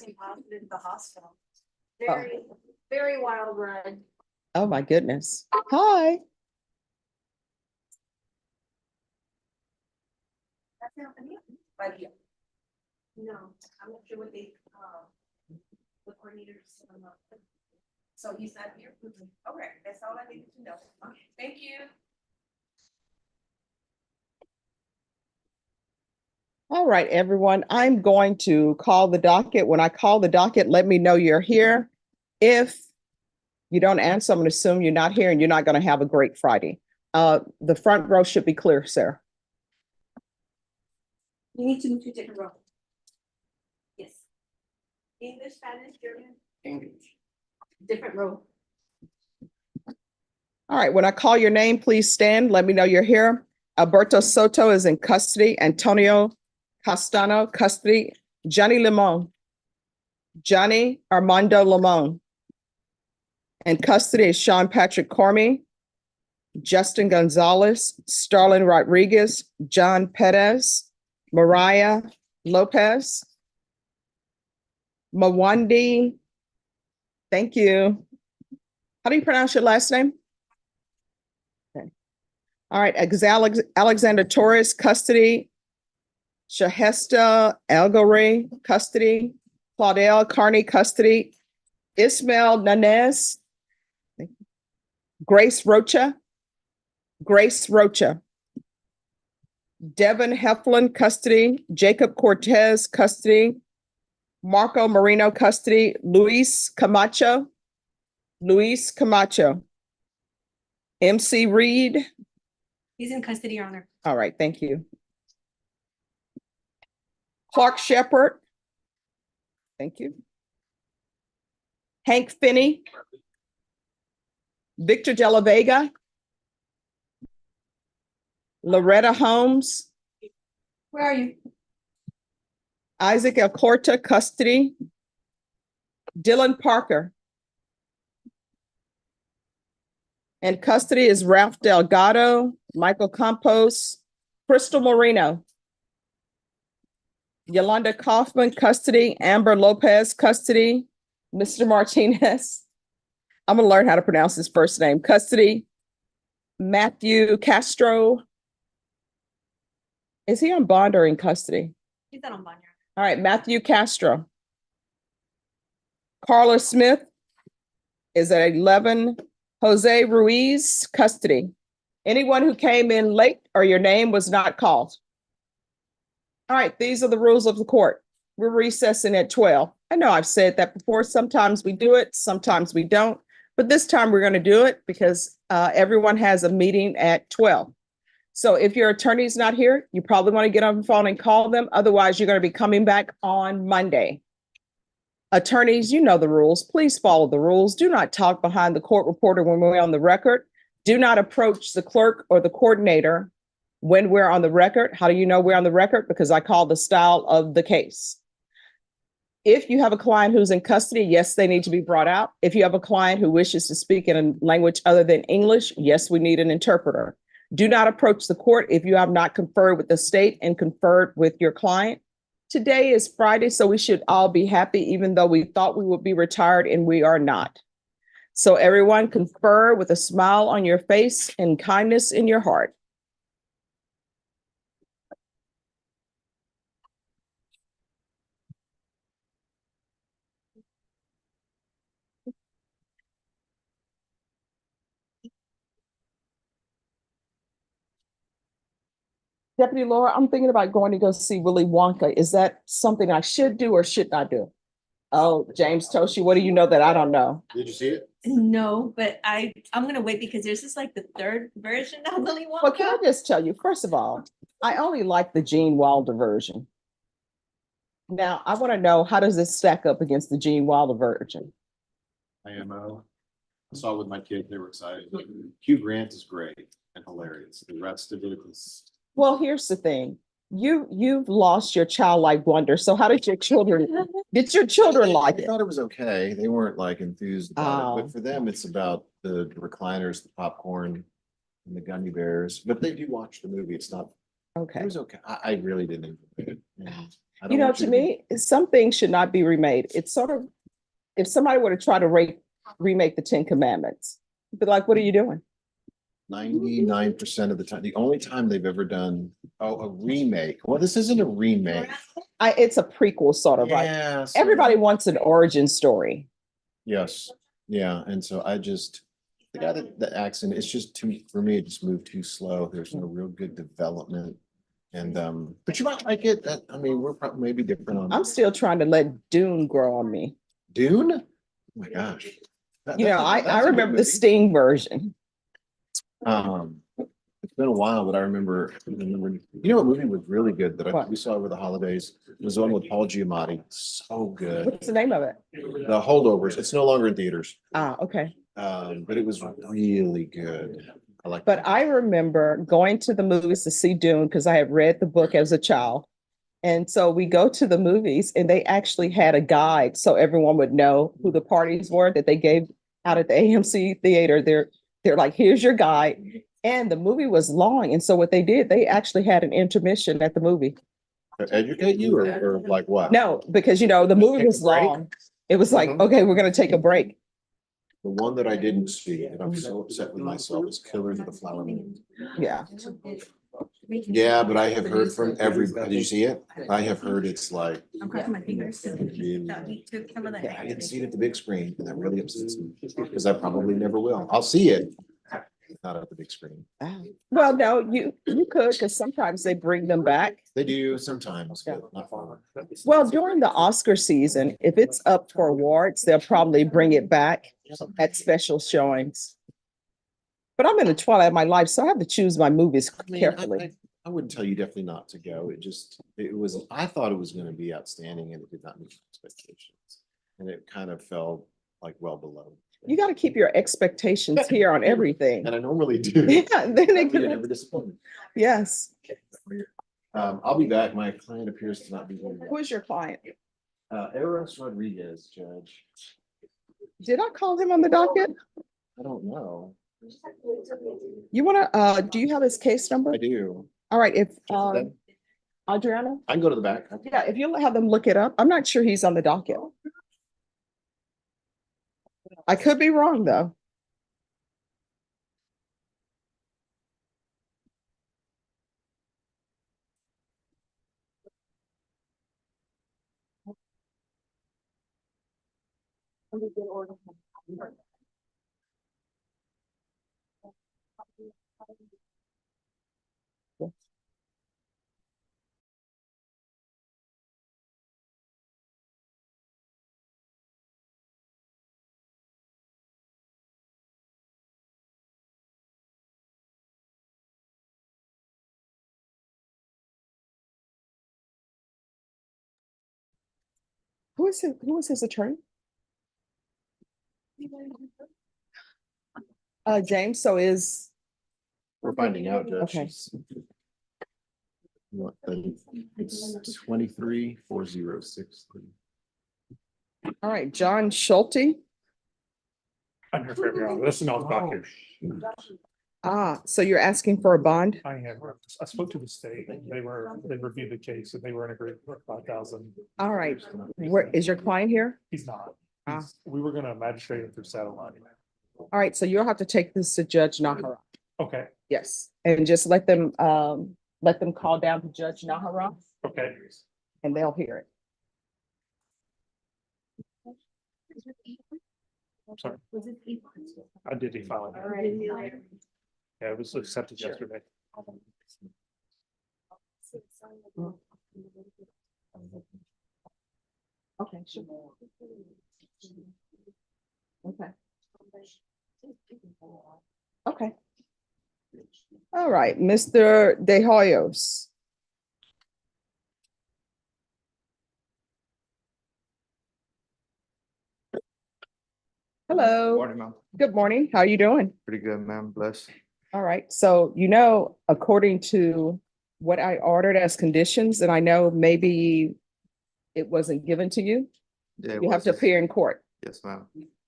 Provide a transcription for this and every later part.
testing positive at the hospital. Very wild ride. Oh, my goodness. Hi. That's happening. But yeah. No, I'm not sure what they, the coordinators. So he's not here. Okay, that's all I needed to know. Okay, thank you. All right, everyone. I'm going to call the docket. When I call the docket, let me know you're here. If you don't answer, I'm going to assume you're not here and you're not going to have a great Friday. The front row should be clear, Sarah. You need to move to a different row. Yes. English, Spanish, German? English. Different row. All right, when I call your name, please stand. Let me know you're here. Alberto Soto is in custody. Antonio Castano, custody. Johnny Limon. Johnny Armando Limon. In custody is Sean Patrick Cormie, Justin Gonzalez, Starlin Rodriguez, John Perez, Mariah Lopez, Mawandi. Thank you. How do you pronounce your last name? Okay. All right, Alexander Torres, custody. Shahesta Algore, custody. Claudel Carney, custody. Ismael Nanez. Grace Rocha. Devin Heflin, custody. Jacob Cortez, custody. Marco Marino, custody. Luis Camacho. MC Reed. He's in custody, Your Honor. All right, thank you. Clark Shepard. Thank you. Hank Finney. Victor De La Vega. Loretta Holmes. Where are you? Isaac Alcorta, custody. Dylan Parker. And custody is Ralph Delgado, Michael Campos, Crystal Moreno. Yolanda Kaufman, custody. Amber Lopez, custody. Mr. Martinez. I'm gonna learn how to pronounce his first name. Custody. Matthew Castro. Is he on bond or in custody? He's not on bond, Your Honor. All right, Matthew Castro. Carla Smith is at 11. Jose Ruiz, custody. Anyone who came in late or your name was not called. All right, these are the rules of the court. We're recessing at 12. I know I've said that before. Sometimes we do it, sometimes we don't. But this time we're going to do it because everyone has a meeting at 12. So if your attorney's not here, you probably want to get on the phone and call them. Otherwise, you're going to be coming back on Monday. Attorneys, you know the rules. Please follow the rules. Do not talk behind the court reporter when we're on the record. Do not approach the clerk or the coordinator when we're on the record. How do you know we're on the record? Because I call the style of the case. If you have a client who's in custody, yes, they need to be brought out. If you have a client who wishes to speak in a language other than English, yes, we need an interpreter. Do not approach the court if you have not conferred with the state and conferred with your client. Today is Friday, so we should all be happy, even though we thought we would be retired and we are not. So everyone confer with a smile on your face and kindness in your heart. Deputy Laura, I'm thinking about going to go see Willy Wonka. Is that something I should do or should not do? Oh, James Toshi, what do you know that I don't know? Did you see it? No, but I'm gonna wait because there's this like the third version of Willy Wonka. Well, can I just tell you, first of all, I only like the Gene Wilder version. Now, I want to know, how does this stack up against the Gene Wilder version? IMO. I saw it with my kids. They were excited. Hugh Grant is great and hilarious. The rest of it is. Well, here's the thing. You've lost your childlike wonder. So how did your children like I it? thought it was okay. They weren't like enthused about it, Oh. but for them, it's about the recliners, the popcorn, and the gummy bears. But they do watch the movie. It's not, it Okay. was okay. I really didn't enjoy it. And I You don't know, want to you to be- me, some things should not be remade. It's sort of, if somebody were to try to remake the Ten Commandments, but like, what are you doing? 99% of the time, the only time they've ever done, a remake. Well, this isn't a remake. It's a prequel sort of, right? Yeah. Everybody wants an origin story. Yes, yeah, and so I just, the guy that acts in, it's just too, for me, it just moved too slow. There's no real good development. And, but you might like it. I mean, we're probably maybe different on I'm still trying to let Dune grow on me. Dune. Oh my gosh. You know, I remember the Sting version. It's been a while, but I remember, you know, what movie was really good that What? we saw over the holidays? It was the one with Paul Giamatti. So good. What's the name of it? The Holdovers. It's no longer in theaters. Ah, okay. But it was really good. I like. But I remember going to the movies to see Dune because I had read the book as a child. And so we go to the movies and they actually had a guide so everyone would know who the parties were that they gave out at the AMC theater. They're like, here's your guide. And the movie was long. And so what they did, they actually had an intermission at the movie. To educate you or like what? No, because you know, the movie was Break? long. It was like, Mhm. okay, we're gonna take a break. The one that I didn't see, and I'm so upset with myself, is Killers of the Flower Moon. Yeah. Yeah, but I have heard from everybody. Did you see it? I have heard it's like, I'm crossing my fingers. really- No, he took some of the. I didn't see it at the big screen, and that really upsets me, because I probably never will. I'll see it. Not at the big screen. Well, no, you could, because sometimes they bring them back. They do sometimes, but not far. Well, during the Oscar season, if it's up for awards, they'll probably bring it back at special showings. But I'm in the twilight of my life, so I have to choose my movies I mean, carefully. I wouldn't tell you definitely not to go. It was, I thought it was gonna be outstanding and it did not meet expectations. And it kind of fell like well below. You got to keep your expectations here on everything. And I normally do. Yeah, then it You're never could, disappointed. yes. I'll be back. My client appears to not be here. Who is your client? Eros Rodriguez, Judge. Did I call him on the docket? I don't know. You wanna, do you have his case number? I do. All right, if, Then Adriana, I can go to the back. yeah, if you'll have them look it up, I'm not sure he's on the docket. I could be wrong, though. Who is his attorney? James, so is, We're finding out, Judge. Okay. What, it's 234063. all right, John Schulte. I'm here for everyone. This is not about here. So you're asking for a bond? I am. I spoke to the state. They reviewed the case and they were in agreement with 5,000. All right, where is your client here? He's not. Ah. We were gonna magistrate him through satellite. All right, so you'll have to take this to Judge Nahara. Okay, Yes, and just let them call down to Judge Nahara okay. and they'll hear it. I'm sorry. Was it? I did e-file it. Yeah, it was accepted Sure. yesterday. Okay, sure. Okay. Okay. All right, Mr. De Hoyos. Hello, Morning, ma'am. good morning. How are you doing? Pretty good, ma'am. Bless. All right, so you know, according to what I ordered as conditions, and I know maybe it wasn't given to you, Yeah, it you have was. to appear in court. Yes, ma'am.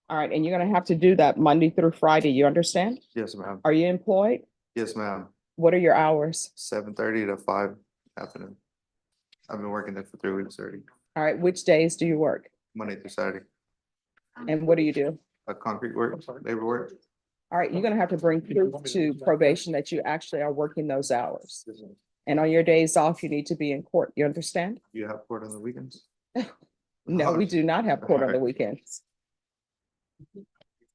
All right, and you're gonna have to do that Monday through Friday, you understand? Yes, ma'am. Are you employed? Yes, ma'am. What are your hours? 7:30 to 5 afternoon. I've been working there for 3 weeks already, All right, which days do you work? Monday through Saturday. And what do you do? Concrete work, labor work. All right, you're gonna have to bring proof to probation that you actually are working those hours. And on your days off, you need to be in court. You understand? You have court on the weekends? No, we do not have court on the weekends.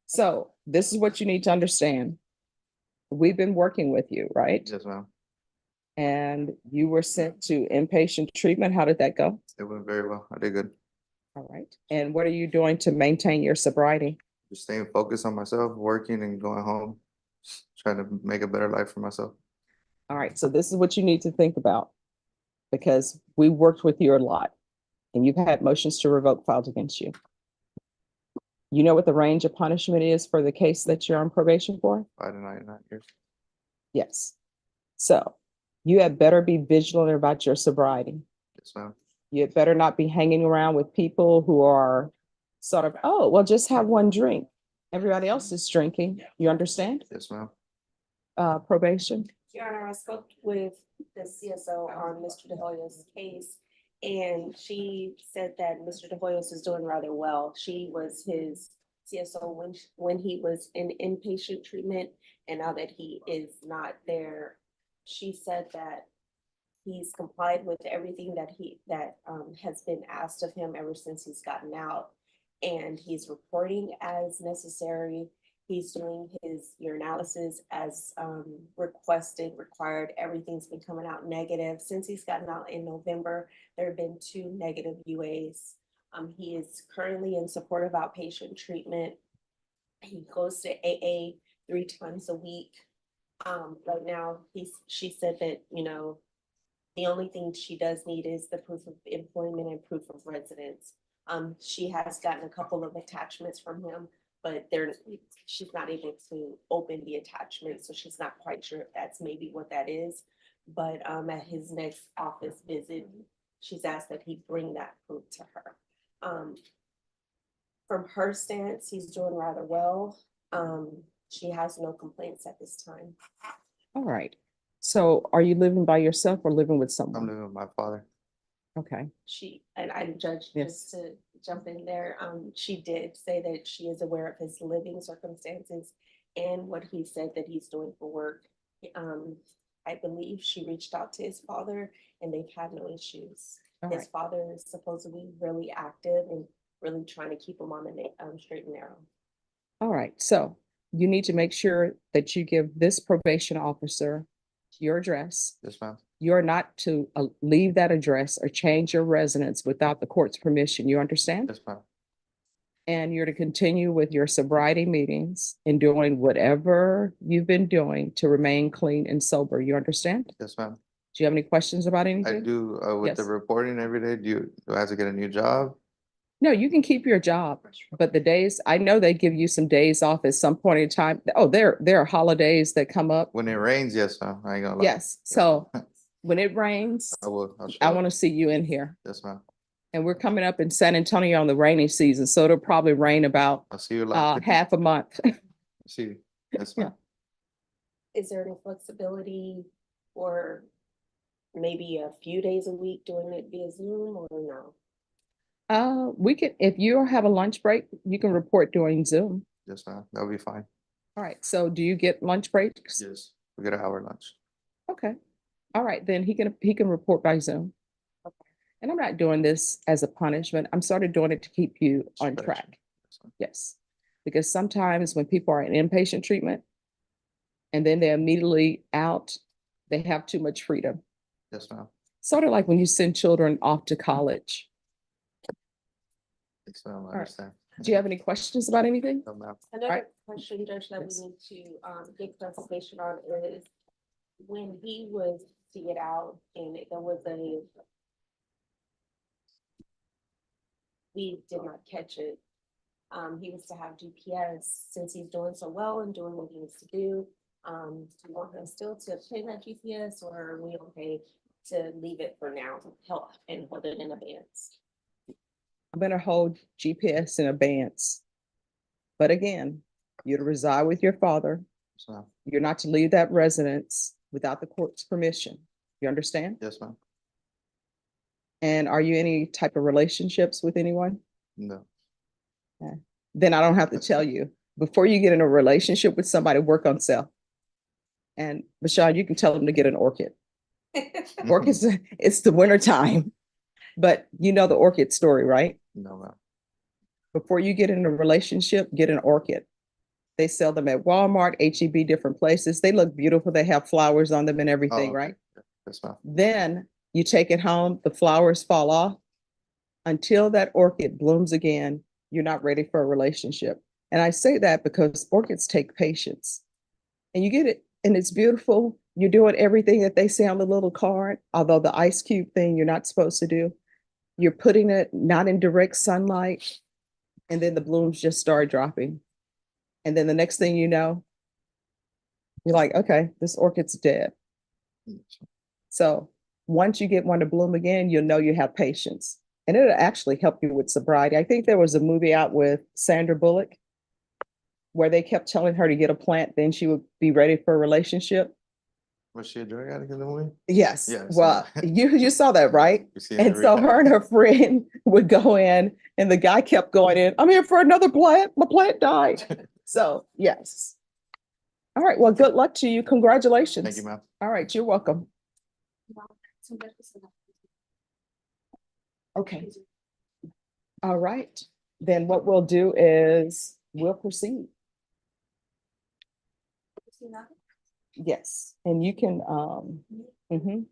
So this is what you need to understand. We've been working with you, right? Yes, ma'am. And you were sent to inpatient treatment. How did that go? It went very well. I did good. All right. And what are you doing to maintain your sobriety? Just staying focused on myself, working and going home, trying to make a better life for myself. All right. So this is what you need to think about. Because we worked with you a lot and you've had motions to revoke filed against you. You know what the range of punishment is for the case that you're on probation for? 5 to 9 years. Yes. So you had better be vigilant about your sobriety. Yes, ma'am. You had better not be hanging around with people who are sort of, oh, well, just have one drink. Everybody else is drinking. You understand? Yes, ma'am. Probation. Your Honor, I spoke with the CSO on Mr. De Hoyos' case, and she said that Mr. De Hoyos is doing rather well. She was his CSO when he was in inpatient treatment, and now that he is not there, she said that he's complied with everything that has been asked of him ever since he's gotten out, and he's reporting as necessary. He's doing his urinalysis as required. Everything's been coming out negative. Since he's gotten out in November, there have been 2 negative UAs. He is currently in supportive outpatient treatment. He goes to AA 3 times a week. Right now, she said that, the only thing she does need is the proof of employment and proof of residence. She has gotten a couple of attachments from him, but she's not able to open the attachment, so she's not quite sure if that's maybe what that is. But at his next office visit, she's asked that he bring that proof to her. From her stance, he's doing rather well. She has no complaints at this time. All right. So are you living by yourself or living with I'm someone? living with my father. Okay. I judge, Yes. just to jump in there, she did say that she is aware of his living circumstances and what he said that he's doing for work. I believe she reached out to his father and they've had no issues. All His right. father is supposedly really active and really trying to keep him on the straight and narrow. All right. So you need to make sure that you give this probation officer your address. Yes, ma'am. You're not to leave that address or change your residence without the court's permission. You understand? Yes, ma'am. And you're to continue with your sobriety meetings and doing whatever you've been doing to remain clean and sober. You understand? Yes, ma'am. Do you have any questions about I anything? do, with the Yes. reporting every day, do I have to get a new job? No, you can keep your job, but the days, I know they give you some days off at some point in time. Oh, there are holidays that come up. When it rains, yes, ma'am. I ain't gonna lie. Yes. So when it rains, I will. I'll show I up. want to see you in here. Yes, ma'am. And we're coming up in San Antonio on the rainy season, so it'll probably rain about I'll see you like. half a month. See you. Yes, ma'am. Is there any flexibility for maybe a few days a week doing it via Zoom or no? We can, if you have a lunch break, you can report during Zoom. Yes, ma'am. That'll be fine. All right, so do you get lunch breaks? Yes. We get an hour lunch. Okay. All right, then he can report by Zoom. Okay. And I'm not doing this as a punishment. I'm sort of doing it to keep you on Correction. track. Yes, ma'am. Yes. Because sometimes when people are in inpatient treatment and then they're immediately out, they have too much freedom. Yes, ma'am. Sort of like when you send children off to college. Yes, ma'am. I right. understand. Do you have any questions about anything? No, ma'am. Another Right. question, Judge, that Yes. we need to get clarification on is when he was to get out and there was we did not catch it. He was to have GPS since he's doing so well and doing what he needs to do. Do you want him still to obtain that GPS or are we okay to leave it for now, help and hold it in abeyance? I'm gonna hold GPS in abeyance. But again, you're to reside with your father. Yes, ma'am. You're not to leave that residence without the court's permission. You understand? Yes, ma'am. And are you any type of relationships with anyone? No. Then I don't have to tell you. Before you get in a relationship with somebody, work on self. And Michelle, you can tell them to get an orchid. Orchids, it's the winter time. But you know the orchid story, right? No, ma'am. Before you get in a relationship, get an orchid. They sell them at Walmart, HEB, different places. They look beautiful. They have flowers on them and everything, Oh, okay. right? Yes, ma'am. Then you take it home, the flowers fall off. Until that orchid blooms again, you're not ready for a relationship. And I say that because orchids take patience. And you get it, and it's beautiful. You're doing everything that they say on the little card, although the ice cube thing you're not supposed to do. You're putting it not in direct sunlight, and then the blooms just start dropping. And then the next thing you know, you're like, okay, this orchid's dead. So once you get one to bloom again, you'll know you have patience. And it'll actually help you with sobriety. I think there was a movie out with Sandra Bullock where they kept telling her to get a plant, then she would be ready for a relationship. Was she a drug addict in the movie? Yes. Yeah, I've seen Well, that. you saw that, right? We see it And every so time. her and her friend would go in, and the guy kept going in. I'm here for another plant. My plant died. So yes. All right. Well, good luck to you. Congratulations. Thank you, ma'am. All right. You're welcome. Okay. All right. Then what we'll do is we'll proceed. Yes. And you can, mhm.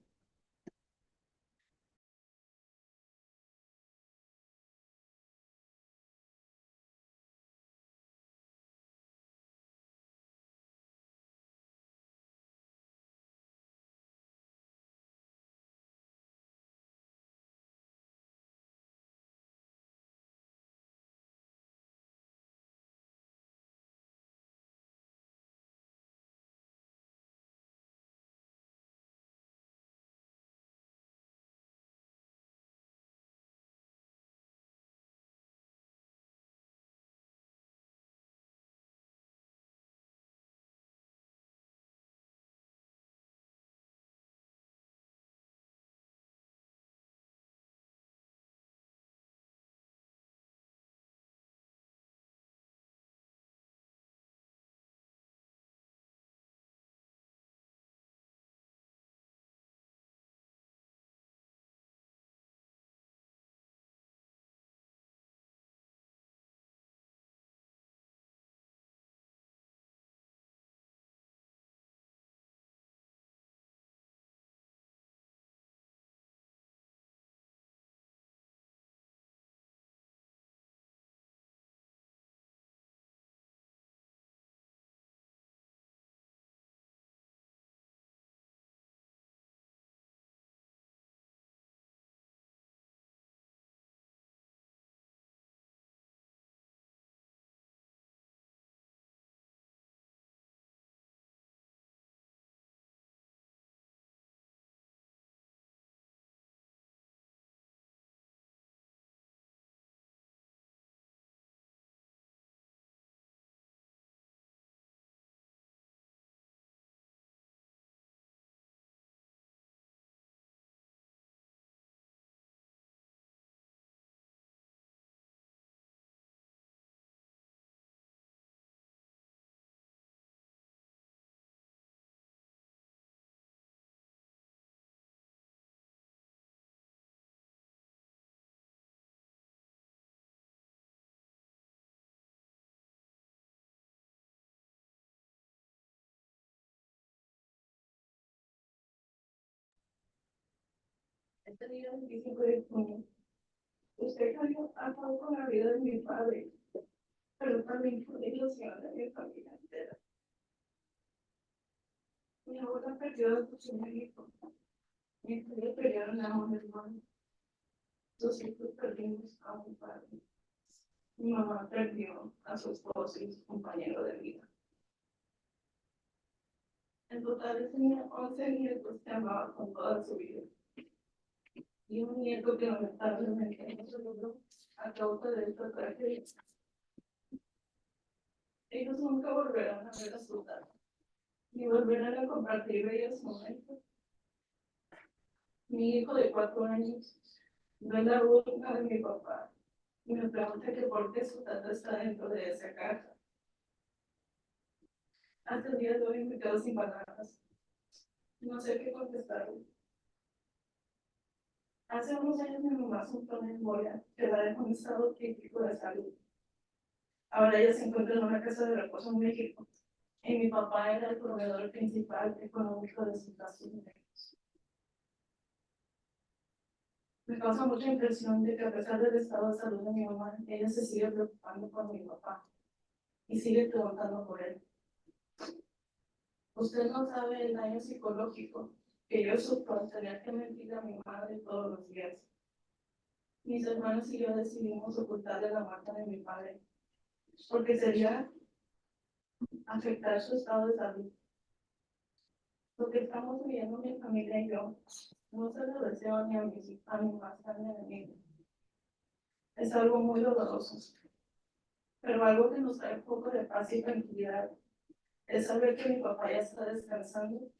Este día difícil fue con usted cambió a poco la vida de mi padre, pero también fue la ilusión de mi familia entera. Mi abuela perdió a su hijo. Mi familia perdieron a un hermano. Sus hijos perdimos a un padre. Mi mamá perdió a su esposo y su compañero de vida. En total tenía 11 nietos que amaba con toda su vida. Y un nieto que lamentablemente no se logró a causa de esta tragedia. Ellos nunca volverán a ver a su tata, ni volverán a compartir bellos momentos. Mi hijo de 4 años No es la voluntad de mi papá. Y me pregunta que por qué su tata está dentro de esa caja. Hasta el día de hoy me quedo sin palabras. No sé qué contestarle. Hace unos años mi mamá sufrió una embolia que la dejó en estado crítico de salud. Ahora ella se encuentra en una casa de reposo en México. Y mi papá era el proveedor principal económico de sus gastos médicos. Me causa mucha impresión de que a pesar del estado de salud de mi mamá, ella se sigue preocupando por mi papá y sigue preguntando por él. Usted no sabe el daño psicológico que yo sufro al tener que mentir a mi madre todos los días. Mis hermanos y yo decidimos ocultarle la muerte de mi padre, porque sería afectar su estado de salud. Lo que estamos viviendo mi familia y yo, no se lo deseo ni a mi más grande enemigo. Es algo muy doloroso, pero algo que nos trae un poco de paz y tranquilidad es saber que mi papá ya está descansando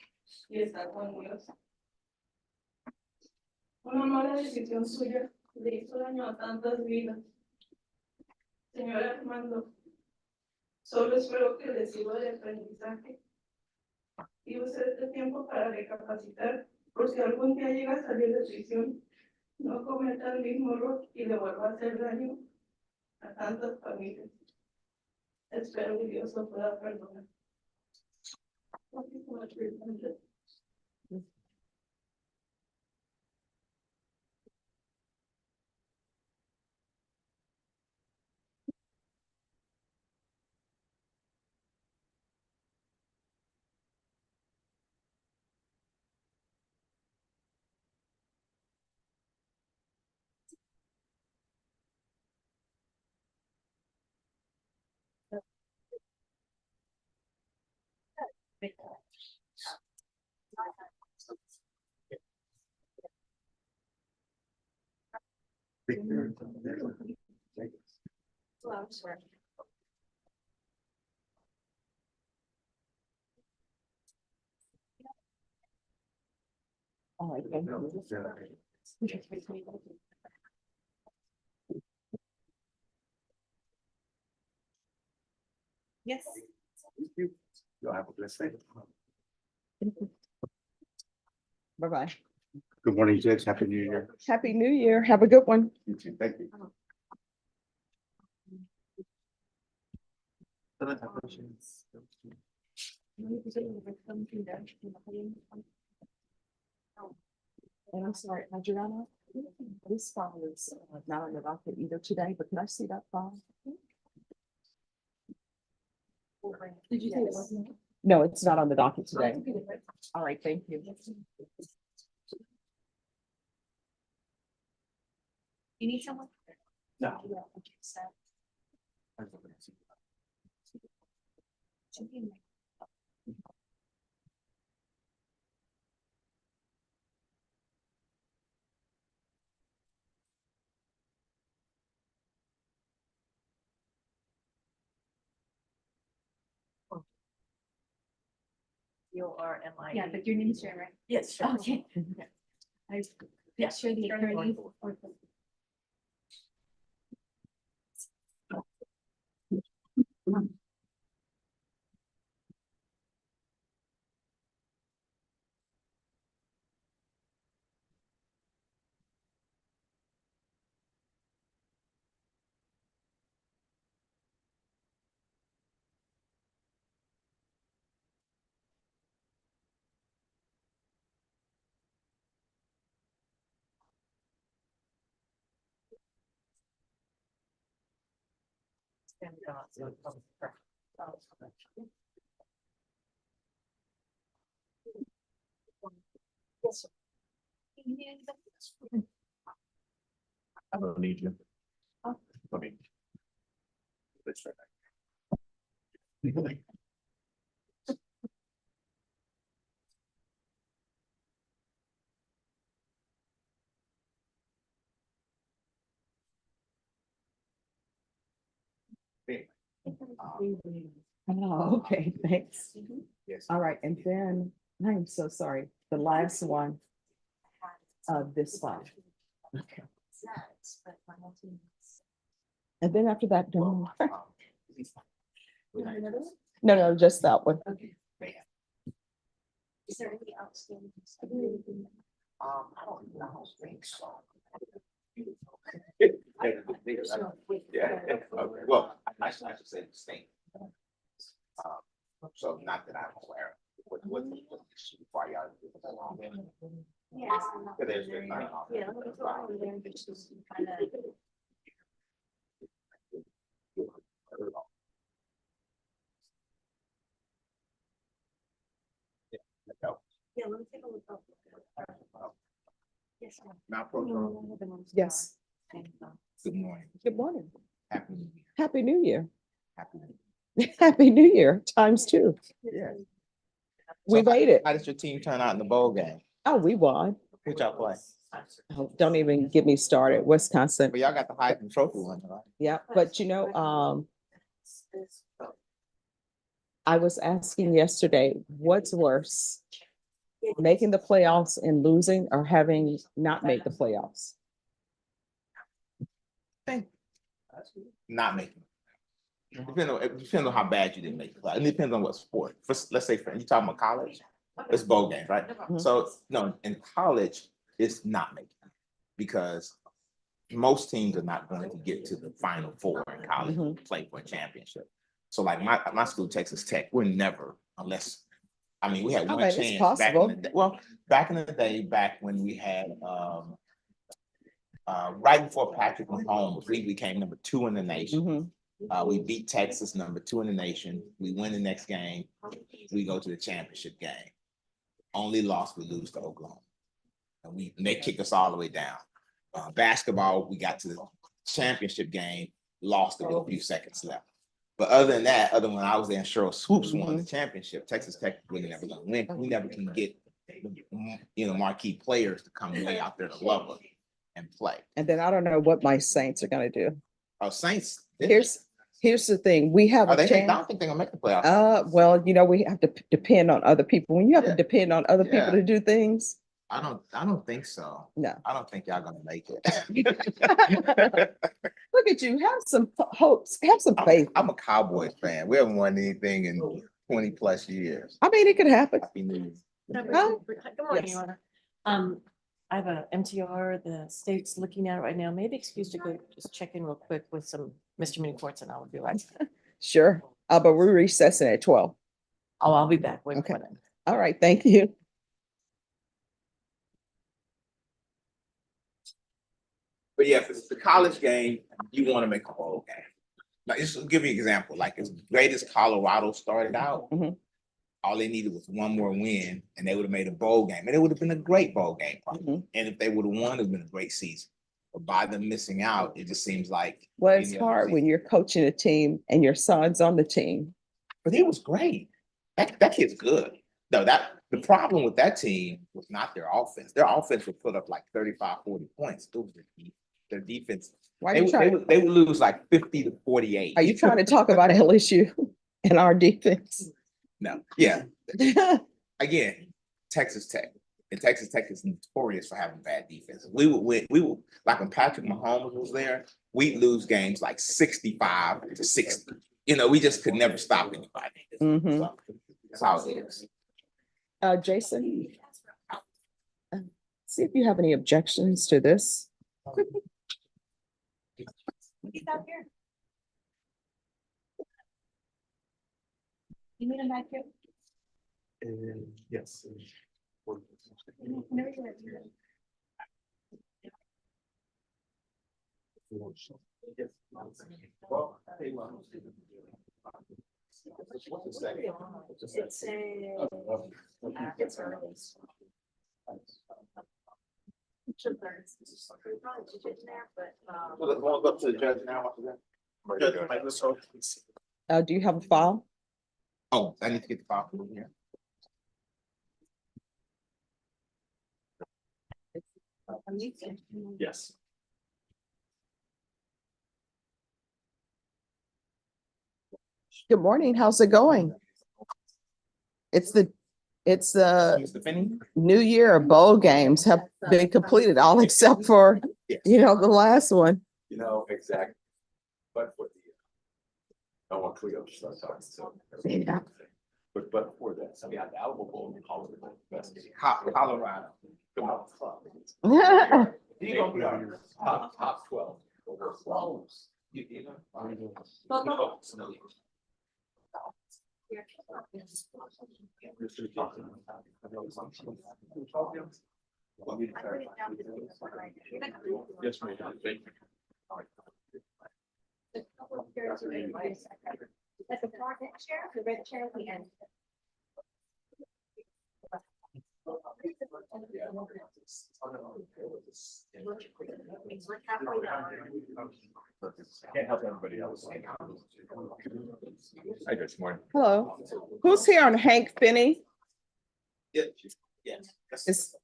y está con Dios. Una mala decisión suya le hizo daño a tantas vidas. Señor Armando, solo espero que le sirva de aprendizaje y use este tiempo para recapacitar, por si algún día llega a salir de prisión, no cometa el mismo error y le vuelva a hacer daño a tantas familias. Espero que Dios lo pueda perdonar. Thank you so much for your attention. All right, thank you. Yes. You'll have a blessed day. Bye-bye. Good morning, Judge. Happy New Year. Happy New Year. Have a good one. You too. Thank you. And I'm sorry, Adriana, this file is not on the docket either today, but can I see that file? Did you say it wasn't? No, it's not on the docket today. All right, thank you. You need someone? No. Yeah, okay, so. URMI. Yeah, but your name is Sharon, right? Yes, sure. Okay. I, yeah, sure, the attorney. I don't need you. Let me. Let's try that. Oh, okay, thanks. Yes. All right, and then, I'm so sorry, the last one, this file. Okay. And then after that, no, no, just that one. Is there any outstanding? I don't think so. Yeah, okay, well, I should say the same. So not that I'm aware of, what, why y'all do it along with. Yes. But there's been none of it. Yeah, let me go over there and just kind of. Yeah, let me take a look. Yes. Now, Procedural. Yes. Good morning. Good morning. Happy New Year. Happy New Year. Happy New Year. Happy New Year times two. Yeah. We made it. How did your team turn out in the bowl game? Oh, we won. Who'd y'all play? Oh, don't even get me started. Wisconsin. But y'all got the Heisman Trophy one, right? Yeah, but you know, I was asking yesterday, what's worse? Making the playoffs and losing or having not made the playoffs? Not making. It depends on how bad you didn't make the play. It depends on what sport. Let's say, you talking about college, it's bowl games, right? Mhm. So, no, in college, it's not making. Because most teams are not going to get to the Final Four in college to play for a championship. So like my school, Texas Tech, we're never, unless, I mean, we had one bet it's chance back in possible. the day. Well, back in the day, back when we had, right before Patrick Mahomes, we became number 2 in the nation. We beat Texas, number 2 in the nation. We win the next game. We go to the championship game. Only loss, we lose to Oklahoma. And they kicked us all the way down. Basketball, we got to the championship game, lost with a few seconds left. But other than that, other than when I was there and Cheryl Swoops won the championship, Texas Tech really never gonna win. We never can get, marquee players to come way out there to love us and play. And then I don't know what my Saints are gonna do. Our Saints, Here's the thing, we have a I don't chance. think they're gonna make the playoffs. Well, we have to depend on other people. When you have to depend on other people Yeah. to do things, I don't think so. no. I don't think y'all gonna make it. Look at you, have some hopes, have some faith. I'm a Cowboys fan. We haven't won anything in 20 plus years. I mean, it could happen. Happy New Year. Good morning, Yes. Your Honor. I have a MTR, the state's looking at it right now. Maybe excuse to go just check in real quick with some misdemeanor courts and I'll be right. Sure, but we're recessing at 12. Oh, I'll be back. Wait a Okay. minute. All right, thank you. But yeah, if it's the college game, you want to make a bowl game. Like, just to give you an example, like as great as Colorado started out, all they needed was one more win and they would have made a bowl game. And it would have been a great bowl game. Probably. And if they would have won, it would have been a great season. But by them missing out, it just seems like. Well, it's any other hard when season. you're coaching a team and your son's on the team. But he was great. That kid's good. No, the problem with that team was not their offense. Their offense would put up like 35, 40 points. It was their defense. Why are They you would, trying? they would lose like 50-48. Are you trying to talk about LSU and our defense? No, yeah. Again, Texas Tech. And Texas Tech is notorious for having bad defense. We would win. We would, like when Patrick Mahomes was there, we'd lose games like 65-60. We just could never stop anybody. So, that's how it is. Jason, see if you have any objections to this. He's out here. You need him back here? Yes. No, you're right. It's early. We'll go up to the judge now. Do you have a file? Oh, I need to get the file from here. Yes. Good morning. How's it going? It's the It's Mr. Finney? New Year bowl games have been completed, all except for, Yes. the last one. Exactly. But for the, I want Cleo to start talking, so. Yeah. But for that, so yeah, the album Colorado. Colorado. He's gonna be our top 12. Yes, ma'am. Thank you. At the front chair, the red chair at the end. Can't help everybody else. Hi, good morning. Hello. Who's here on Hank Finney? Yeah, yes. Is,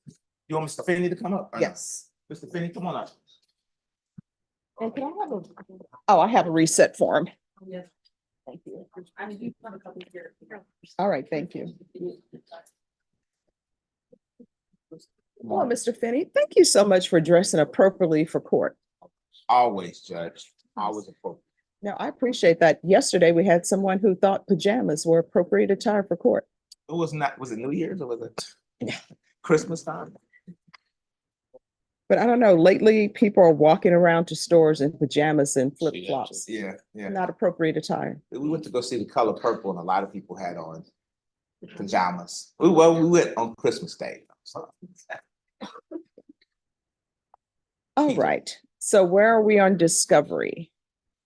You want Mr. Finney to come up? or no? yes. Mr. Finney, come on up. And can I have a, oh, I have a reset form. Thank you. All right, thank you. Hello, Mr. Finney. Thank you so much for dressing appropriately for court. Always, Judge, always appropriate. Now, I appreciate that. Yesterday, we had someone who thought pajamas were appropriate attire for court. It was not, was it New Year's or was it Yeah. Christmas time? But I don't know, lately, people are walking around to stores in pajamas and flip flops. Yeah, yeah. Not appropriate attire. We went to go see The Color Purple and a lot of people had on pajamas. We went on Christmas Day. So, All right. So where are we on discovery?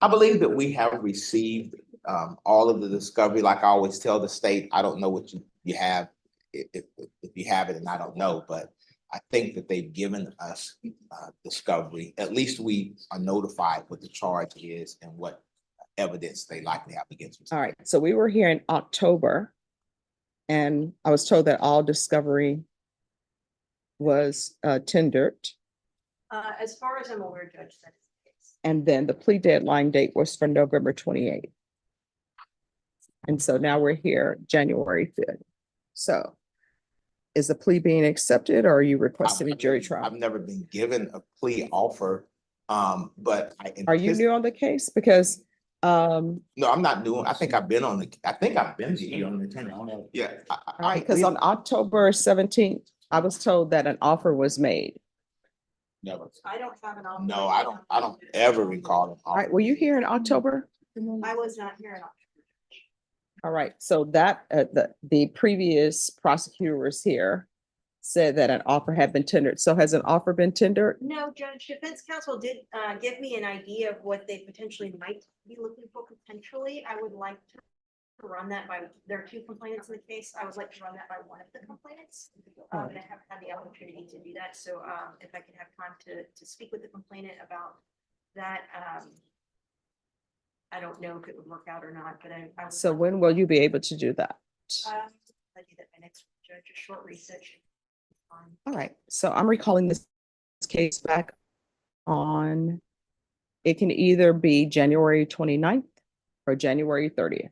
I believe that we have received all of the discovery. Like I always tell the state, I don't know what you have, if you have it, and I don't know, but I think that they've given us discovery. At least we are notified what the charge is and what evidence they likely have against us. All right. So we were here in October, and I was told that all discovery was tendered. As far as I'm aware, Judge, that is the case. And then the plea deadline date was for November 28th. And so now we're here, January 5th. So is the plea being accepted, or are you requesting a jury trial? I've never been given a plea offer, but Are you new on the case? Because no, I'm not new. I think I've been on the, I think I've been here on the 10th. Yeah. all right, because on October 17th, I was told that an offer was made. Never. I don't have an offer. No, I don't ever recall an All right, offer. were you here in October? I was not here in October. All right, so that the previous prosecutor was here, said that an offer had been tendered. So has an offer been tendered? No, Judge, defense counsel did give me an idea of what they potentially might be looking for potentially. I would like to run that by, there are two complainants in the case. I would like to run that by one of the complainants. And I haven't had the opportunity to do that. So if I can have time to speak with the complainant about that, I don't know if it would work out or not, but I. would So like- when will you be able to do that? I do that by next week, Judge, a short research. All right, so I'm recalling this case back on, it can either be January 29th or January 30th,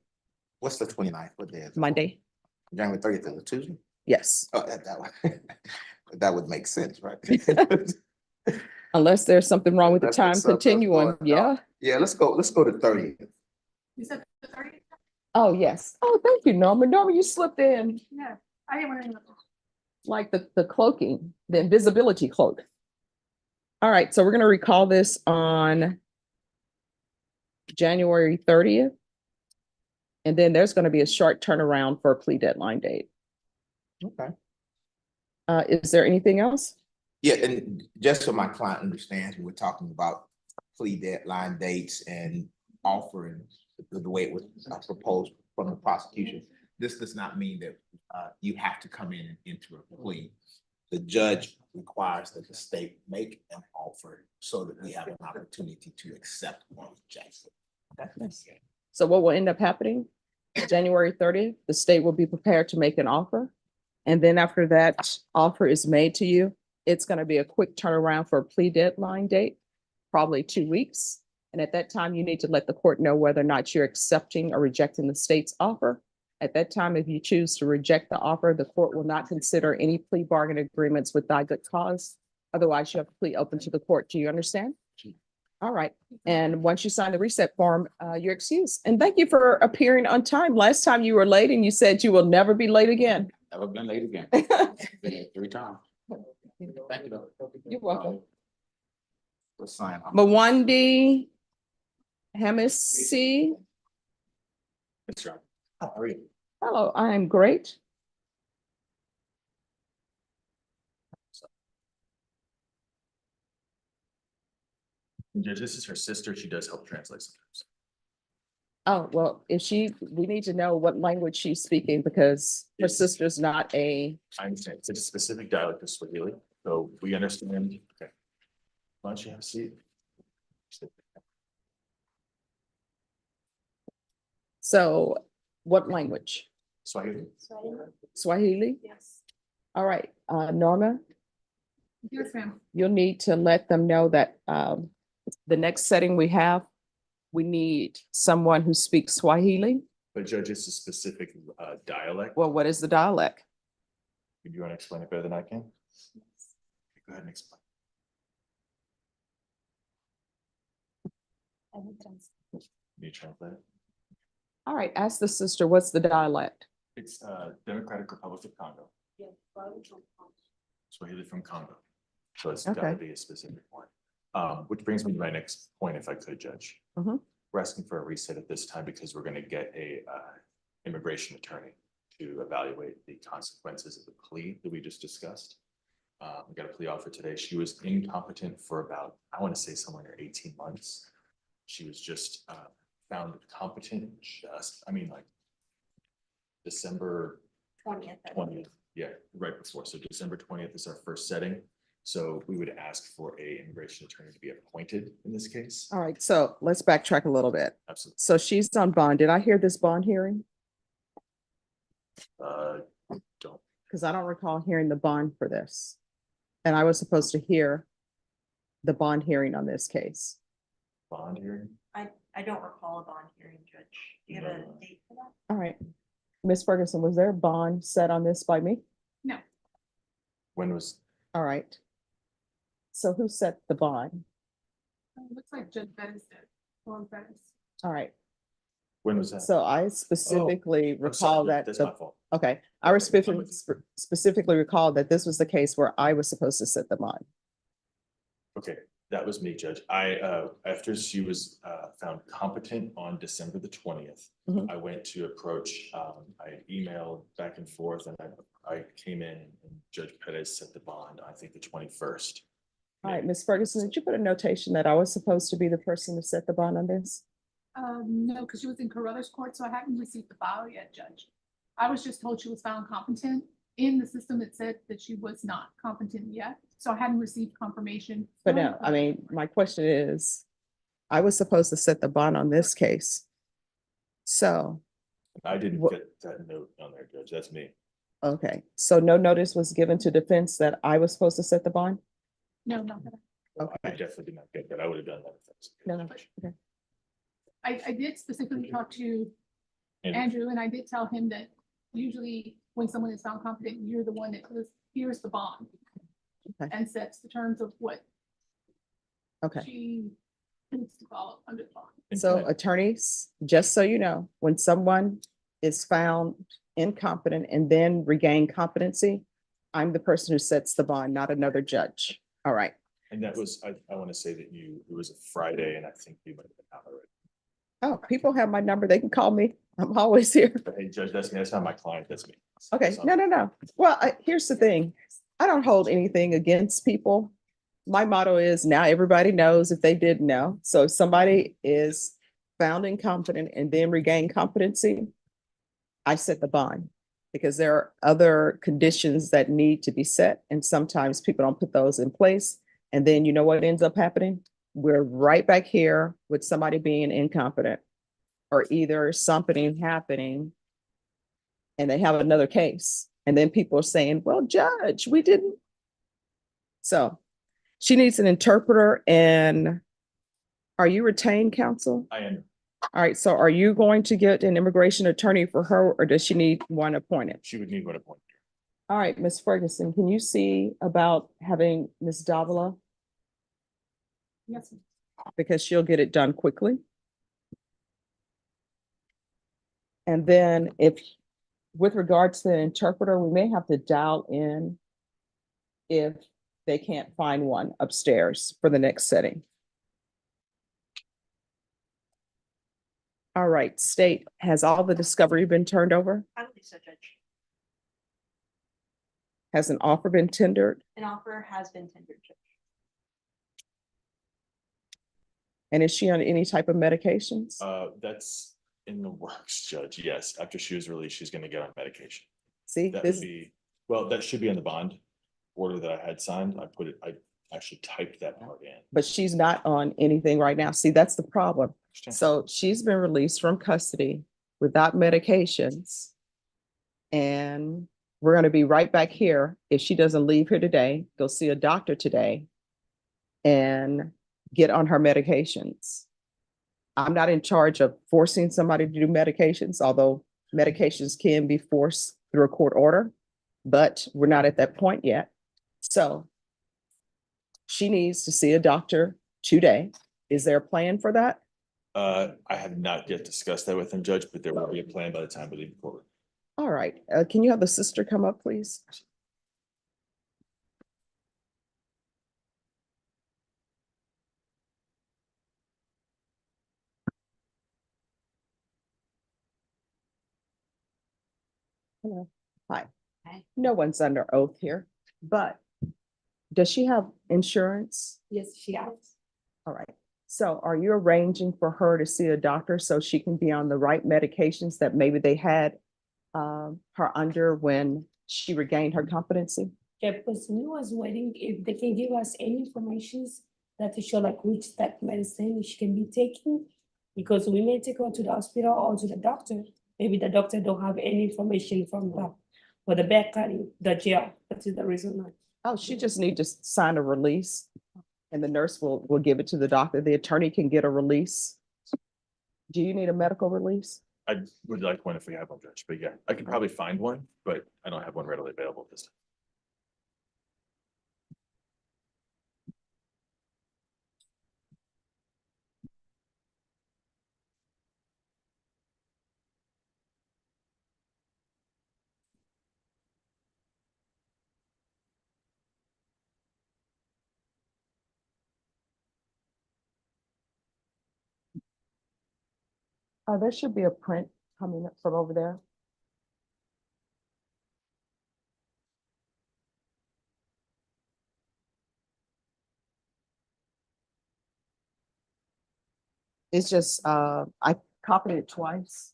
What's the 29th? What day is it? Monday. January 30th is a Tuesday? Yes, Oh, that would make sense, right? unless there's something wrong with the Unless time there's something continuum. going Yeah. on. Yeah, let's go to 30th. You said the 30th? Oh, yes. Oh, thank you, Norma. Norma, you slipped in Yeah, I didn't want to know. like the cloaking, the invisibility cloak. All right, so we're going to recall this on January 30th. And then there's going to be a short turnaround for a plea deadline date. Okay. Is there anything else? Yeah, and just so my client understands, we're talking about plea deadline dates and offering the way it was proposed from the prosecution. This does not mean that you have to come in and enter a plea. The judge requires that the state make an offer so that we have an opportunity to accept or reject it. So what will end up happening? January 30th, the state will be prepared to make an offer. And then after that offer is made to you, it's going to be a quick turnaround for a plea deadline date, probably 2 weeks. And at that time, you need to let the court know whether or not you're accepting or rejecting the state's offer. At that time, if you choose to reject the offer, the court will not consider any plea bargain agreements with thy good cause. Otherwise, you have to plea open to the court. Do you understand? All right. And once you sign the reset form, you're excused. And thank you for appearing on time. Last time you were late and you said you will never be late again. Never been late again. Been here 3 times. Thank you though. You're welcome. Let's sign. Mwandi Hemisi. That's right. How are you? Hello, I am great. Judge, this is her sister. She does help translate sometimes. Oh, well, we need to know what language she's speaking because her Yes. sister's not I understand. It's a specific dialect of Swahili, so we understand. Okay. Why don't you have a seat? So what language? Swahili. Swahili? Yes. All right, Norma, Yes, ma'am. you'll need to let them know that the next setting we have, we need someone who speaks Swahili. But Judge, it's a specific dialect. Well, what is the dialect? Do you want to explain it better than I can? Go ahead and explain. You translate it? All right, ask the sister, what's the dialect? It's Democratic Republic of Congo. Swahili from Congo. So it's Okay. gotta be a specific one. Which brings me to my next point, if I could, Judge. Mhm. We're asking for a reset at this time because we're gonna get a immigration attorney to evaluate the consequences of the plea that we just discussed. We got a plea offer today. She was incompetent for about, I want to say somewhere near 18 months. She was just found competent like December 20th. Yeah, right before. So December 20th is our first setting. So we would ask for a immigration attorney to be appointed in this case. All right, so let's backtrack a little bit. Absolutely. So she's on bond. Did I hear this bond hearing? Don't, Because I don't recall hearing the bond for this. And I was supposed to hear the bond hearing on this case. bond hearing? I don't recall a bond hearing, Judge. Do you have a date for that? All right. Ms. Ferguson, was there a bond set on this by me? No. When was, All right. So who set the bond? Looks like Judge Bettis did. Lauren Bettis. All right. when was that? So I specifically I'm sorry, recall that, That's the- my fault. okay, I Okay, I'm with specifically recall that this was the case where I was supposed to set the bond. Okay, that was me, Judge. After she was found competent on December the 20th, Mhm. I went to approach, I emailed back and forth and I came in and Judge Perez set the bond, I think the 21st. All right, Ms. Ferguson, did you put a notation that I was supposed to be the person to set the bond on this? No, because she was in Carruthers Court, so I haven't received the file yet, Judge. I was just told she was found competent. In the system, it said that she was not competent yet, so I hadn't received confirmation. But from no, I her. mean, my question is, I was supposed to set the bond on this case. So, I didn't Wha- get that note on there, Judge. That's me. okay, so no notice was given to defense that I was supposed to set the bond? No, not that. I Okay, definitely did not get that. I would have done that. if that's okay. no, no, okay. I did specifically talk to And Andrew, and I did tell him that usually when someone is found competent, you're the one that goes, here's the bond. Okay. And sets the terms of what Okay, she needs to follow under the bond. so can I- attorneys, just so you know, when someone is found incompetent and then regain competency, I'm the person who sets the bond, not another judge. All right, and that was, I want to say that it was a Friday and I think you might have been out already. oh, people have my number, they can call me, I'm always here. But hey, Judge, that's me. That's not my client. That's me. Okay, So- no. Well, here's the thing. I don't hold anything against people. My motto is now everybody knows if they didn't know. So if somebody is found incompetent and then regain competency, I set the bond because there are other conditions that need to be set. And sometimes people don't put those in place. And then you know what ends up happening? We're right back here with somebody being incompetent or either something happening and they have another case. And then people are saying, well, Judge, we didn't. So she needs an interpreter. And are you retained counsel? I am. All right, so are you going to get an immigration attorney for her, or does she need one appointed? She would need one appointed. All right, Ms. Ferguson, can you see about having Ms. Davila? Yes, Because she'll get it done quickly. And then if, with regards to the interpreter, we may have to dial in if they can't find one upstairs for the next setting. All right, state, has all the discovery been turned over? I don't think so, Judge. Has an offer been tendered? An offer has been tendered, Judge. And is she on any type of medications? That's in the works, Judge. Yes, after she was released, she's gonna get on medication. See, That would this, be, well, that should be in the bond order that I had signed. I actually typed that part in. but she's not on anything right now. See, that's the problem. Understand? So she's been released from custody without medications. And we're gonna be right back here if she doesn't leave here today, go see a doctor today and get on her medications. I'm not in charge of forcing somebody to do medications, although medications can be forced through a court order, but we're not at that point yet. So she needs to see a doctor today. Is there a plan for that? I have not yet discussed that with him, Judge, but there will be a plan by the time we leave forward. All right, can you have the sister come up, please? Hello. Hi. Hi. No one's under oath here, but does she have insurance? Yes, she has. All right. So are you arranging for her to see a doctor so she can be on the right medications that maybe they had her under when she regained her competency? Yeah, because we was waiting if they can give us any informations that to show like which type of medicine she can be taking. Because we may take her to the hospital or to the doctor. Maybe the doctor don't have any information from the, for the back county, the jail. That is the reason why. Oh, she just need to sign a release and the nurse will give it to the doctor. The attorney can get a release. Do you need a medical release? I would like one if we have one, Judge, but yeah, I could probably find one, but I don't have one readily available this time. There should be a print coming up from over there. It's just, I copied it twice,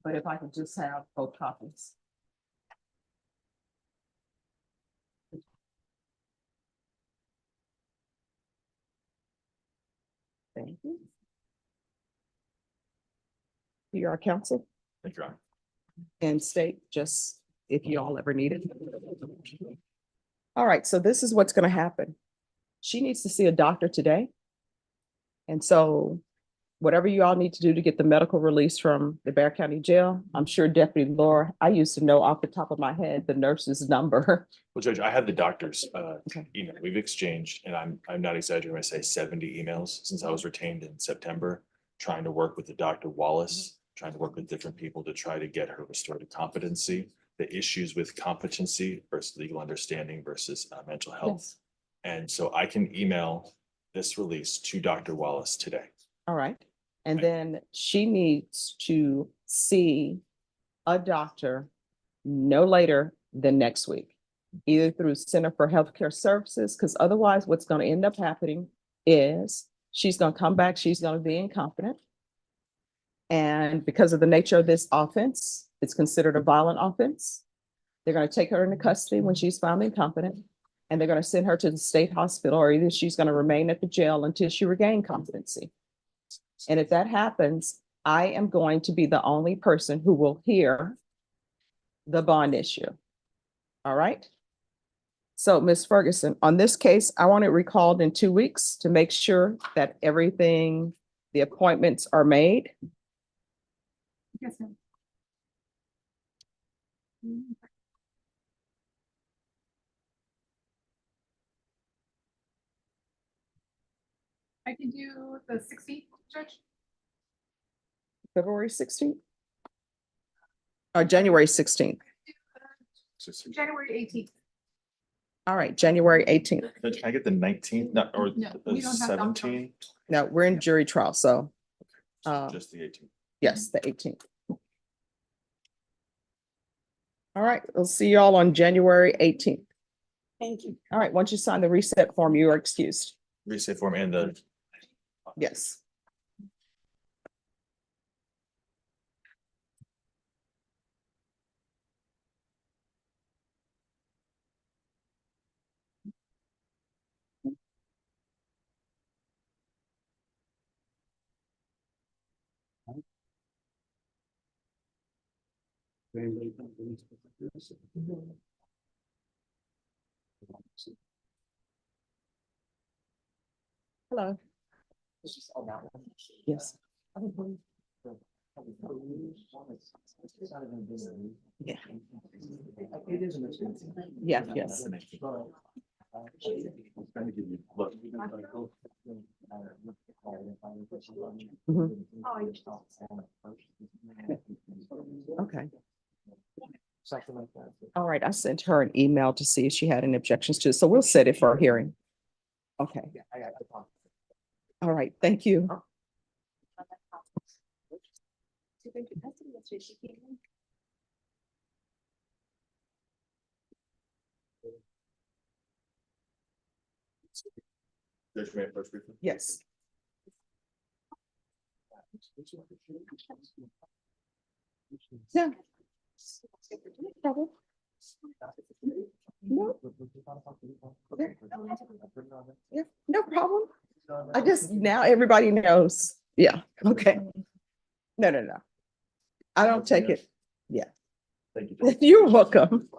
but if I could just have both copies. Thank you. You are counsel Thank you, Your Honor. and state, just if you all ever need it. All right, so this is what's gonna happen. She needs to see a doctor today. And so whatever you all need to do to get the medical release from the Bexar County Jail, I'm sure Deputy Laura, I used to know off the top of my head the nurse's number. Well, Judge, I have the doctor's Okay. email. We've exchanged, and I'm not exaggerating when I say 70 emails since I was retained in September, trying to work with the Dr. Wallace, trying to work with different people to try to get her restored to competency, the issues with competency versus legal understanding versus mental health. Yes. And so I can email this release to Dr. Wallace today. All right. And then she needs to see a doctor no later than next week, either through Center for Healthcare Services, because otherwise what's going to end up happening is she's going to come back, she's going to be incompetent. And because of the nature of this offense, it's considered a violent offense. They're going to take her into custody when she's found incompetent, and they're going to send her to the state hospital, or either she's going to remain at the jail until she regains competency. And if that happens, I am going to be the only person who will hear the bond issue. All right? So, Ms. Ferguson, on this case, I want it recalled in 2 weeks to make sure that everything, the appointments are made. Yes, ma'am. I can do the 16th, Judge. February 16th? Or January 16th? January 18th. All right, January 18th. Can I get the 19th, not, or No, the we don't have that. 17th? No, we're in jury trial, so, Just the 18th. yes, the 18th. All right, we'll see you all on January 18th. Thank you. All right, once you sign the reset form, you are excused. Reset form and the. Yes. Hello. Yes. Yeah. Yeah, yes. Mhm. Okay. All right, I sent her an email to see if she had any objections to it, so we'll set it for a hearing. Okay. All right, thank you. Yes. Yeah. Problem. No. Yeah, no problem. I just, now everybody knows. Yeah, okay. No, no, no. I don't take it. Yeah. Thank you. You're welcome.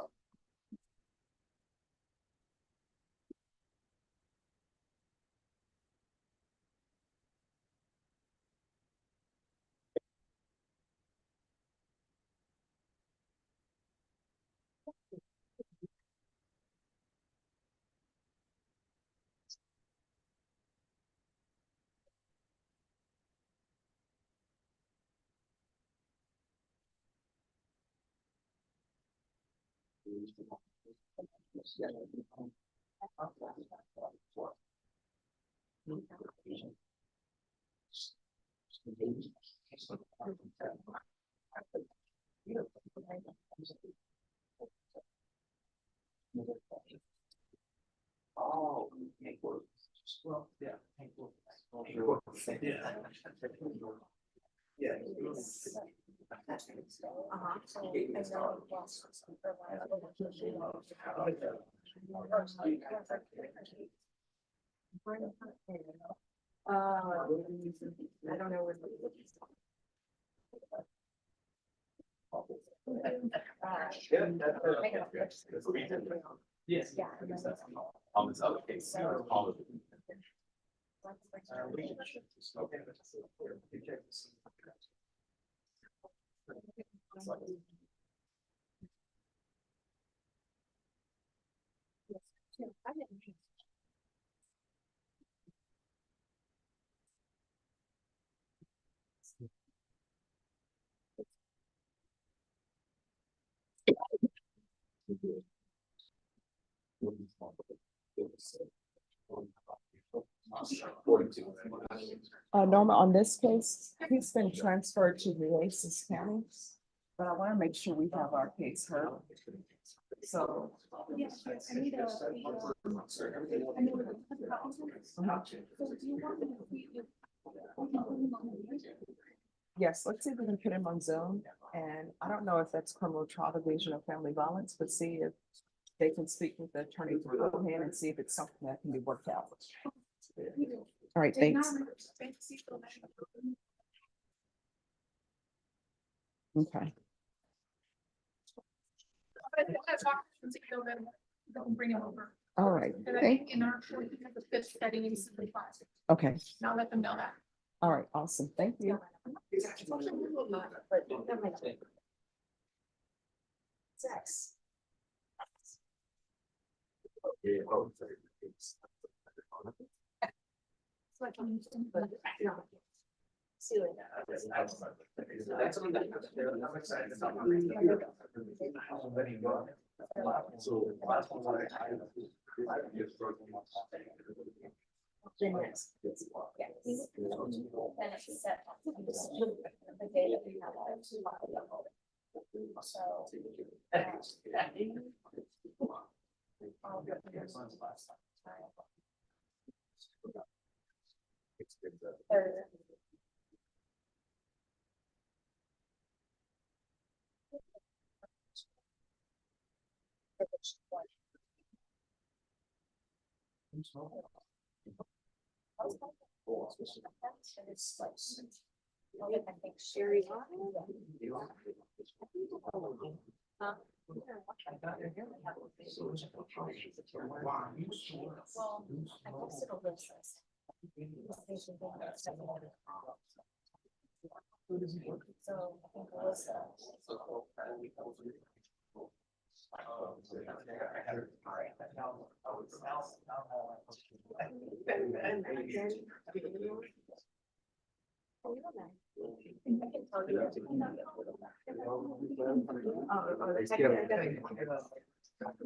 I don't know. Yes. On this other case. All of it. Norma, on this case, he's been transferred to Nueces County, but I want to make sure we have our case heard. So. Yes, I need a. Yes, let's see if we can put him on Zoom, and I don't know if that's criminal trial division or family violence, but see if they can speak with the attorney beforehand and see if it's something that can be worked out. All right, thanks. Okay. Don't bring him over. All right. And I think in our, we have the fifth setting in 75. Okay. Now let them know that. All right, awesome. Thank you.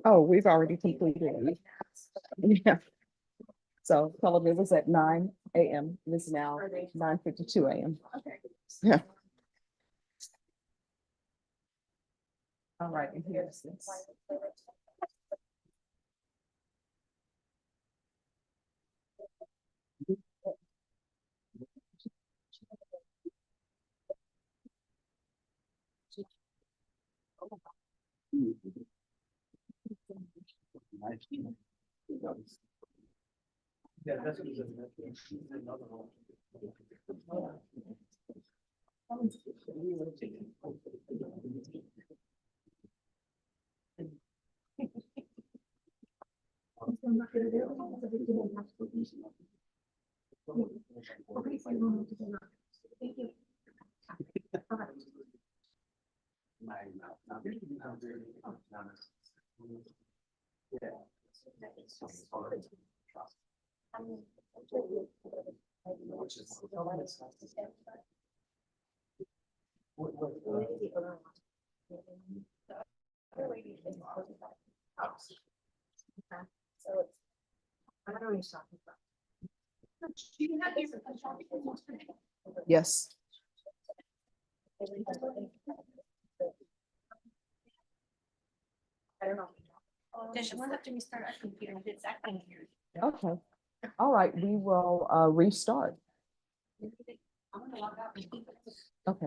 Oh, we've already completed it. Yeah. So tell it was at 9 a.m. It is now 9:52 a.m. Yeah. All right, and here's this. Yes. I don't know. Does she want to restart our computer? It's acting here. Okay. All right, we will restart. I'm gonna log out. Okay.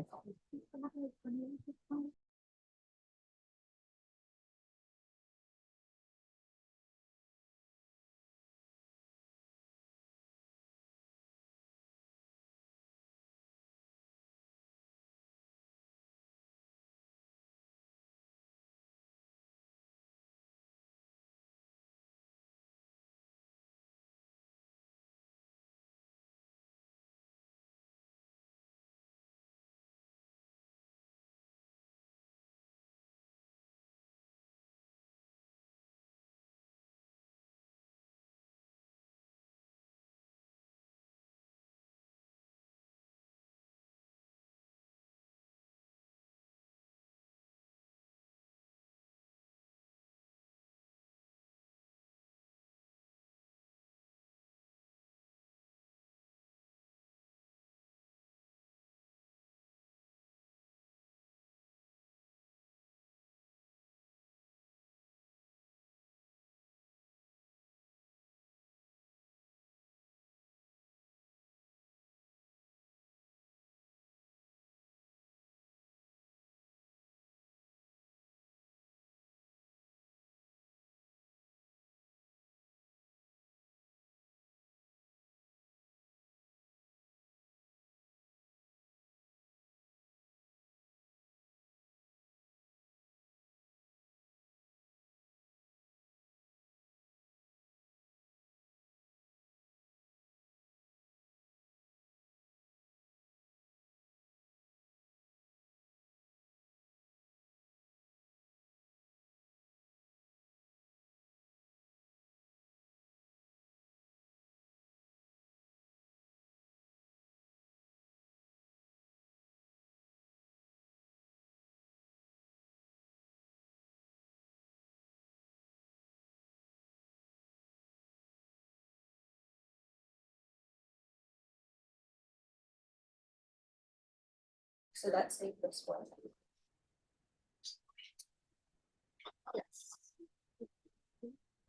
So that's the first one.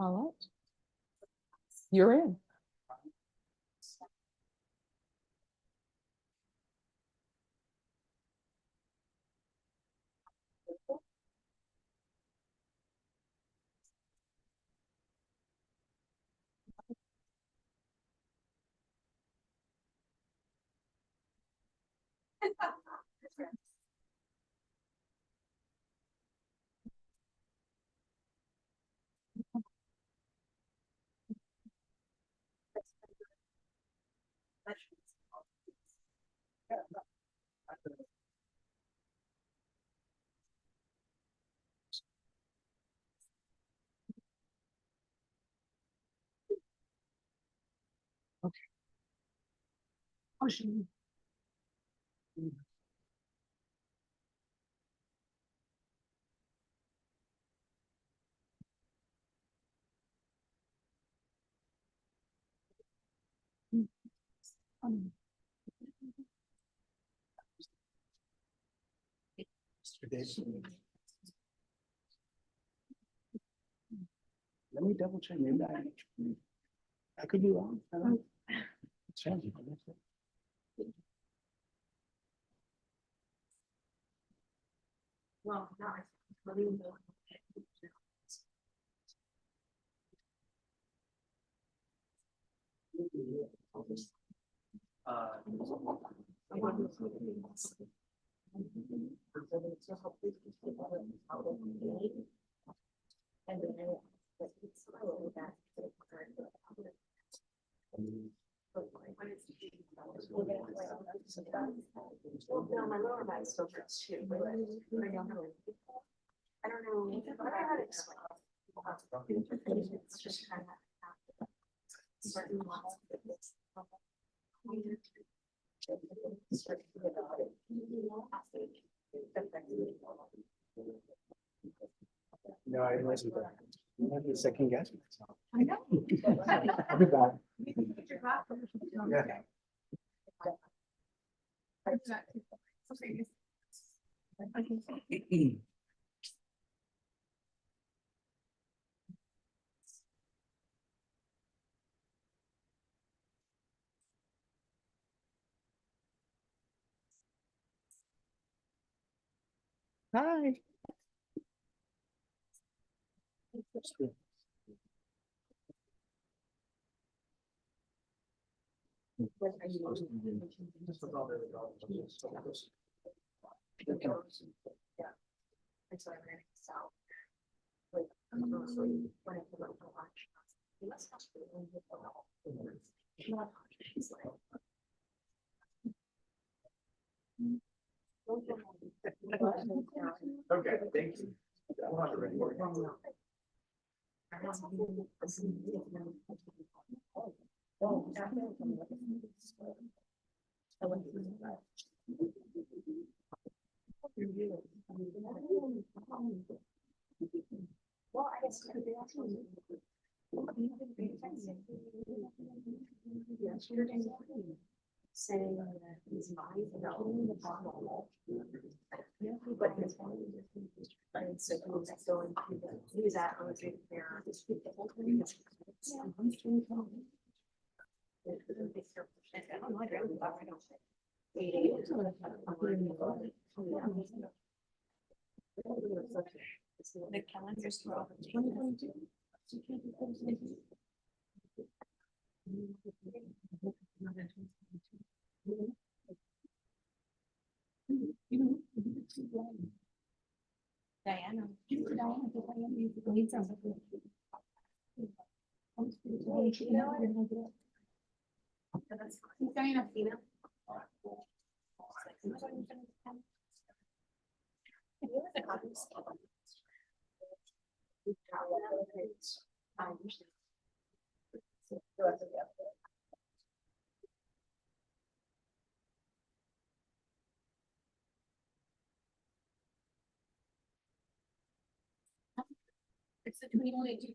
All right. You're in. Motion. Let me double check, maybe I could be wrong. I don't know. Check. Well, no. And then it's probably that. No, my lower back still hurts too, but I don't know. I don't know how to explain. It's just kind of. Certain ones. No, I wasn't there. I'm not the second guess. I know. I'll be back. Yeah. Hi. And so I ran south. Like, honestly, when I came up to lunch, you must have to leave it alone. Not he's like. Okay, thank you. Well, I guess. Saying that he's mine, no, the bottle. But his. And so he was going to the, he was at a drink fair. I don't know, I drove about, I don't say. The calendars for all the 2022. Diana. Diana. It's the 2022.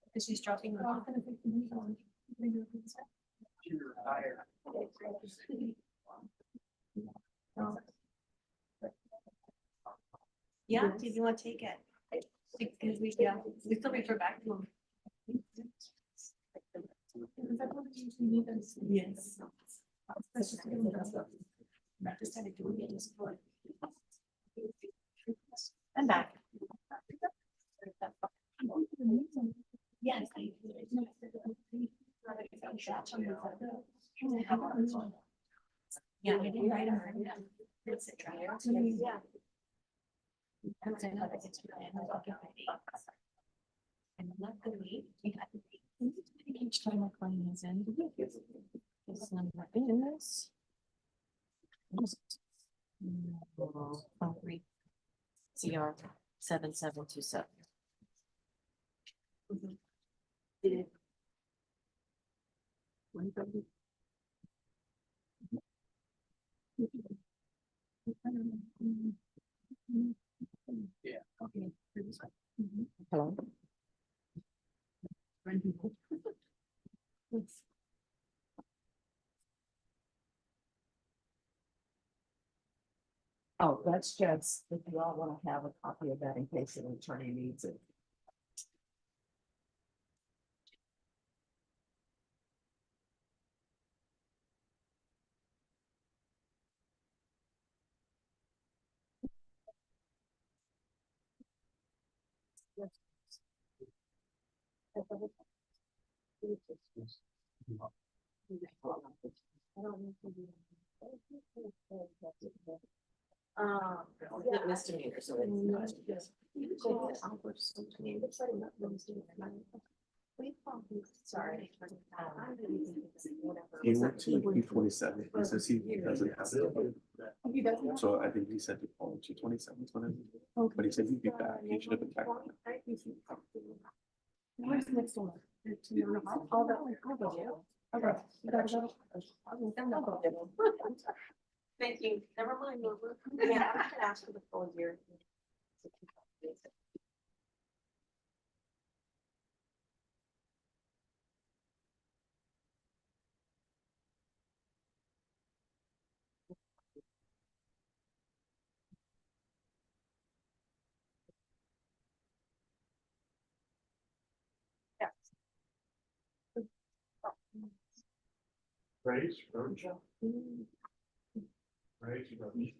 Because she's dropping her off. Yeah, did you want to take it? Because we, yeah, we still refer back to them. Yes. I'm back. Yes. Yeah, I didn't write them. Yeah. And luckily, we had each time a client is in. This number is. CR 7727. Yeah. Okay. Hello. Oh, that's just, if you all want to have a copy of that in case an attorney needs it. Misdemeanor, so it's. Sorry. He went to like 27, he says he doesn't have it. So I think he said to call 227, but he said he'd be back, he should have been back. Where's the next one? Thank you, never mind. Yeah, I could ask for the full year. Grace, Rocha. Grace, Rocha.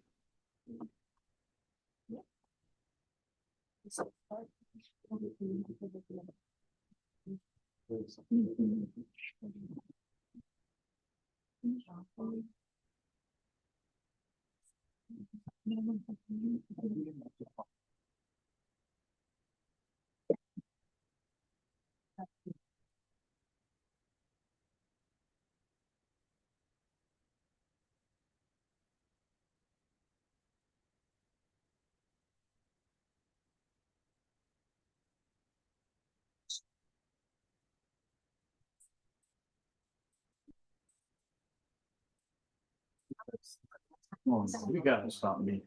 Oh, you gotta stop me.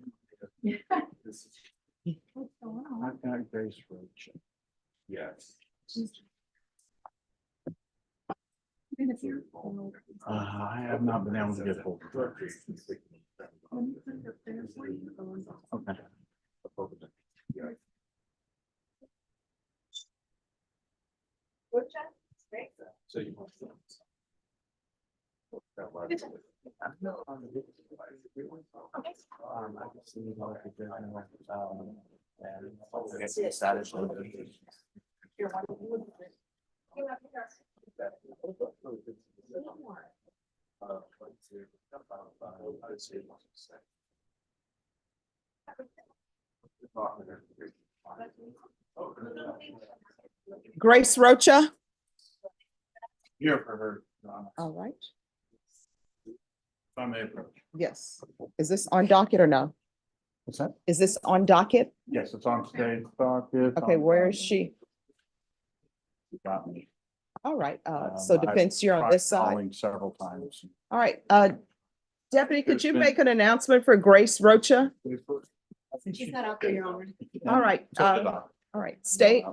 I've got Grace Roach. Yes. I have not been able to get hold of her. Okay. So you want to. I just need like a good, and It's the status of Grace Rocha. Here for her. All right. If I may approach. Yes. Is this on docket or no? What's that? Is this on docket? Yes, it's on stage. Docket. Okay, where is she? Got me. All right, so defense, you're on I've this tried side. calling several times. All right, Deputy, could There's you been- make an announcement for Grace Rocha? I think She's not out there, Your Honor. All right, all right, state.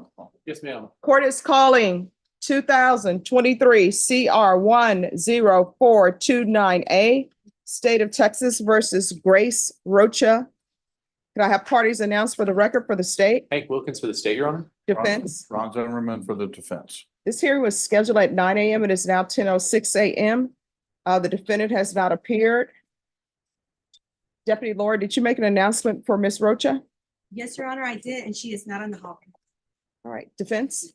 Yes, ma'am. Court is calling 2023 CR 10429A, State of Texas versus Grace Rocha. Can I have parties announced for the record for the state? Hank Wilkins for the state, Your Honor. Defense. Ron Zimmerman for the defense. This hearing was scheduled at 9 a.m. It is now 10:06 a.m. The defendant has not appeared. Deputy Laura, did you make an announcement for Ms. Rocha? Yes, Your Honor, I did, and she is not in the hall. All right, defense.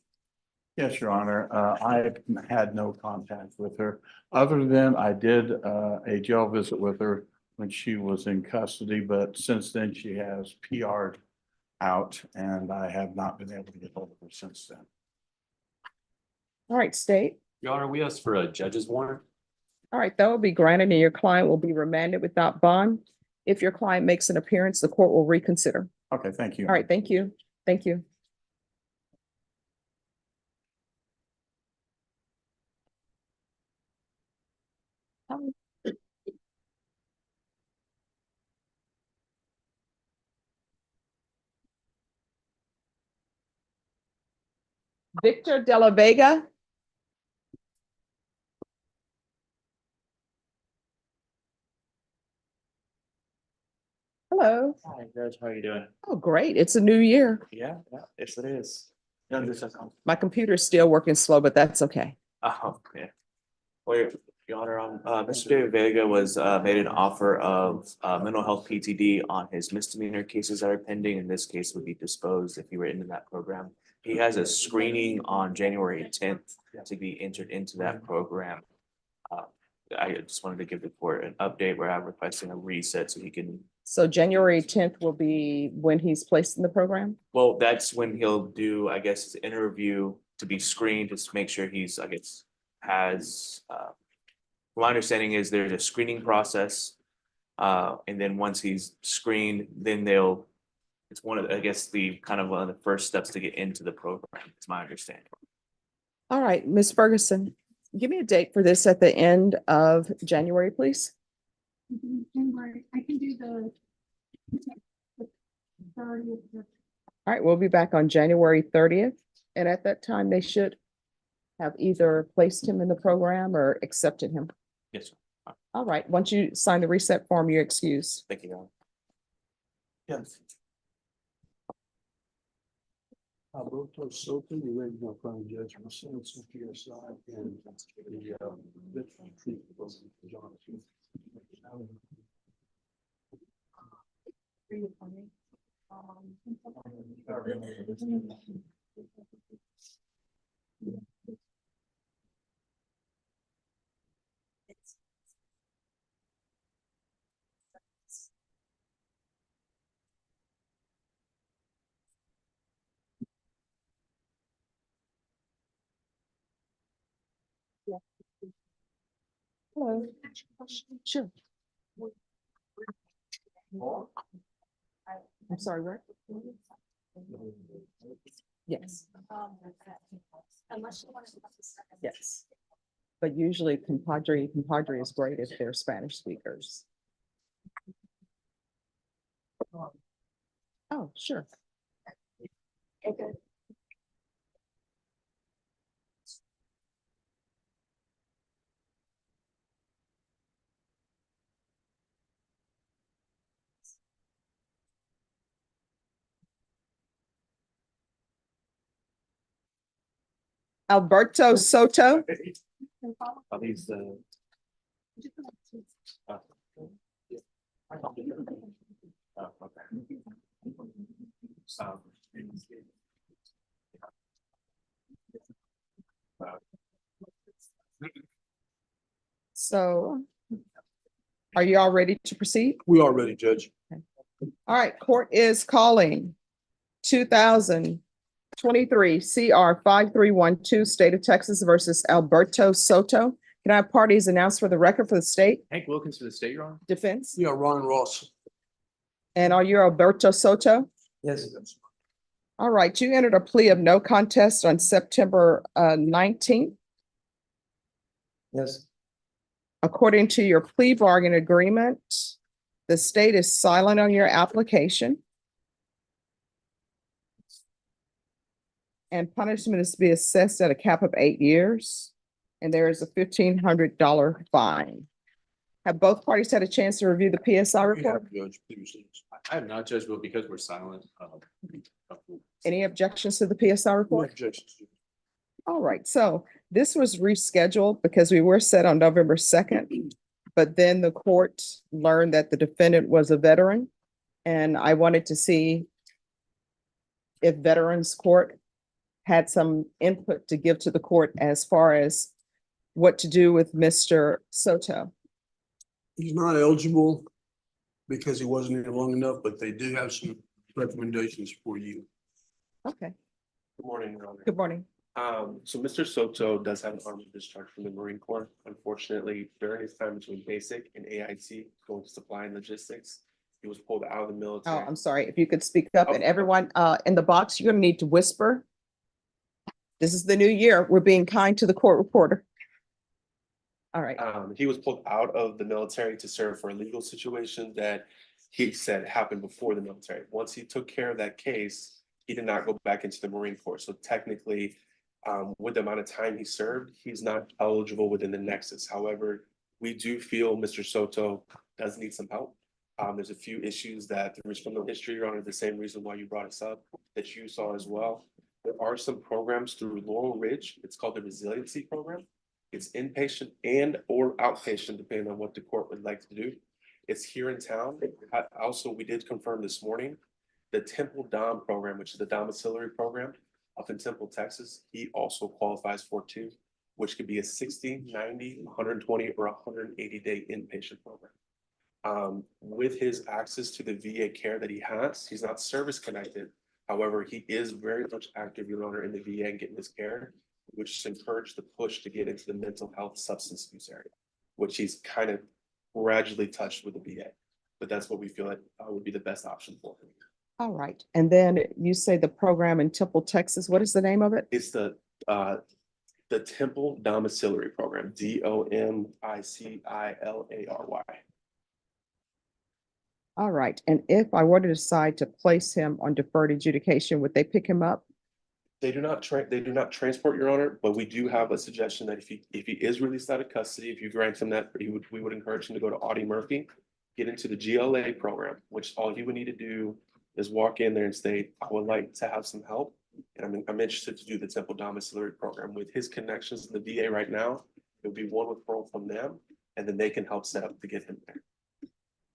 Yes, Your Honor. I had no contact with her, other than I did a jail visit with her when she was in custody, but since then she has PR'd out and I have not been able to get hold of her since then. All right, state. Your Honor, we asked for a judge's warrant. All right, that will be granted and your client will be remanded without bond. If your client makes an appearance, the court will reconsider. Okay, thank you. All right, thank you. Thank you. Victor de la Vega. Hello. Hi, Judge, how are you doing? Oh, great. It's a new year. Yeah, yes, it is. My computer's still working slow, but that's okay. Oh, yeah. Well, Your Honor, Mr. David Vega was made an offer of mental health PTD on his misdemeanor cases that are pending. In this case would be disposed if he were into that program. He has a screening on January 10th to be entered into that program. I just wanted to give the court an update where I'm requesting a reset so he can. So January 10th will be when he's placed in the program? Well, that's when he'll do, I guess, his interview to be screened, just to make sure he's, I guess, has, my understanding is there's a screening process. And then once he's screened, then it's one of, I guess, the kind of one of the first steps to get into the program, it's my understanding. All right, Ms. Ferguson, give me a date for this at the end of January, please. January, I can do the 30th. All right, we'll be back on January 30th. And at that time, they should have either placed him in the program or accepted him. Yes, sir. All right, once you sign the reset form, you're excused. Thank you, Your Honor. Yes. Alberto Soto, the original crown judge, was sentenced to PSI and the veteran treatment program for Jonathan. Hello. Sure. I'm sorry, where? Yes. Yes. But usually compadre is great if they're Spanish speakers. Oh, sure. Okay. Alberto Soto. He's the. So are you all ready to proceed? We are ready, Judge. All right, court is calling 2023 CR 5312, State of Texas versus Alberto Soto. Can I have parties announced for the record for the state? Hank Wilkins for the state, Your Honor. Defense? We are Ron Ross. And are you Alberto Soto? Yes. All right, you entered a plea of no contest on September 19th. Yes. According to your plea bargain agreement, the state is silent on your application. and punishment is to be assessed at a cap of 8 years. And there is a $1,500 fine. Have both parties had a chance to review the PSI report? I have not, Judge, but because we're silent. Any objections to the PSI report? objections. All right, so this was rescheduled because we were set on November 2nd. But then the court learned that the defendant was a veteran. And I wanted to see if Veterans Court had some input to give to the court as far as what to do with Mr. Soto. He's not eligible because he wasn't here long enough, but they do have some recommendations for you. Okay, Good morning, Your Honor. good morning. So Mr. Soto does have an armed discharge from the Marine Corps. Unfortunately, during his time between basic and AIT, going to supply and logistics, he was pulled out of the Oh, military. I'm sorry, if you could speak up, and Okay. everyone in the box, you're gonna need to whisper. This is the new year. We're being kind to the court reporter. All right, He was pulled out of the military to serve for a legal situation that he said happened before the military. Once he took care of that case, he did not go back into the Marine Corps. So technically, with the amount of time he served, he's not eligible within the nexus. However, we do feel Mr. Soto does need some help. There's a few issues that there is criminal history, Your Honor, the same reason why you brought us up, that you saw as well. There are some programs through Laurel Ridge. It's called the Resiliency Program. It's inpatient and or outpatient, depending on what the court would like to do. It's here in town. Also, we did confirm this morning, the Temple Dom program, which is the domiciliary program up in Temple, Texas, he also qualifies for too, which could be a 60, 90, 120, or 180-day inpatient program. With his access to the VA care that he has, he's not service connected. However, he is very much active, Your Honor, in the VA and getting his care, which is encouraged the push to get into the mental health substance use area, which he's kind of gradually touched with the VA. But that's what we feel like would be the best option for him. all right. And then you say the program in Temple, Texas, what is the name of it? It's the Temple Domiciliary Program, DOMICILARY. All right, and if I were to decide to place him on deferred adjudication, would they pick him up? They do not transport, Your Honor, but we do have a suggestion that if he is released out of custody, if you grant him that, we would encourage him to go to Audie Murphy, get into the GLA program, which all he would need to do is walk in there and say, I would like to have some help. And I'm interested to do the Temple Domiciliary Program. With his connections in the VA right now, it would be one referral from them, and then they can help set up to get him there.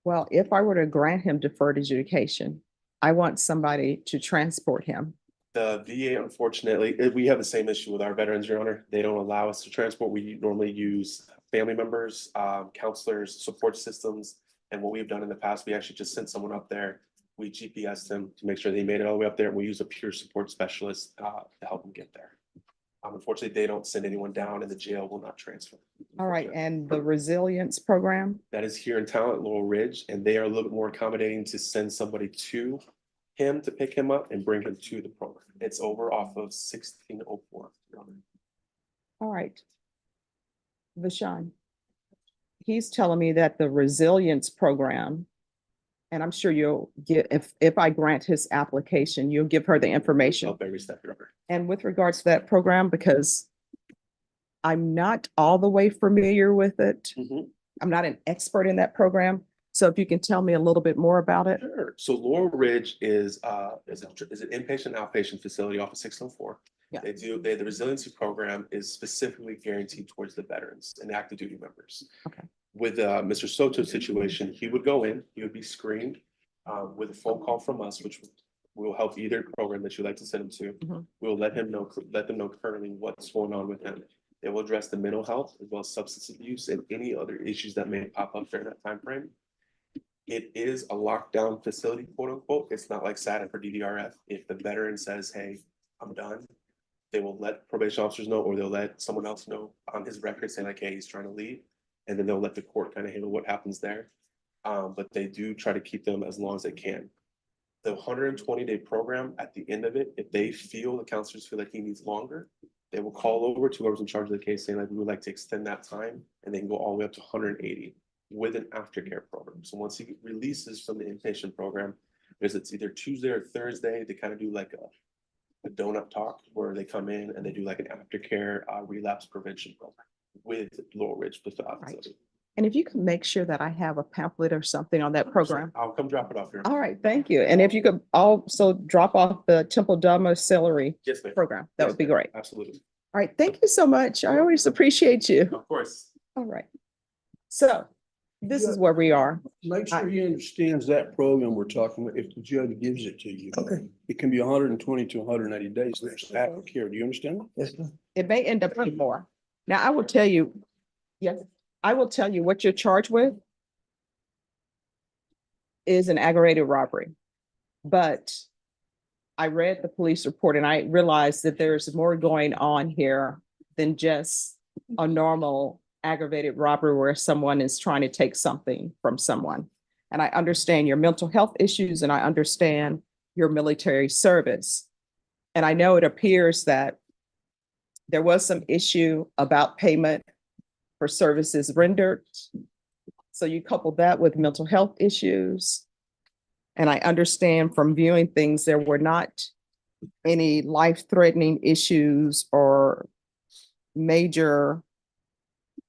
Well, if I were to grant him deferred adjudication, I want somebody to transport him. The VA, unfortunately, we have the same issue with our veterans, Your Honor. They don't allow us to transport. We normally use family members, counselors, support systems. And what we've done in the past, we actually just sent someone up there. We GPSed them to make sure they made it all the way up there. And we use a peer support specialist to help them get there. Unfortunately, they don't send anyone down, and the jail will not transfer. All right, and the resilience program? That is here in town at Laurel Ridge, and they are a little bit more accommodating to send somebody to him to pick him up and bring him to the program. It's over off of 1604. All right. Vashon, he's telling me that the resilience program, and I'm sure you'll get, if I grant his application, you'll give her the information. Help every step, Your Honor. And with regards to that program, because I'm not all the way familiar with it. I'm not an expert in that program. So if you can tell me a little bit more about it. Sure. So Laurel Ridge is an inpatient outpatient facility off of 604. Yeah. The resiliency program is specifically guaranteed towards the veterans and active duty members. Okay. With Mr. Soto's situation, he would go in, he would be screened with a phone call from us, which will help either program that you'd like to send him to. We'll let them know currently what's going on with him. They will address the mental health as well as substance abuse and any other issues that may pop up during that time frame. It is a lockdown facility, quote unquote. It's not like SADF or DDRF. If the veteran says, hey, I'm done, they will let probation officers know, or they'll let someone else know on his record saying like, hey, he's trying to leave. And then they'll let the court kind of handle what happens there. But they do try to keep them as long as they can. The 120-day program, at the end of it, if they feel, the counselors feel like he needs longer, they will call over to whoever's in charge of the case saying like, we would like to extend that time, and they can go all the way up to 180 with an aftercare program. So once he releases from the inpatient program, it's either Tuesday or Thursday, they kind of do like the donut talk, where they come in and they do like an aftercare relapse prevention program with Laurel Ridge facility. And if you can make sure that I have a pamphlet or something on that program. I'll come drop it off here. All right, thank you. And if you could also drop off the Temple Domiciliary Yes, ma'am. program, that Yes, would be ma'am. great. Absolutely. All right, thank you so much. I always appreciate you. Of course. All right. So this is where we are. Make sure he understands that program we're talking about, if the judge gives it to you. Okay. It can be 120 to 180 days, there's aftercare, do you understand? Yes, ma'am. It may end up being more. Now, I will tell you, yes, I will tell you what you're charged with is an aggravated robbery. But I read the police report and I realized that there's more going on here than just a normal aggravated robbery where someone is trying to take something from someone. And I understand your mental health issues and I understand your military service. And I know it appears that there was some issue about payment for services rendered. So you couple that with mental health issues. And I understand from viewing things, there were not any life-threatening issues or major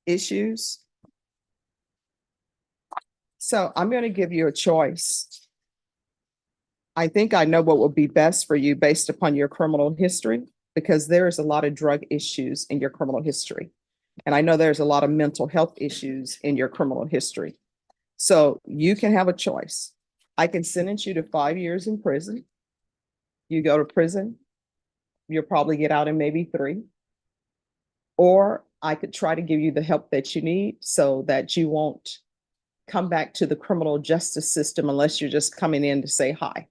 issues. So I'm going to give you a choice. I think I know what will be best for you based upon your criminal history, because there is a lot of drug issues in your criminal history. And I know there's a lot of mental health issues in your criminal history. So you can have a choice. I can sentence you to 5 years in prison. You go to prison, you'll probably get out in maybe 3. Or I could try to give you the help that you need so that you won't come back to the criminal justice system unless you're just coming in to say hi.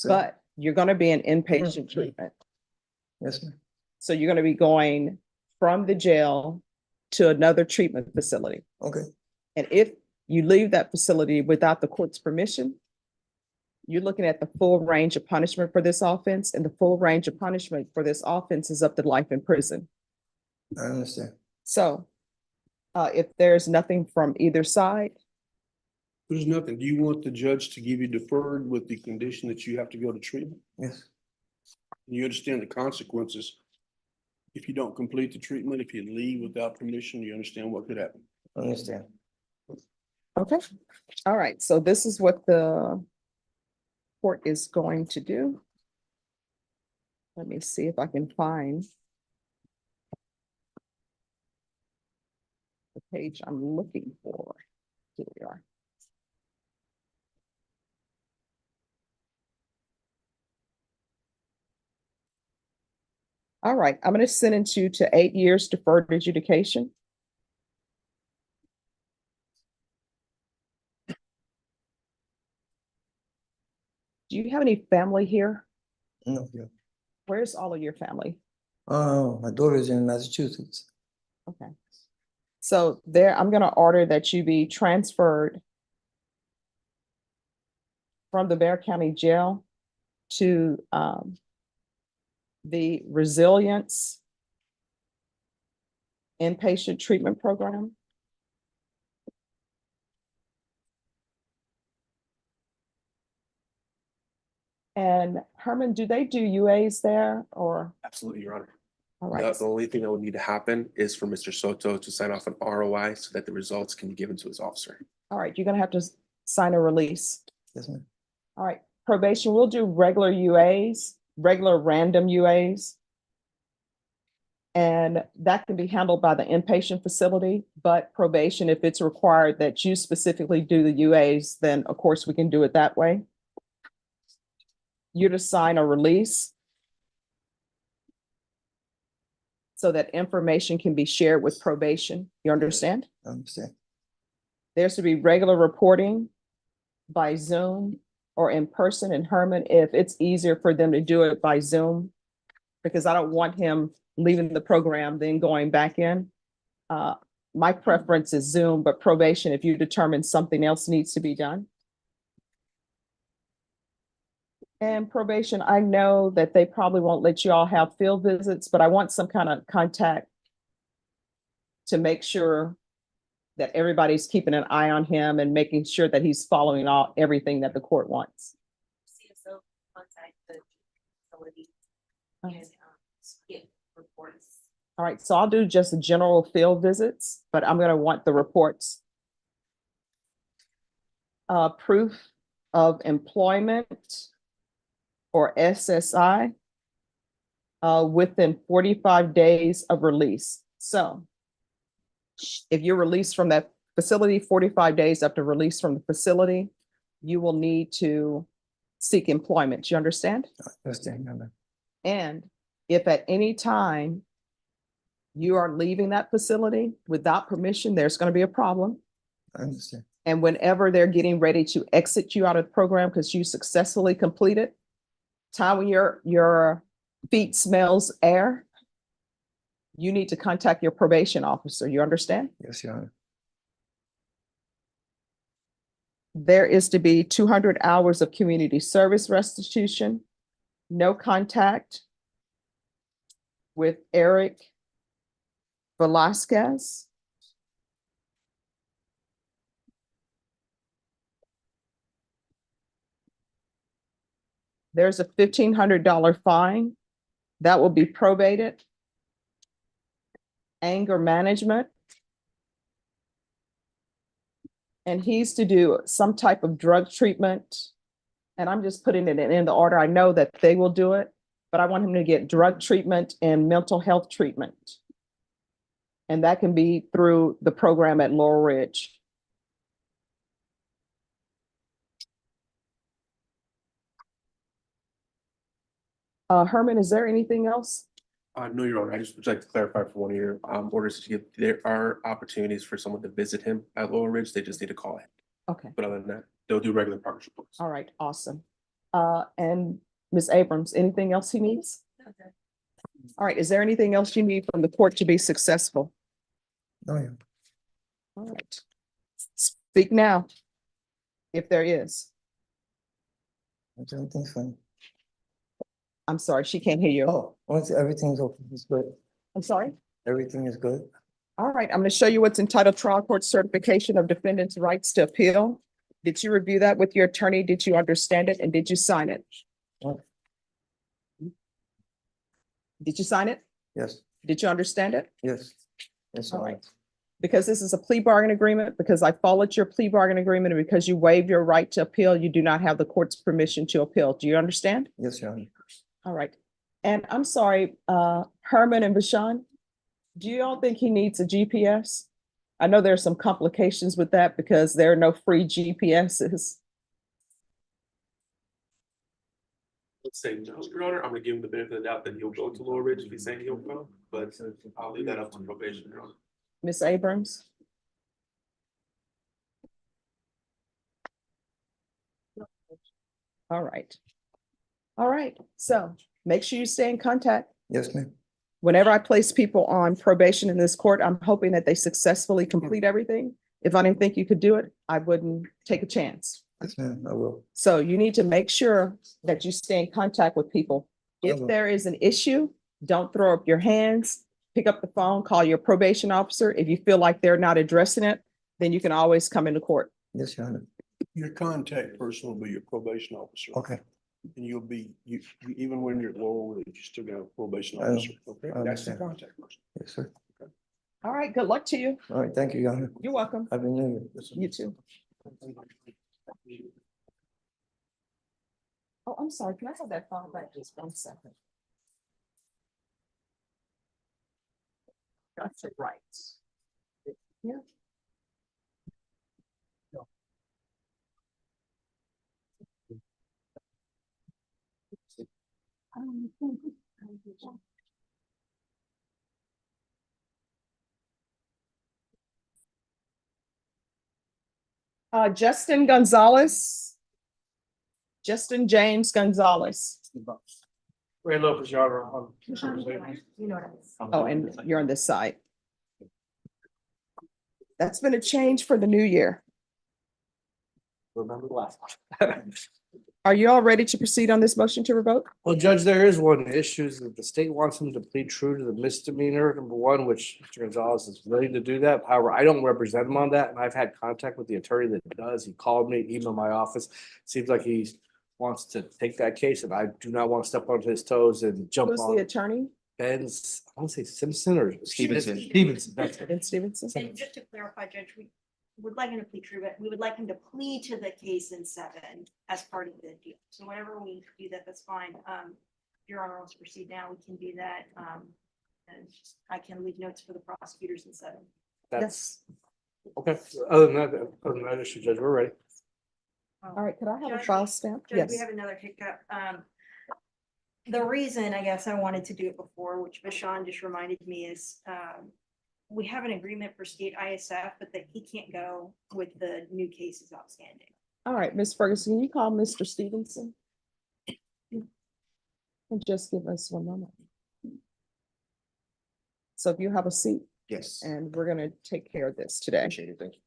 But you're going to be in inpatient treatment. Yes, ma'am. So you're going to be going from the jail to another treatment facility. Okay. And if you leave that facility without the court's permission, you're looking at the full range of punishment for this offense, and the full range of punishment for this offense is up to life in prison. I understand. So if there's nothing from either side, There's nothing. Do you want the judge to give you deferred with the condition that you have to go to treatment? Yes. You understand the consequences if you don't complete the treatment, if you leave without permission, you understand what could happen? I understand. okay. All right, so this is what the court is going to do. Let me see if I can find the page I'm looking for. Here we are. All right, I'm going to sentence you to 8 years deferred adjudication. Do you have any family here? No, yeah. Where's all of your family? My daughter's in Massachusetts. Okay. So there, I'm going to order that you be transferred from the Bexar County Jail to the Resilience Inpatient Treatment Program. And Herman, do they do UAs there or? Absolutely, Your Honor. All right. The only thing that would need to happen is for Mr. Soto to sign off an ROI so that the results can be given to his officer. All right, you're gonna have to sign a release. Yes, ma'am. All right, probation, we'll do regular UAs, regular random UAs. And that can be handled by the inpatient facility, but probation, if it's required that you specifically do the UAs, then of course we can do it that way. You're to sign a release so that information can be shared with probation. You understand? I understand. There's to be regular reporting by Zoom or in person. And Herman, if it's easier for them to do it by Zoom, because I don't want him leaving the program, then going back in. My preference is Zoom, but probation, if you determine something else needs to be done. And probation, I know that they probably won't let you all have field visits, but I want some kind of contact to make sure that everybody's keeping an eye on him and making sure that he's following everything that the court wants. CSO contact the facility and skip reports. All right, so I'll do just general field visits, but I'm gonna want the reports. Proof of employment or SSI within 45 days of release. So if you're released from that facility, 45 days after release from the facility, you will need to seek employment. You understand? And if at any time you are leaving that facility without permission, there's going to be a problem. I understand. And whenever they're getting ready to exit you out of the program because you successfully completed, time when your feet smells air, you need to contact your probation officer. You understand? Yes, Your Honor. There is to be 200 hours of community service restitution, no contact with Eric Velasquez. There's a $1,500 fine that will be probated. Anger management. And he's to do some type of drug treatment. And I'm just putting it in the order. I know that they will do it, but I want him to get drug treatment and mental health treatment. And that can be through the program at Laurel Ridge. Herman, is there anything else? No, Your Honor, I just would like to clarify for one of your orders to give, there are opportunities for someone to visit him at Laurel Ridge. They just need to call him. Okay. But other than that, they'll do regular progress reports. All right, awesome. And Ms. Abrams, anything else he needs? All right, is there anything else you need from the court to be successful? No, yeah. All right. Speak now, if there is. Everything's fine. I'm sorry, she can't hear you. Oh, once everything's okay, it's good. I'm sorry? Everything is good. All right, I'm going to show you what's entitled Trial Court Certification of Defendant's Rights to Appeal. Did you review that with your attorney? Did you understand it? And did you sign it? Oh. Did you sign it? Yes, Did you understand it? yes. Yes, All all right. right. Because this is a plea bargain agreement, because I followed your plea bargain agreement, and because you waived your right to appeal, you do not have the court's permission to appeal. Do you understand? Yes, Your Honor. All right. And I'm sorry, Herman and Bashan, do you all think he needs a GPS? I know there's some complications with that because there are no free GPSs. Let's say no, Your Honor, I'm gonna give him the benefit of the doubt that he'll go to Laurel Ridge if he's saying he'll go, but I'll leave that up to probation, Your Honor. Ms. Abrams? All right. All right, so make sure you stay in contact. Yes, ma'am. Whenever I place people on probation in this court, I'm hoping that they successfully complete everything. If I didn't think you could do it, I wouldn't take a chance. Yes, ma'am, I will. So you need to make sure that you stay in contact with people. If there is an issue, don't throw up your hands, pick up the phone, call your probation officer. If you feel like they're not addressing it, then you can always come into court. Yes, Your Honor. Your contact person will be your probation officer. Okay. And you'll be, even when you're at Laurel Ridge, you still got a probation I know. officer, okay? I That's the understand. contact person. Yes, sir. All right, good luck to you. All right, thank you, Your Honor. You're welcome. Happy New Year. You too. Oh, I'm sorry. Can I have that phone back just 1 second? That's it, right. Yeah. Justin Gonzalez. Justin James Gonzalez. Ray Lopez, Your Honor. Oh, and you're on this side. That's been a change for the new year. Remember the last one. Are you all ready to proceed on this motion to revoke? Well, Judge, there is one issue is that the state wants him to plead true to the misdemeanor, number one, which Mr. Gonzalez is willing to do that. However, I don't represent him on that, and I've had contact with the attorney that does. He called me, emailed my office. Seems like he's wants to take that case, and I do not want to step on his toes and jump Who's the on attorney? Ben's, I want to say Simpson or Stevenson. Stevenson, that's it. Ben Stevenson? And just to clarify, Judge, we would like him to plead true, but we would like him to plead to the case in 7 as part of the deal. So whenever we do that, that's fine. Your Honor wants to proceed now, we can do that. And I can leave notes for the prosecutors in 7. That's, okay, other than that issue, Judge, we're ready. All right, could I have a Judge, trial stamp? Judge, we Yes. have another hiccup. The reason, I guess, I wanted to do it before, which Bashan just reminded me, is we have an agreement for state ISF, but that he can't go with the new cases outstanding. All right, Ms. Ferguson, can you call Mr. Stevenson? And just give us 1 moment. So if you have a seat, Yes. and we're gonna take care of this today. Appreciate it, thank you.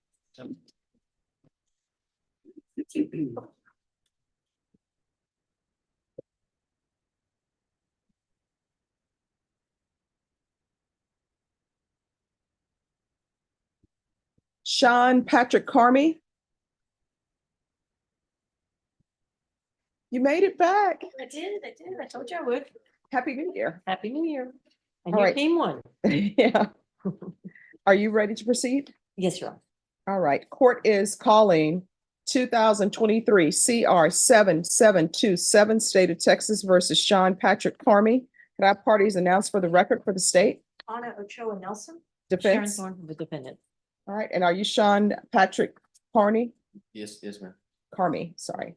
Sean Patrick Carmy. You made it back. I did. I told you I would. Happy New Year. Happy New Year. And All you right. came one. Yeah. Are you ready to proceed? Yes, Your Honor. All right, court is calling 2023 CR 7727, State of Texas versus Sean Patrick Carmy. Can I have parties announced for the record for the state? Anna Ochoa Nelson. Sharon Defense? Thorne from the defendant. All right, and are you Sean Patrick Carney? Yes, ma'am. Carmy, sorry.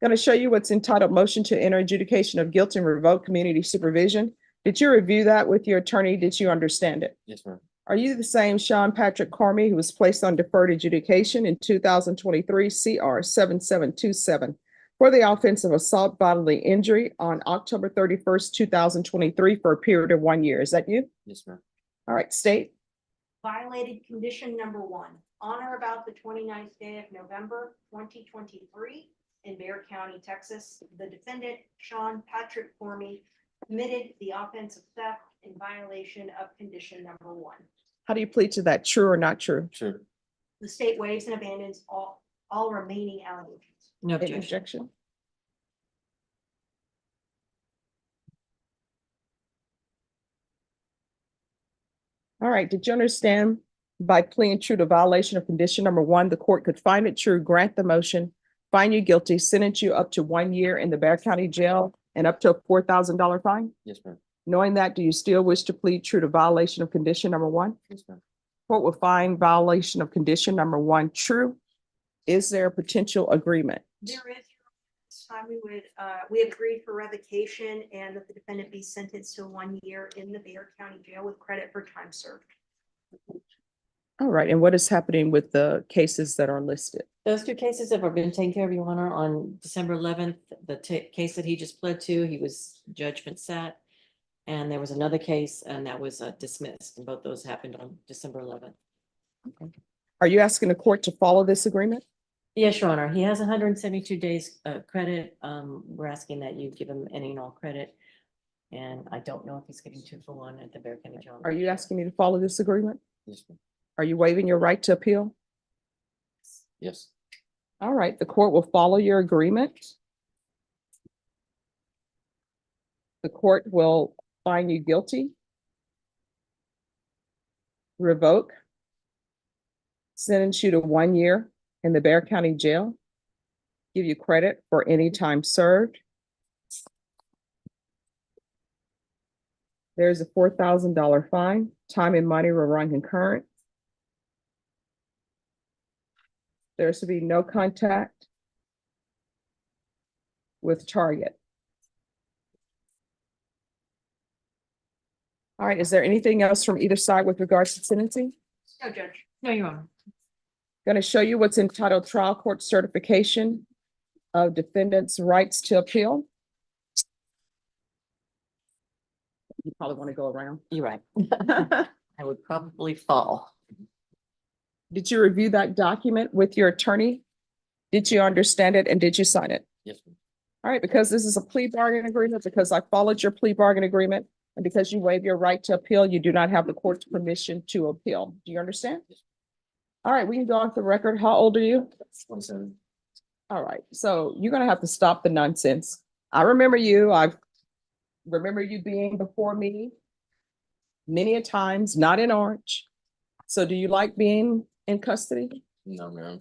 Going to show you what's entitled Motion to Enter Adjudication of Guilt and Revoke Community Supervision. Did you review that with your attorney? Did you understand it? Yes, ma'am. Are you the same Sean Patrick Carmy who was placed on deferred adjudication in 2023 CR 7727 for the offense of assault bodily injury on October 31st, 2023 for a period of 1 year? Is that you? Yes, ma'am. All right, state. Violated condition number 1, on or about the 29th day of November, 2023 in Bexar County, Texas. The defendant, Sean Patrick Cormy, committed the offense of theft in violation of condition number 1. How do you plead to that? True or not true? Sure. The state waives and abandons all remaining allegations. No Any objection. objection? All right, did you understand by pleading true to violation of condition number 1, the court could find it true, grant the motion, find you guilty, sentence you up to 1 year in the Bexar County Jail and up to a $4,000 fine? Yes, ma'am. Knowing that, do you still wish to plead true to violation of condition number 1? Yes, ma'am. Court will find violation of condition number 1 true. Is there a potential agreement? There is, this time we have agreed for revocation and that the defendant be sentenced to 1 year in the Bexar County Jail with credit for time served. All right, and what is happening with the cases that are listed? Those 2 cases have been taken care of, Your Honor. On December 11th, the case that he just pled to, he was judgment sat. And there was another case and that was dismissed. And both those happened on December 11th. Are you asking the court to follow this agreement? Yes, Your Honor. He has 172 days credit. We're asking that you give him any and all credit. And I don't know if he's getting 2 for 1 at the Bexar County Jail. Are you asking me to follow this agreement? Yes, ma'am. Are you waiving your right to appeal? Yes. All right, the court will follow your agreement. The court will find you guilty, revoke, sentence you to 1 year in the Bexar County Jail, give you credit for any time served. There's a $4,000 fine. Time and money will run concurrent. There's to be no contact with target. All right, is there anything else from either side with regards to sentencing? No, Judge. No, Your Honor. Going to show you what's entitled Trial Court Certification of Defendant's Rights to Appeal. You probably want to go around. You're right. I would probably fall. Did you review that document with your attorney? Did you understand it and did you sign it? Yes, ma'am. All right, because this is a plea bargain agreement, because I followed your plea bargain agreement, and because you waive your right to appeal, you do not have the court's permission to appeal. Do you understand? All right, we can go off the record. How old are you? 27. All right, so you're gonna have to stop the nonsense. I remember you, I remember you being before me many a times, not in Orange. So do you like being in custody? No, ma'am.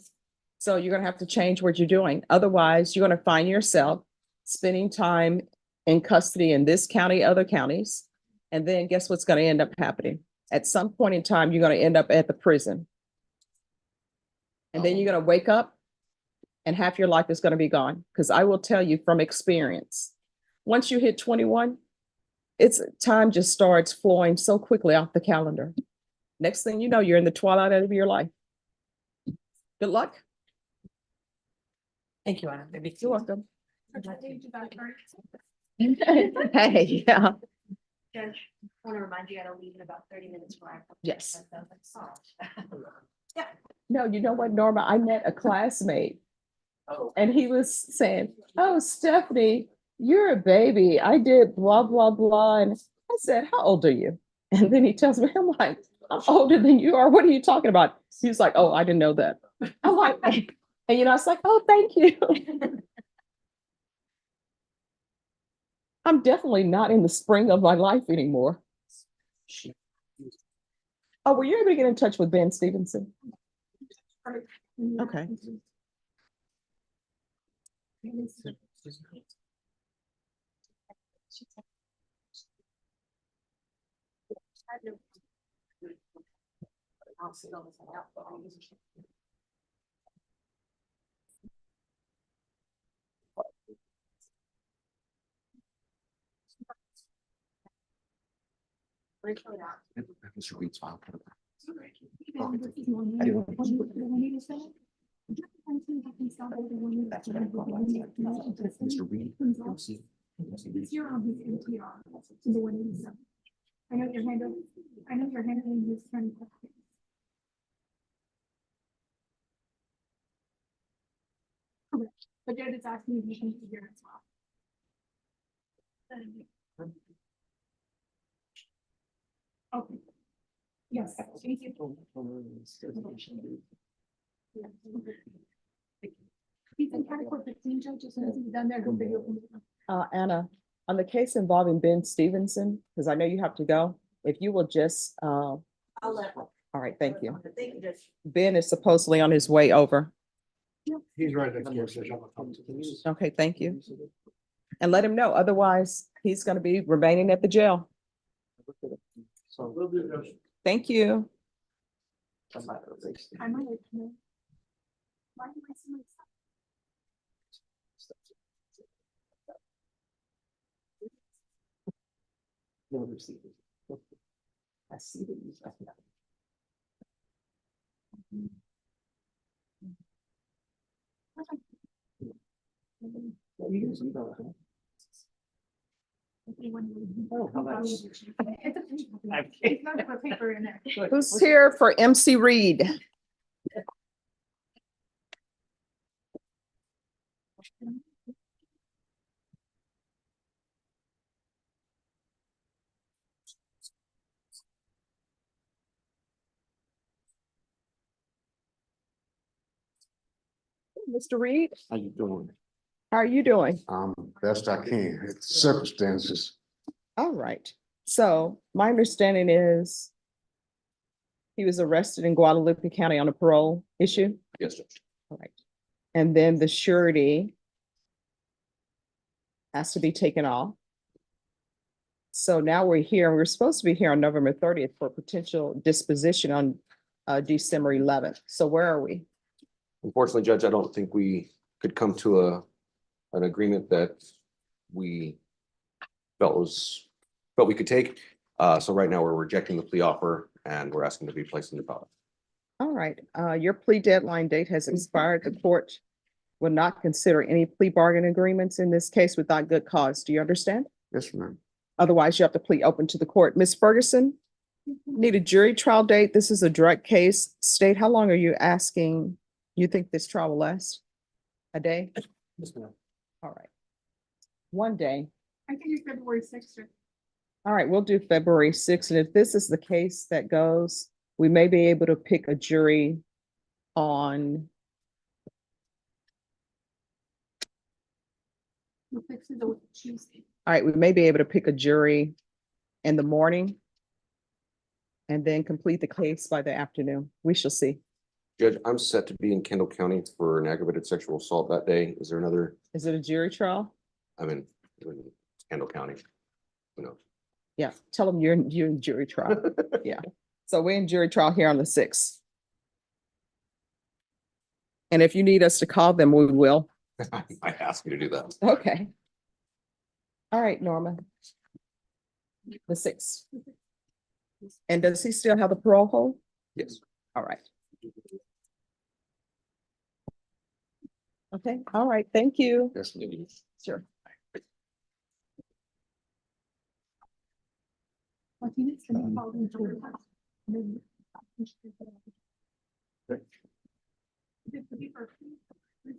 So you're gonna have to change what you're doing. Otherwise, you're gonna find yourself spending time in custody in this county, other counties. And then guess what's gonna end up happening? At some point in time, you're gonna end up at the prison. And then you're gonna wake up and half your life is gonna be gone. Because I will tell you from experience, once you hit 21, it's time just starts flowing so quickly off the calendar. Next thing you know, you're in the twilight of your life. Good luck. Thank you, Anna. Maybe You're welcome. Hey, Hey, yeah, Judge, I want to remind you, I gotta leave in about 30 minutes for I. yes. Yeah. No, you know what, Norma, I met a classmate Oh. and he was saying, oh, Stephanie, you're a baby. I did blah, blah, blah. And I said, how old are you? And then he tells me, I'm like, I'm older than you are. What are you talking about? He's like, oh, I didn't know that. I'm like, and you know, I was like, oh, thank you. I'm definitely not in the spring of my life anymore. Oh, were you able to get in touch with Ben Stevenson? Okay. Mr. Reed's file. Mr. Reed. It's here on his NTR, in the 187. I know you're handling this kind of. Correct, but Jed is asking if you can be here as well. Okay. Yes, thank you. He's in kind of court 15, Judge, as soon as he's done there, he'll be open. Anna, on the case involving Ben Stevenson, because I know you have to go, if you will just, I'll let. all right, thank you. Thank you, Judge. Ben is supposedly on his way over. He's right next door, so I'm gonna come to this. Okay, thank you. And let him know, otherwise he's gonna be remaining at the jail. So we'll do this. Thank you. I might know. Why do I see myself? I see that you. Oh, how much? It's not a paper in there. Who's here for MC Reed? Mr. Reed, How you doing? how are you doing? Best I can, it's circumstances. All right. So my understanding is he was arrested in Guadalupe County on a parole issue. Yes, sir. All right. And then the surety has to be taken off. So now we're here, we're supposed to be here on November 30th for potential disposition on December 11th. So where are we? Unfortunately, Judge, I don't think we could come to an agreement that we felt we could take. So right now we're rejecting the plea offer and we're asking to be placed in the file. All right, your plea deadline date has expired. The court will not consider any plea bargain agreements in this case without good cause. Do you understand? Yes, ma'am. Otherwise, you have to plead open to the court. Ms. Ferguson, need a jury trial date. This is a direct case. State, how long are you asking? You think this trial will last? A day? Yes, ma'am. All right. One day. I can do February 6th. All right, we'll do February 6th. And if this is the case that goes, we may be able to pick a jury on We'll fix it on Tuesday. All right, we may be able to pick a jury in the morning and then complete the case by the afternoon. We shall see. Judge, I'm set to be in Kendall County for an aggravated sexual assault that day. Is there another, Is it a jury trial? I'm in Kendall County. You know, Yeah, tell them you're in jury trial. Yeah. So we're in jury trial here on the 6th. And if you need us to call them, we will. I asked you to do that. Okay. All right, Norma. The 6th. And does he still have the parole hold? Yes. All right. Okay, all right, thank you. Yes. Sure. Martinez, can you call them to the-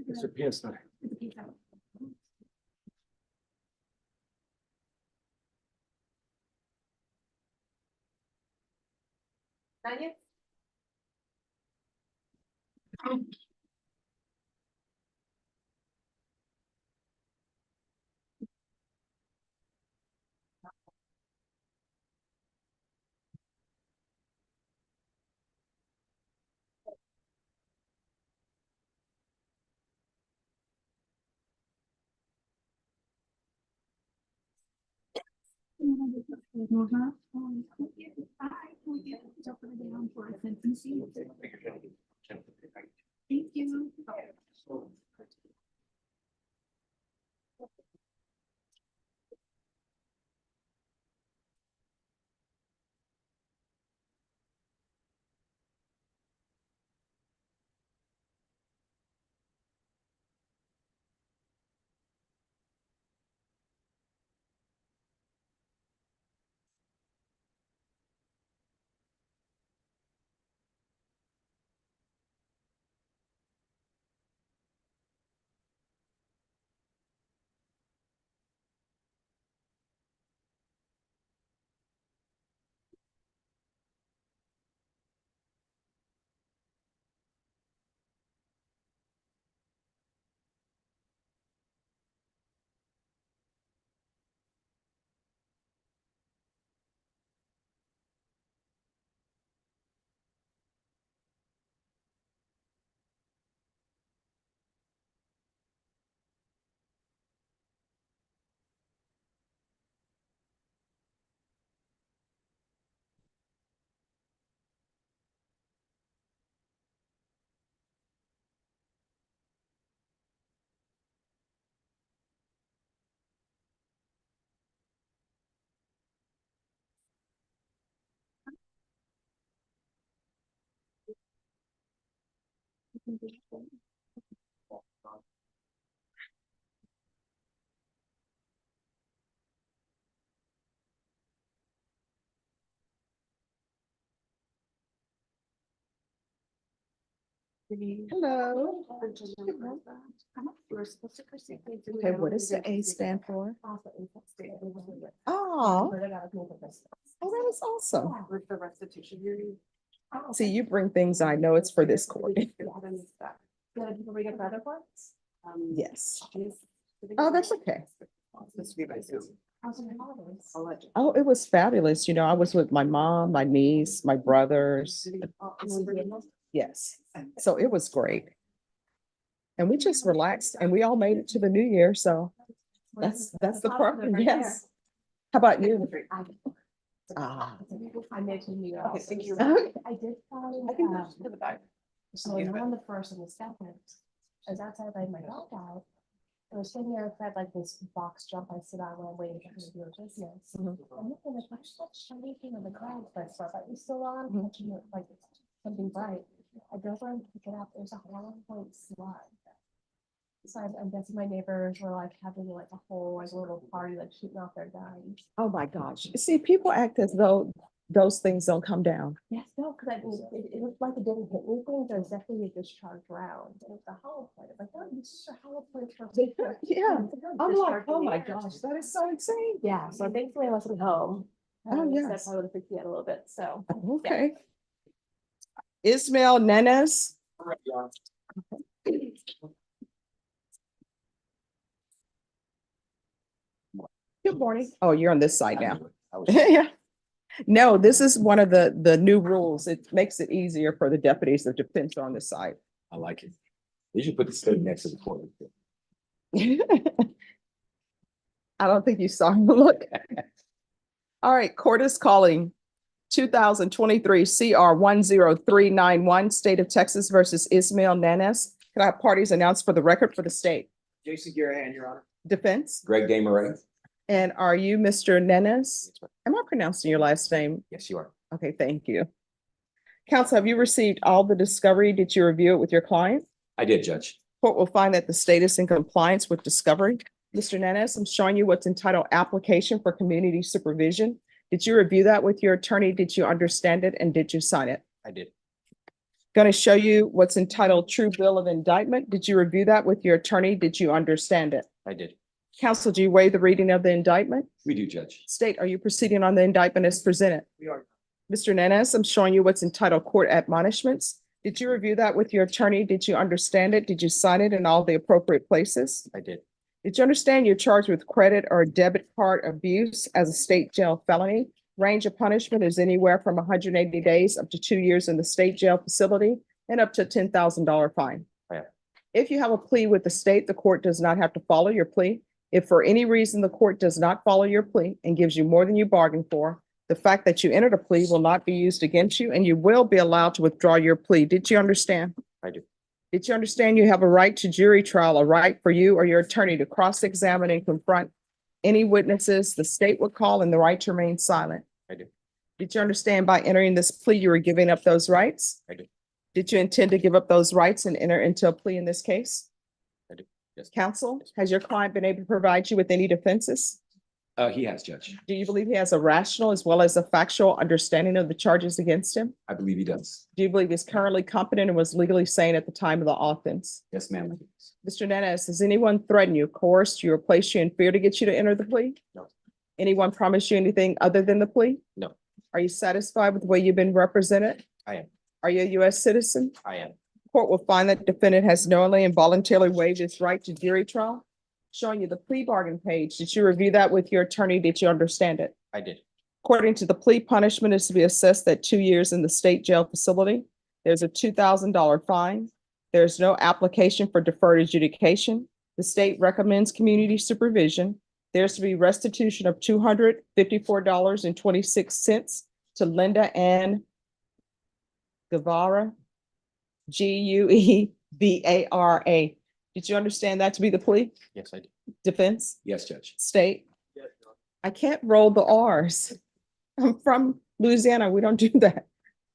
It's a PS9. It's a piece out. Tanya? Thank you. Hello. Okay, what does the A stand for? Oh, that was awesome. With the restitution hearing. See, you bring things I know it's for this court. Yes. Oh, that's okay. Oh, it was fabulous. You know, I was with my mom, my niece, my brothers. Yes, so it was great. And we just relaxed and we all made it to the new year, so that's the problem, yes. How about you? Ah. I mentioned you. Okay, thank you. I did find. I can go to the back. So not on the first and the second, I was outside letting my dog out. I was sitting there, I had like this box jump I sit on when I'm waiting for him to do a business. I'm looking like, what's that shiny thing on the ground? So I saw that was still on, catching it like something bright. I go over and pick it up, there's a 1-point slug. So I'm guessing my neighbors were like having like a whole like little party, like shooting off their guns. Oh, my gosh. See, people act as though those things don't come down. Yes, no, because I mean, it looked like it didn't hit anything. There's definitely a discharge round. And it's a hollow point. I'm like, oh, this is a hollow point for. Yeah. I'm like, Discharge oh in the my air. gosh, that is so insane. Yeah, so thankfully I wasn't home. Oh, That yes. probably would have freaked me out a little bit, so. Okay. Ismail Nenes. Good morning. Oh, you're on this side now. Yeah. No, this is one of the new rules. It makes it easier for the deputies of defense on this side. I like it. You should put the state next to the court. I don't think you saw him look. All right, court is calling 2023 CR 10391, State of Texas versus Ismail Nanes. Can I have parties announced for the record for the state? Jason Garahan, Your Honor. Defense? Greg Day Murray. And are you Mr. Nanes? Am I pronouncing your last name? Yes, you are. Okay, thank you. Counsel, have you received all the discovery? Did you review it with your client? I did, Judge. Court will find that the state is in compliance with discovery. Mr. Nanes, I'm showing you what's entitled application for community supervision. Did you review that with your attorney? Did you understand it and did you sign it? I did. Going to show you what's entitled true bill of indictment. Did you review that with your attorney? Did you understand it? I did. Counsel, do you waive the reading of the indictment? We do, Judge. State, are you proceeding on the indictment as presented? We are. Mr. Nanes, I'm showing you what's entitled court admonishments. Did you review that with your attorney? Did you understand it? Did you sign it in all the appropriate places? I did. Did you understand you're charged with credit or debit card abuse as a state jail felony? Range of punishment is anywhere from 180 days up to 2 years in the state jail facility and up to a $10,000 fine. Yeah. If you have a plea with the state, the court does not have to follow your plea. If for any reason the court does not follow your plea and gives you more than you bargained for, the fact that you entered a plea will not be used against you and you will be allowed to withdraw your plea. Did you understand? I do. Did you understand you have a right to jury trial, a right for you or your attorney to cross-examine and confront any witnesses the state would call and the right to remain silent? I do. Did you understand by entering this plea, you were giving up those rights? I do. Did you intend to give up those rights and enter into a plea in this case? I do. Yes. Counsel, has your client been able to provide you with any defenses? He has, Judge. Do you believe he has a rational as well as a factual understanding of the charges against him? I believe he does. Do you believe he's currently competent and was legally sane at the time of the offense? Yes, ma'am. Mr. Nanes, has anyone threatened you, coerced you, or placed you in fear to get you to enter the plea? No. Anyone promised you anything other than the plea? No. Are you satisfied with the way you've been represented? I am. Are you a U.S. citizen? I am. Court will find that defendant has knowingly and voluntarily waived his right to jury trial. Showing you the plea bargain page. Did you review that with your attorney? Did you understand it? I did. According to the plea, punishment is to be assessed at 2 years in the state jail facility. There's a $2,000 fine. There's no application for deferred adjudication. The state recommends community supervision. There's to be restitution of $254.26 to Linda Ann Guevara, Guevara. Did you understand that to be the plea? Yes, I did. Defense? Yes, Judge. State? I can't roll the R's. I'm from Louisiana. We don't do that.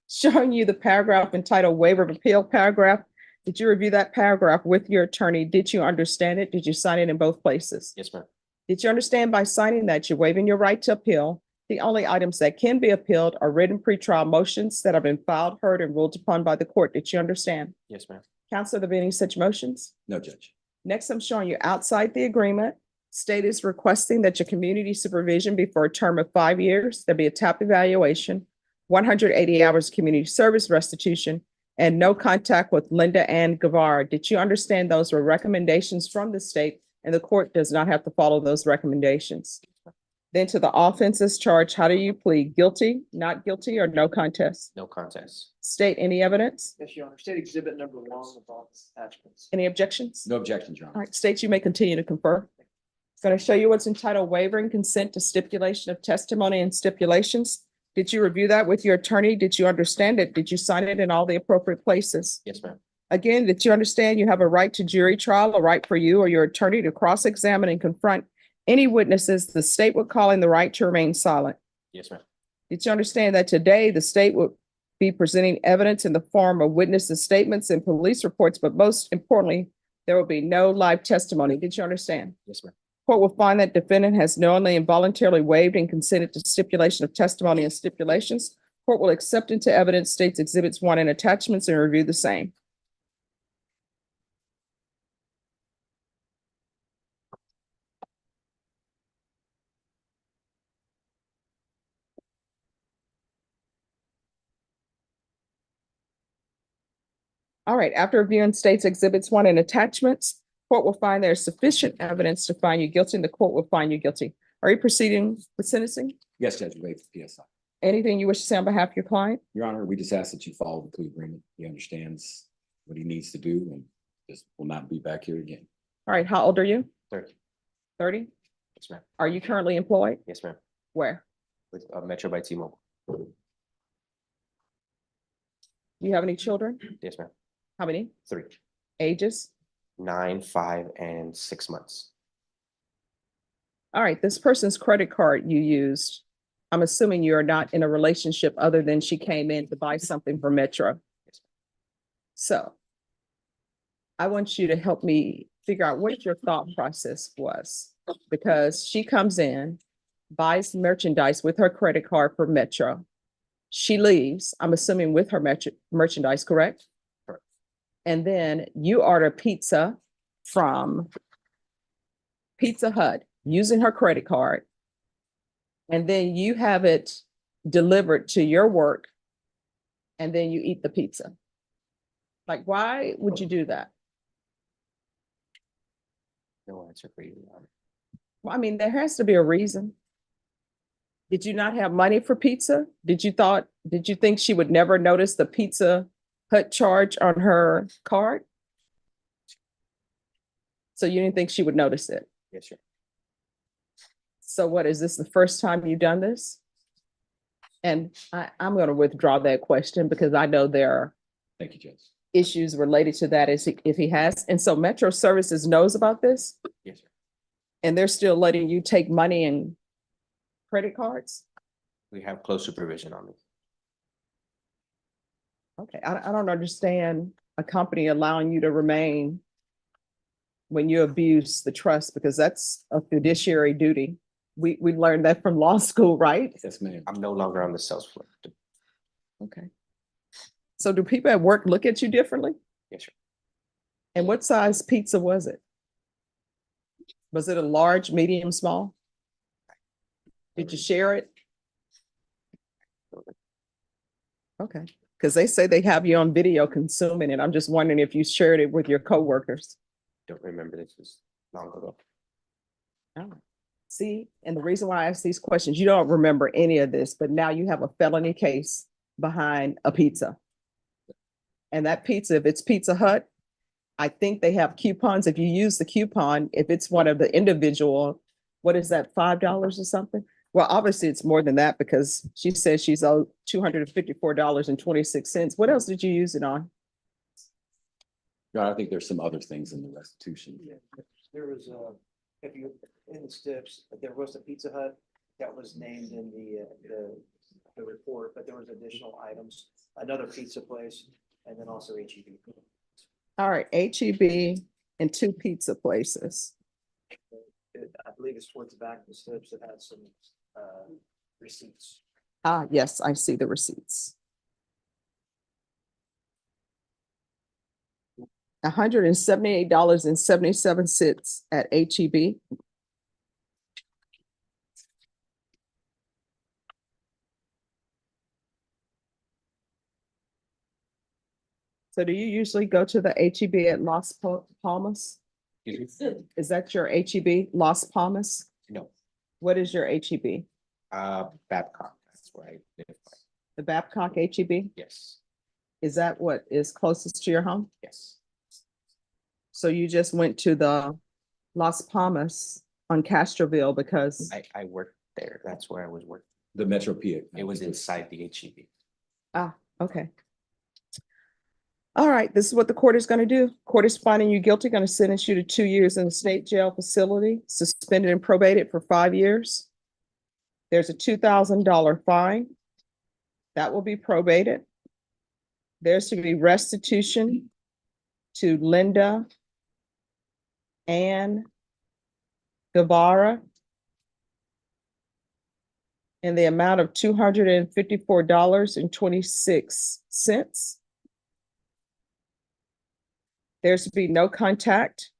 Showing you the paragraph entitled waiver of appeal paragraph. Did you review that paragraph with your attorney? Did you understand it? Did you sign it in both places? Yes, ma'am. Did you understand by signing that you're waiving your right to appeal? The only items that can be appealed are written pretrial motions that have been filed, heard, and ruled upon by the court. Did you understand? Yes, ma'am. Counsel, are there any such motions? No, Judge. Next, I'm showing you outside the agreement. State is requesting that your community supervision be for a term of 5 years. There'll be a TAP evaluation, 180 hours community service restitution, and no contact with Linda Ann Guevara. Did you understand those were recommendations from the state and the court does not have to follow those recommendations? Then to the offenses charged, how do you plead? Guilty, not guilty, or no contest? No contest. State, any evidence? Yes, Your Honor. State Exhibit number 1 with all its attachments. Any objections? No objections, Your All Honor. right, state, you may continue to confer. Going to show you what's entitled wavering consent to stipulation of testimony and stipulations. Did you review that with your attorney? Did you understand it? Did you sign it in all the appropriate places? Yes, ma'am. Again, did you understand you have a right to jury trial, a right for you or your attorney to cross-examine and confront any witnesses the state would call in the right to remain silent? Yes, ma'am. Did you understand that today the state would be presenting evidence in the form of witnesses' statements and police reports, but most importantly, there will be no live testimony? Did you understand? Yes, ma'am. Court will find that defendant has knowingly and voluntarily waived and consented to stipulation of testimony and stipulations. Court will accept into evidence states exhibits 1 and attachments and review the same. All right, after reviewing states exhibits 1 and attachments, court will find there's sufficient evidence to find you guilty and the court will find you guilty. Are you proceeding with sentencing? Yes, Judge, wait for PSI. Anything you wish to say on behalf of your client? Your Honor, we just ask that you follow the plea agreement. He understands what he needs to do and just will not be back here again. All right, how old are you? 30. 30? Yes, ma'am. Are you currently employed? Yes, ma'am. Where? With Metro by T-Mobile. Do you have any children? Yes, ma'am. How many? 3, Ages? 9, 5, and 6 months. All right, this person's credit card you used, I'm assuming you're not in a relationship other than she came in to buy something for Metro. So I want you to help me figure out what your thought process was, because she comes in, buys merchandise with her credit card for Metro. She leaves, I'm assuming with her merchandise, correct? Correct. And then you order pizza from Pizza Hut using her credit card. And then you have it delivered to your work. And then you eat the pizza. Like, why would you do that? No answer for you, Your Honor. Well, I mean, there has to be a reason. Did you not have money for pizza? Did you think she would never notice the Pizza Hut charge on her card? So you didn't think she would notice it? Yes, sir. So what, is this the first time you've done this? And I'm going to withdraw that question because I know there are Thank you, Judge. issues related to that if he has. And so Metro Services knows about this? Yes, sir. And they're still letting you take money and credit cards? We have close supervision on this. Okay, I don't understand a company allowing you to remain when you abuse the trust, because that's a fiduciary duty. We learned that from law school, right? Yes, ma'am. I'm no longer on the sales floor. Okay. So do people at work look at you differently? Yes, sir. And what size pizza was it? Was it a large, medium, small? Did you share it? Okay, because they say they have you on video consuming it. I'm just wondering if you shared it with your coworkers. Don't remember, this was long ago. Oh. See, and the reason why I ask these questions, you don't remember any of this, but now you have a felony case behind a pizza. And that pizza, if it's Pizza Hut, I think they have coupons. If you use the coupon, if it's one of the individual, what is that, $5 or something? Well, obviously it's more than that because she says she's owed $254.26. What else did you use it on? Your Honor, I think there's some other things in the restitution. There was if you, in the steps, there was a Pizza Hut that was named in the report, but there was additional items, another pizza place, and then also HEB. All right, HEB and 2 pizza places. I believe it's towards the back of the steps that had some receipts. Ah, yes, I see the receipts. $178.77 at HEB. So do you usually go to the HEB at Las Palmas? Is that your HEB, Las Palmas? No. What is your HEB? Babcock, that's where I live. The Babcock HEB? Yes, Is that what is closest to your home? yes. So you just went to the Las Palmas on Castroville because, I worked there, that's where I was working. The Metro PA. It was inside the HEB. okay. All right, this is what the court is going to do. Court is finding you guilty, going to sentence you to 2 years in a state jail facility, suspended and probated for 5 years. There's a $2,000 fine. That will be probated. There's to be restitution to Linda Ann Guevara in the amount of $254.26. There's to be no contact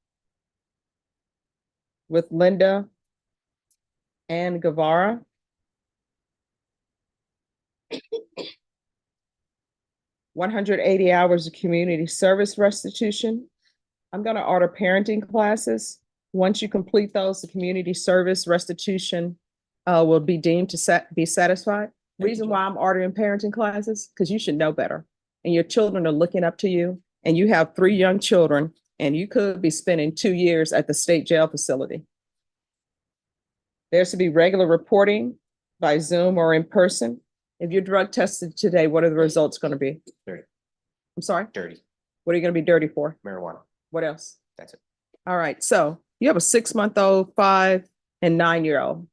with Linda Ann Guevara. $180 of community service restitution. I'm going to order parenting classes Once you complete those, the community service restitution will be deemed to be satisfied. Reason why I'm ordering parenting classes, because you should know better. And your children are looking up to you, and you have 3 young children, and you could be spending 2 years at the state jail facility. There's to be regular reporting by Zoom or in person. If you're drug tested today, what are the results going to be? Dirty. I'm sorry? Dirty. What are you going to be dirty for? Marijuana. What else? That's it. All right. So you have a 6-month-old, 5, and 9-year-old.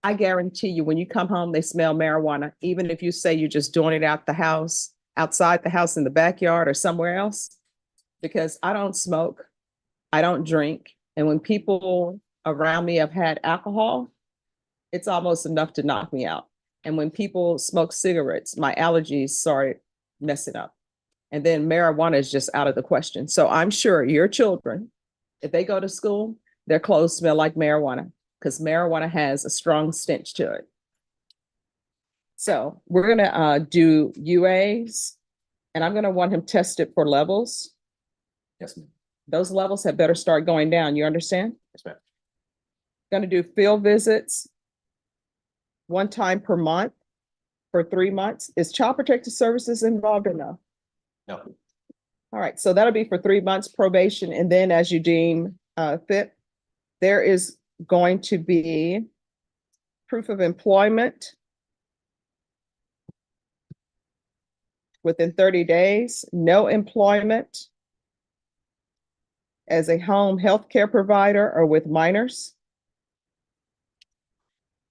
I guarantee you, when you come home, they smell marijuana, even if you say you're just doing it out the house, outside the house, in the backyard or somewhere else, because I don't smoke, I don't drink. And when people around me have had alcohol, it's almost enough to knock me out. And when people smoke cigarettes, my allergies start messing up. And then marijuana is just out of the question. So I'm sure your children, if they go to school, their clothes smell like marijuana, because marijuana has a strong stench to it. So we're gonna do UAs, and I'm gonna want him tested for levels. Yes, ma'am. Those levels had better start going down, you understand? Yes, ma'am. Gonna do field visits 1 time per month for 3 months. Is Child Protective Services involved or no? No. All right, so that'll be for 3 months probation, and then as you deem fit, there is going to be proof of employment within 30 days, no employment as a home health care provider or with minors.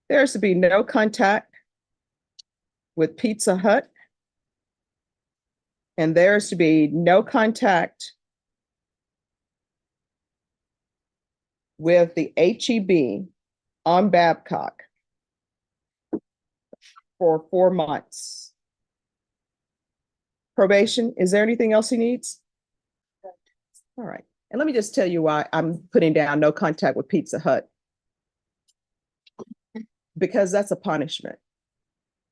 There's to be no contact with Pizza Hut. And there's to be no contact with the HEB on Babcock for 4 months. Probation, is there anything else he needs? All right. And let me just tell you why I'm putting down no contact with Pizza Hut. Because that's a punishment.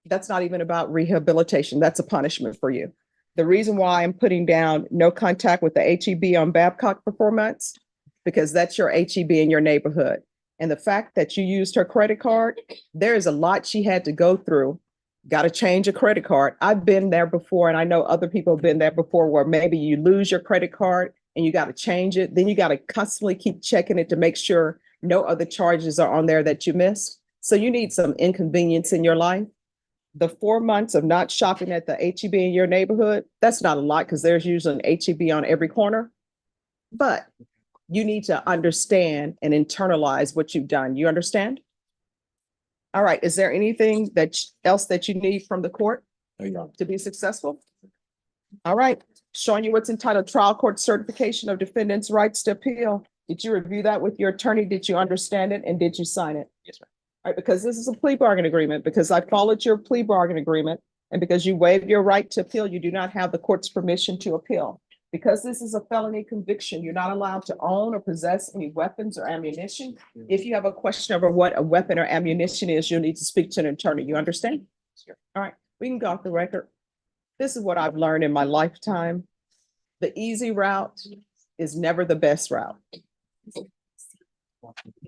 That's not even about rehabilitation. That's a punishment for you. The reason why I'm putting down no contact with the HEB on Babcock for 4 months, because that's your HEB in your neighborhood. And the fact that you used her credit card, there is a lot she had to go through. Got to change a credit card. I've been there before, and I know other people have been there before, where maybe you lose your credit card and you got to change it. Then you got to constantly keep checking it to make sure no other charges are on there that you missed. So you need some inconvenience in your life. The 4 months of not shopping at the HEB in your neighborhood, that's not a lot, because there's usually an HEB on every corner. But you need to understand and internalize what you've done. You understand? All right. Is there anything else that you need from the court to be successful? All right. Showing you what's entitled Trial Court Certification of Defendant's Rights to Appeal. Did you review that with your attorney? Did you understand it? And did you sign it? Yes, ma'am. All right, because this is a plea bargain agreement, because I followed your plea bargain agreement, and because you waived your right to appeal, you do not have the court's permission to appeal. Because this is a felony conviction, you're not allowed to own or possess any weapons or ammunition. If you have a question over what a weapon or ammunition is, you'll need to speak to an attorney. You understand? Sure. All right, we can go off the record. This is what I've learned in my lifetime. The easy route is never the best route.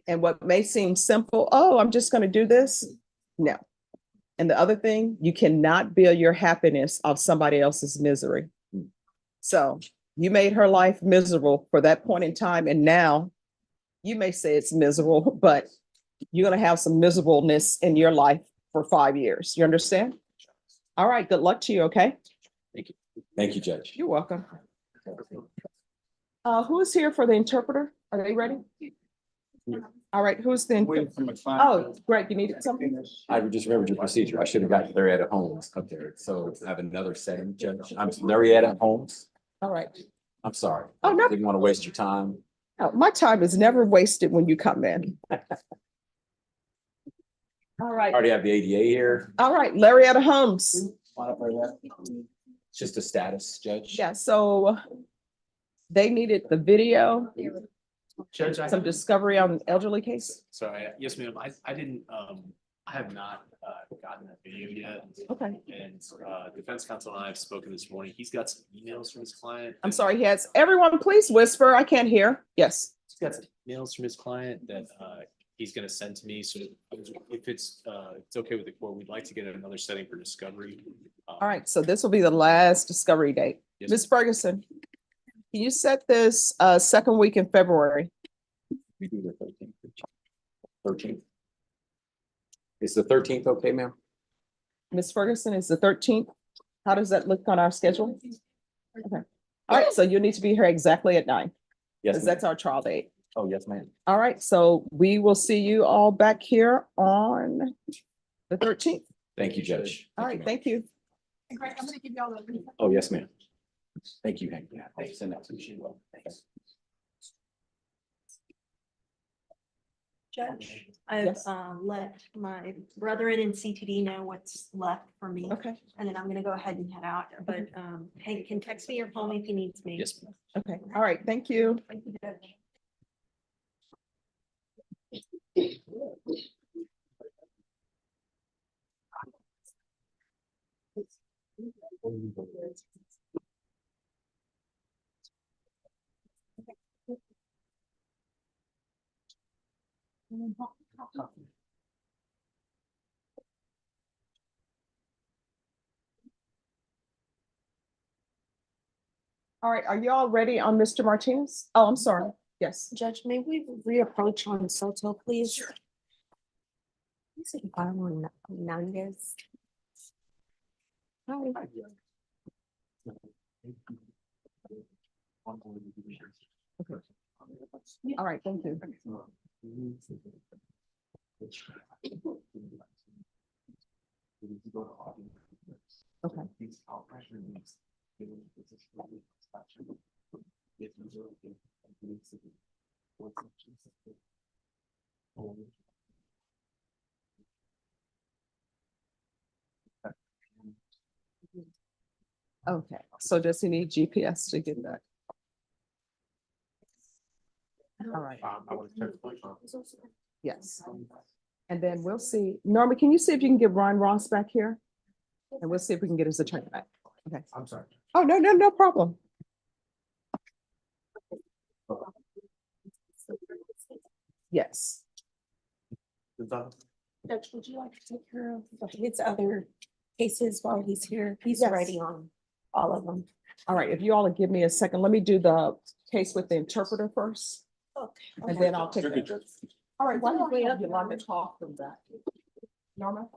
And what may seem simple, oh, I'm just going to do this. No. And the other thing, you cannot build your happiness off somebody else's misery. So you made her life miserable for that point in time. And now you may say it's miserable, but you're going to have some miserableness in your life for 5 years. You understand? All right. Good luck to you. Okay. Thank you. Thank you, Judge. You're welcome. Who is here for the interpreter? Are they ready? All right. Who's the? Oh, Greg, you needed something? I just remembered your procedure. I should have gotten Larietta Holmes up there. So I have another setting, Judge. I'm Larietta Holmes. All right. I'm sorry. Oh, no. Didn't want to waste your time. No, my time is never wasted when you come in. All right. Already have the ADA here. All right, Larietta Holmes. It's just a status, Judge. Yeah, so they needed the video, Judge, some discovery on the elderly case. Sorry, yes, ma'am. I didn't, I have not gotten that video yet. Okay. And defense counsel and I have spoken this morning. He's got some emails from his client. I'm sorry, he has, everyone please whisper, I can't hear. Yes. He's got some emails from his client that he's gonna send to me, so if it's okay with the court, we'd like to get another setting for discovery. All right, so this will be the last discovery date. Yes, Ms. Ferguson, can you set this second week in February? We do the 13th. 13th. Is the 13th okay, ma'am? Ms. Ferguson, is the 13th? How does that look on our schedule? Okay. All right, so you need to be here exactly at 9, Yes, because ma'am. that's our trial date. Oh, yes, ma'am. All right, so we will see you all back here on the 13th. Thank you, Judge. All right, thank you. Greg, I'm gonna give y'all a. Oh, yes, ma'am. Thank you, Hank. Yeah, thanks. Send that to me. Thanks. Judge, I've Yes. let my brethren in CTD know what's left for me. Okay. And then I'm gonna go ahead and head out, but Hank can text me or call me if he needs me. Yes. Okay, all right, thank you. Thank you, Judge. All right, are you all ready on Mr. Martinez? Oh, I'm sorry. Yes. Judge, may we reapproach on Soto, please? Sure. Is it Hernandez? Hi. All right, thank you. Okay. Okay, so does he need GPS to get that? All right, yes. And then we'll see. Norma, can you see if you can get Ron Ross back here? And we'll see if we can get his attorney back. Okay. I'm sorry. Oh, no problem. Yes. Judge, would you like to take care of his other cases while he's here? He's Yes. writing on all of them. All right, if you all will give me a second, let me do the case with the interpreter first, Okay. and then I'll take. All right, why don't we have Yolanda talk from that? Norma?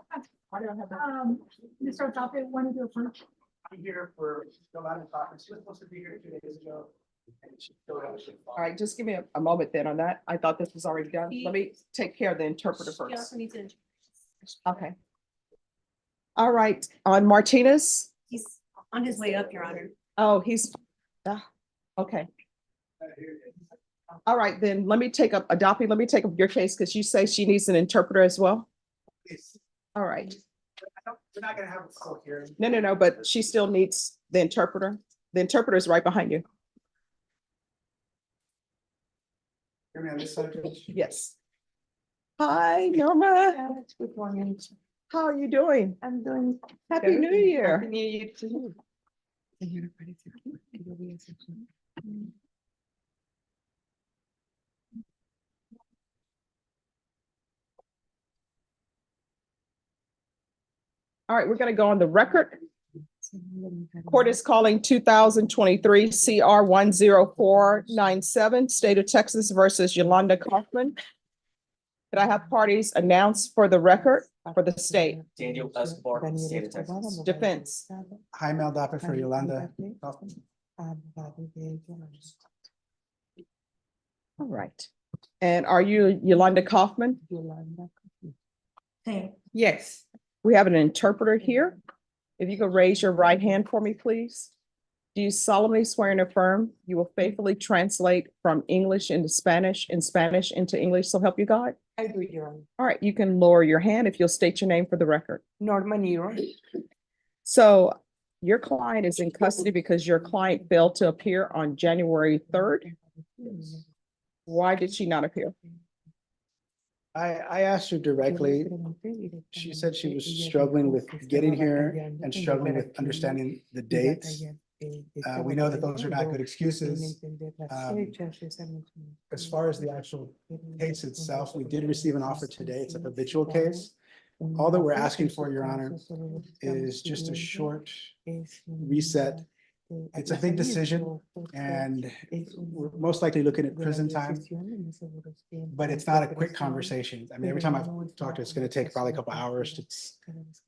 Why don't I have that? Mr. Docket, when did you approach? I'm here for Yolanda Cochran. She was supposed to be here 2 days ago. All right, just give me a moment then on that. I thought this was already done. Let me take care of the interpreter He first. also needs to. Okay. All right, on Martinez? He's on his way up, Your Honor. Oh, he's, okay. All right, then let me take up, Adapi, let me take up your case because you say she needs an interpreter as well? All right. We're not gonna have a full hearing. No, but she still needs the interpreter. The interpreter is right behind you. Hear me on this side? Yes. Hi, Norma. Good morning. How are you doing? I'm doing. Happy New Year. Happy New Year to you. All right, we're gonna go on the record. Court is calling 2023 CR 10497, State of Texas versus Yolanda Kaufman. Could I have parties announced for the record for the state? Daniel Escobar, State of Texas. Defense. Hi, Mel Doppert for Yolanda. All right. And are you Yolanda Kaufman? Hey. Yes. We have an interpreter here. If you could raise your right hand for me, please. Do you solemnly swear and affirm you will faithfully translate from English into Spanish and Spanish into English, so help you God? I do, Your Honor. All right, you can lower your hand if you'll state your name for the record. Norma Nero. So your client is in custody because your client failed to appear on January 3rd. Why did she not appear? I asked her directly. She said she was struggling with getting here and struggling with understanding the dates. We know that those are not good excuses. As far as the actual case itself, we did receive an offer today. It's a habitual case. All that we're asking for, Your Honor, is just a short reset. It's a big decision and we're most likely looking at prison time. But it's not a quick conversation. I mean, every time I've talked to, it's gonna take probably a couple hours to,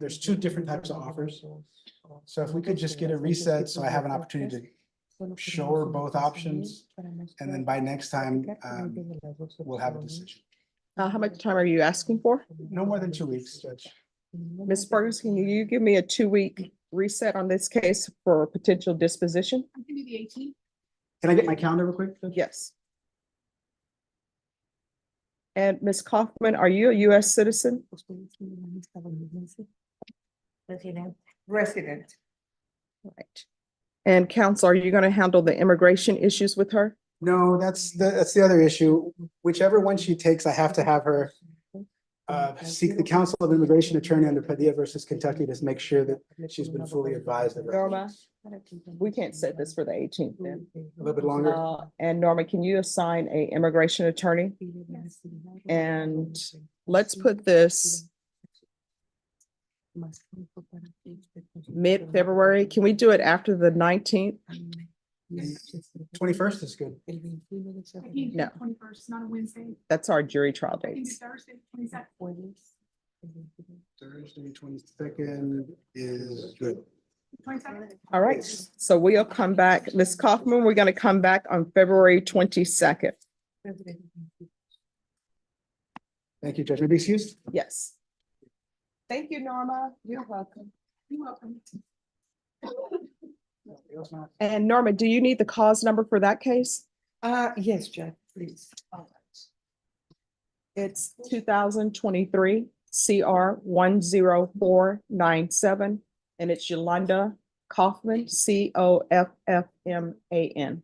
there's two different types of offers. So if we could just get a reset, so I have an opportunity to show her both options. And then by next time, we'll have a decision. How much time are you asking for? No more than 2 weeks, Judge. Ms. Burgess, can you give me a 2-week reset on this case for potential disposition? I'll give you the 18th. Can I get my calendar real quick? Yes. And Ms. Kaufman, are you a US citizen? Resident. Right. And counsel, are you going to handle the immigration issues with her? No, that's the other issue. Whichever one she takes, I have to have her seek the counsel of immigration attorney under Padilla versus Kentucky to make sure that she's been fully advised of her. Norma, we can't set this for the 18th then. A little bit longer. And Norma, can you assign a immigration attorney? And let's put this mid-February. Can we do it after the 19th? 21st is good. I can't do No. 21st, not a Wednesday. That's our jury trial I can do dates. Thursday, 22nd. Thursday, 22nd is good. 22nd. All right, so we'll come back. Ms. Kaufman, we're gonna come back on February 22nd. Thank you, Judge. May I be excused? Yes. Thank you, Norma. You're welcome. You're welcome. And Norma, do you need the cause number for that case? Yes, Judge, please. It's 2023 CR 10497, and it's Yolanda Kaufman, Coffman.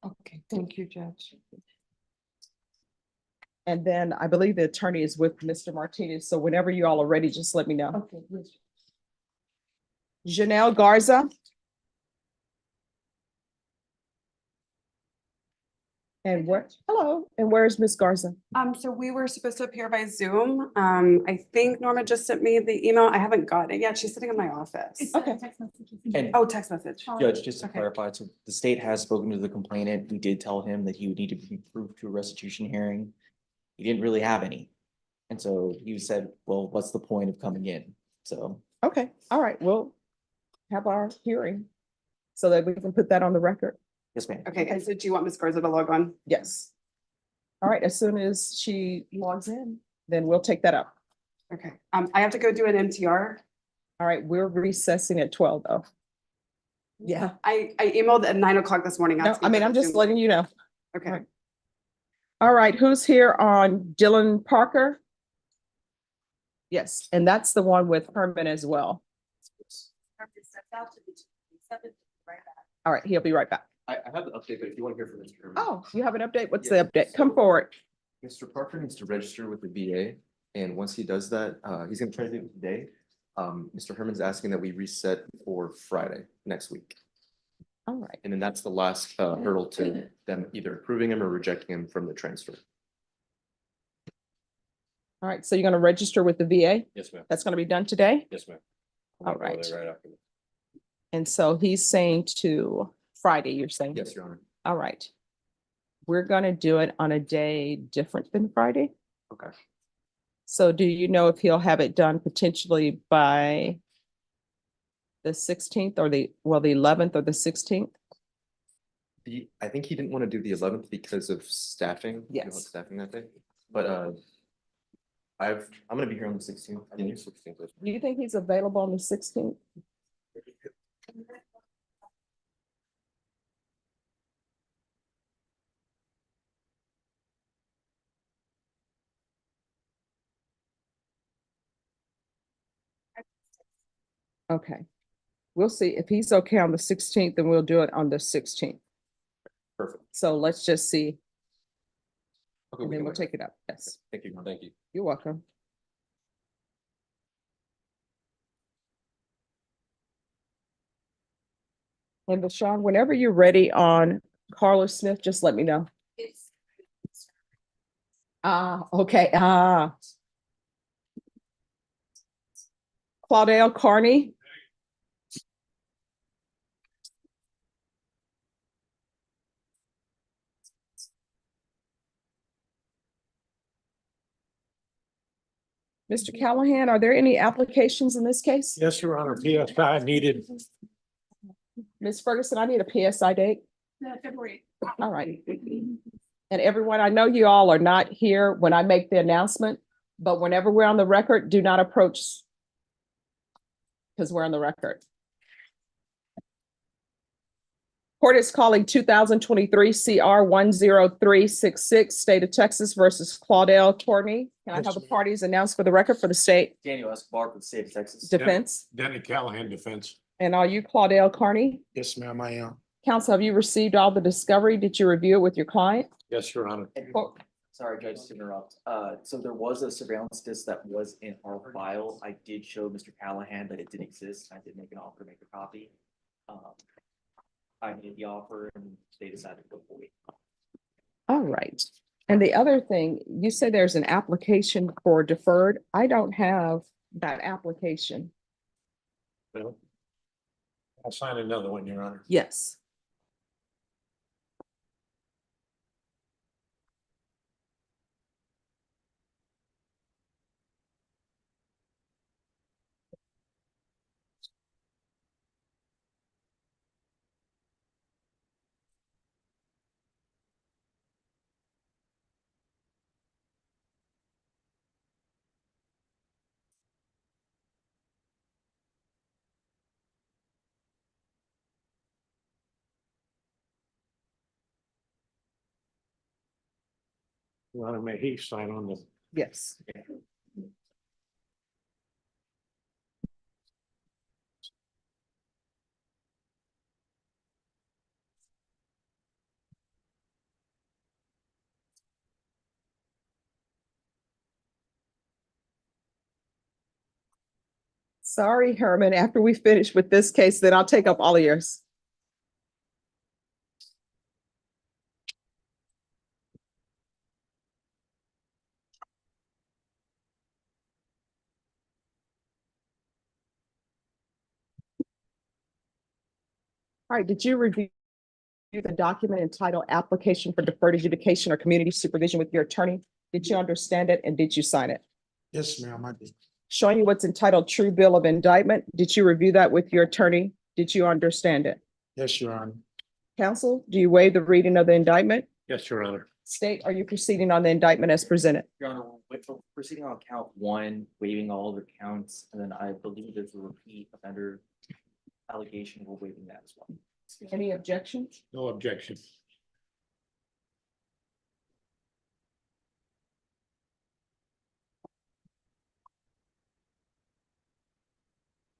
Okay, thank you, Judge. And then I believe the attorney is with Mr. Martinez, so whenever you all are ready, just let me know. Okay, yes. Janelle Garza. And where, hello, and where's Miss Garza? So we were supposed to appear by Zoom. I think Norma just sent me the email. I haven't gotten it yet. She's sitting in my office. It's Okay. text messages. And, oh, text message. Judge, just to Okay. clarify, so the state has spoken to the complainant. We did tell him that he would need to be approved to a restitution hearing. He didn't really have any. And so he said, well, what's the point of coming in? So. Okay, all right, we'll have our hearing so that we can put that on the record. Yes, ma'am. Okay, and so do you want Ms. Garza to log on? Yes. All right, as soon as she logs in, then we'll take that up. Okay, I have to go do an MTR. All right, we're recessing at 12 though. Yeah. I emailed at 9 o'clock this morning. No, asking I mean, for I'm the just Zoom. letting you know. Okay. Right. All right, who's here on Dylan Parker? Yes, and that's the one with Herman as well. All right, he'll be right back. I have the update, but if you want to hear from Mr. Herman. Oh, you have an update? What's the update? Come forward. Mr. Parker needs to register with the VA, and once he does that, he's gonna try to do it today. Mr. Herman's asking that we reset for Friday next week. All right. And then that's the last hurdle to them either approving him or rejecting him from the transfer. All right, so you're gonna register with the VA? Yes, ma'am. That's gonna be done today? Yes, ma'am. All right. Right after. And so he's saying to Friday, you're saying? Yes, Your Honor. All right. We're gonna do it on a day different than Friday. Okay. So do you know if he'll have it done potentially by the 16th or the 11th or the 16th? I think he didn't want to do the 11th because of staffing. He Yes. wants staffing that day, but I'm gonna be here on the 16th. I think 16th. Do you think he's available on the 16th? Okay. We'll see. If he's okay on the 16th, then we'll do it on the 16th. Perfect. So let's just see. Okay, And we then can we'll wait. take it up. Yes, Thank you. Thank you. you're welcome. And Bashan, whenever you're ready on Carlos Smith, just let me know. Okay, Claudel Carney. Mr. Callahan, are there any applications in this case? Yes, Your Honor, PSI needed. Ms. Ferguson, I need a PSI date. February. All right. And everyone, I know you all are not here when I make the announcement, but whenever we're on the record, do not approach because we're on the record. Court is calling 2023 CR 10366, State of Texas versus Claudel Courtney. Can I have the parties announced for the record for the state Daniel Escobar for the state of Texas. defense? Danny Callahan defense. And are you Claudel Carney? Yes, ma'am, I am. Counsel, have you received all the discovery? Did you review it with your client? Yes, Your Honor. Sorry, Judge, to interrupt. So there was a surveillance disc that was in our file. I did show Mr. Callahan that it didn't exist. I did make an offer to make a copy. I made the offer and they decided to go for it. All right. And the other thing, you say there's an application for deferred. I don't have that application. Well, I'll sign another one, Your Honor. Yes. Your Honor, may he sign on the. Yes. Sorry, Herman, after we finish with this case, then I'll take up all of yours. All right, did you review the document entitled Application for Deferred Adjudication or Community Supervision with your attorney? Did you understand it and did you sign it? Yes, ma'am, I did. Showing you what's entitled True Bill of Indictment. Did you review that with your attorney? Did you understand it? Yes, Your Honor. Counsel, do you waive the reading of the indictment? Yes, Your Honor. State, are you proceeding on the indictment as presented? Your Honor, we're proceeding on count one, waiving all the counts, and then I believe there's a repeat offender allegation. We're waiving that as well. Any objections? No objection.